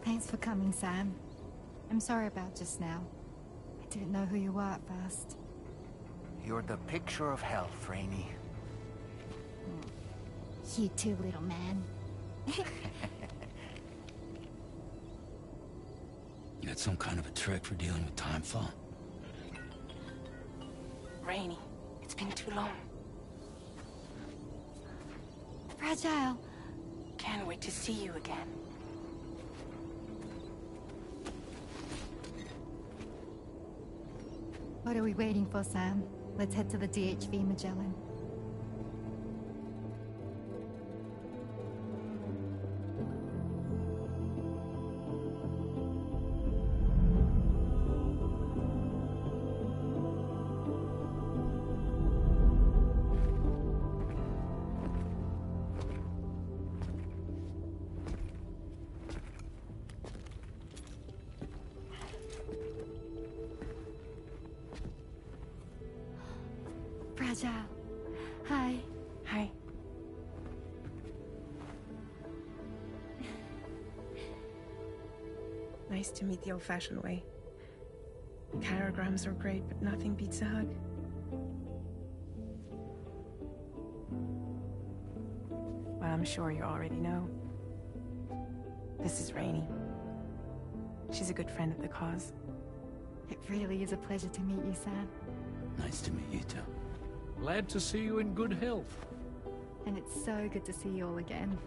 Thanks for coming, Sam. I'm sorry about just now. I didn't know who you were at first. You're the picture of health, Rainey. You too, little man. You got some kind of a trick for dealing with time flow? Rainey, it's been too long. Fragile. Can't wait to see you again. What are we waiting for, Sam? Let's head to the DHV Magellan. Fragile. Hi. Hi. Nice to meet the old-fashioned way. Chirograms are great, but nothing beats a hug. Well, I'm sure you already know. This is Rainey. She's a good friend of the cause. It really is a pleasure to meet you, Sam. Nice to meet you too. Glad to see you in good health. And it's so good to see you all again.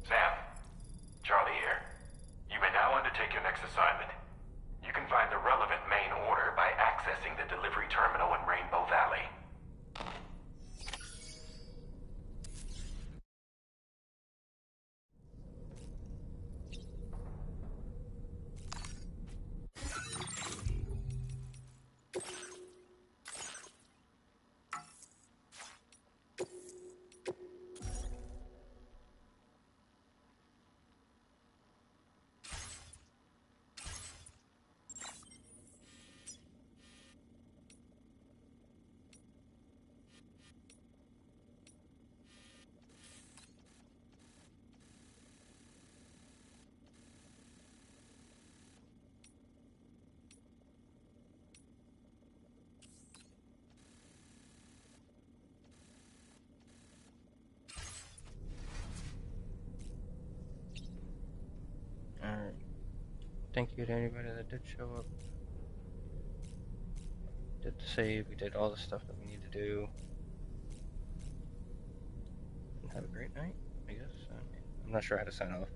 Sam, Charlie here. You may now undertake your next assignment. You can find the relevant main order by accessing the delivery terminal in Rainbow Valley. Alright. Thank you to anybody that did show up. Did the save, we did all the stuff that we need to do. And have a great night, I guess. I'm not sure how to sign off.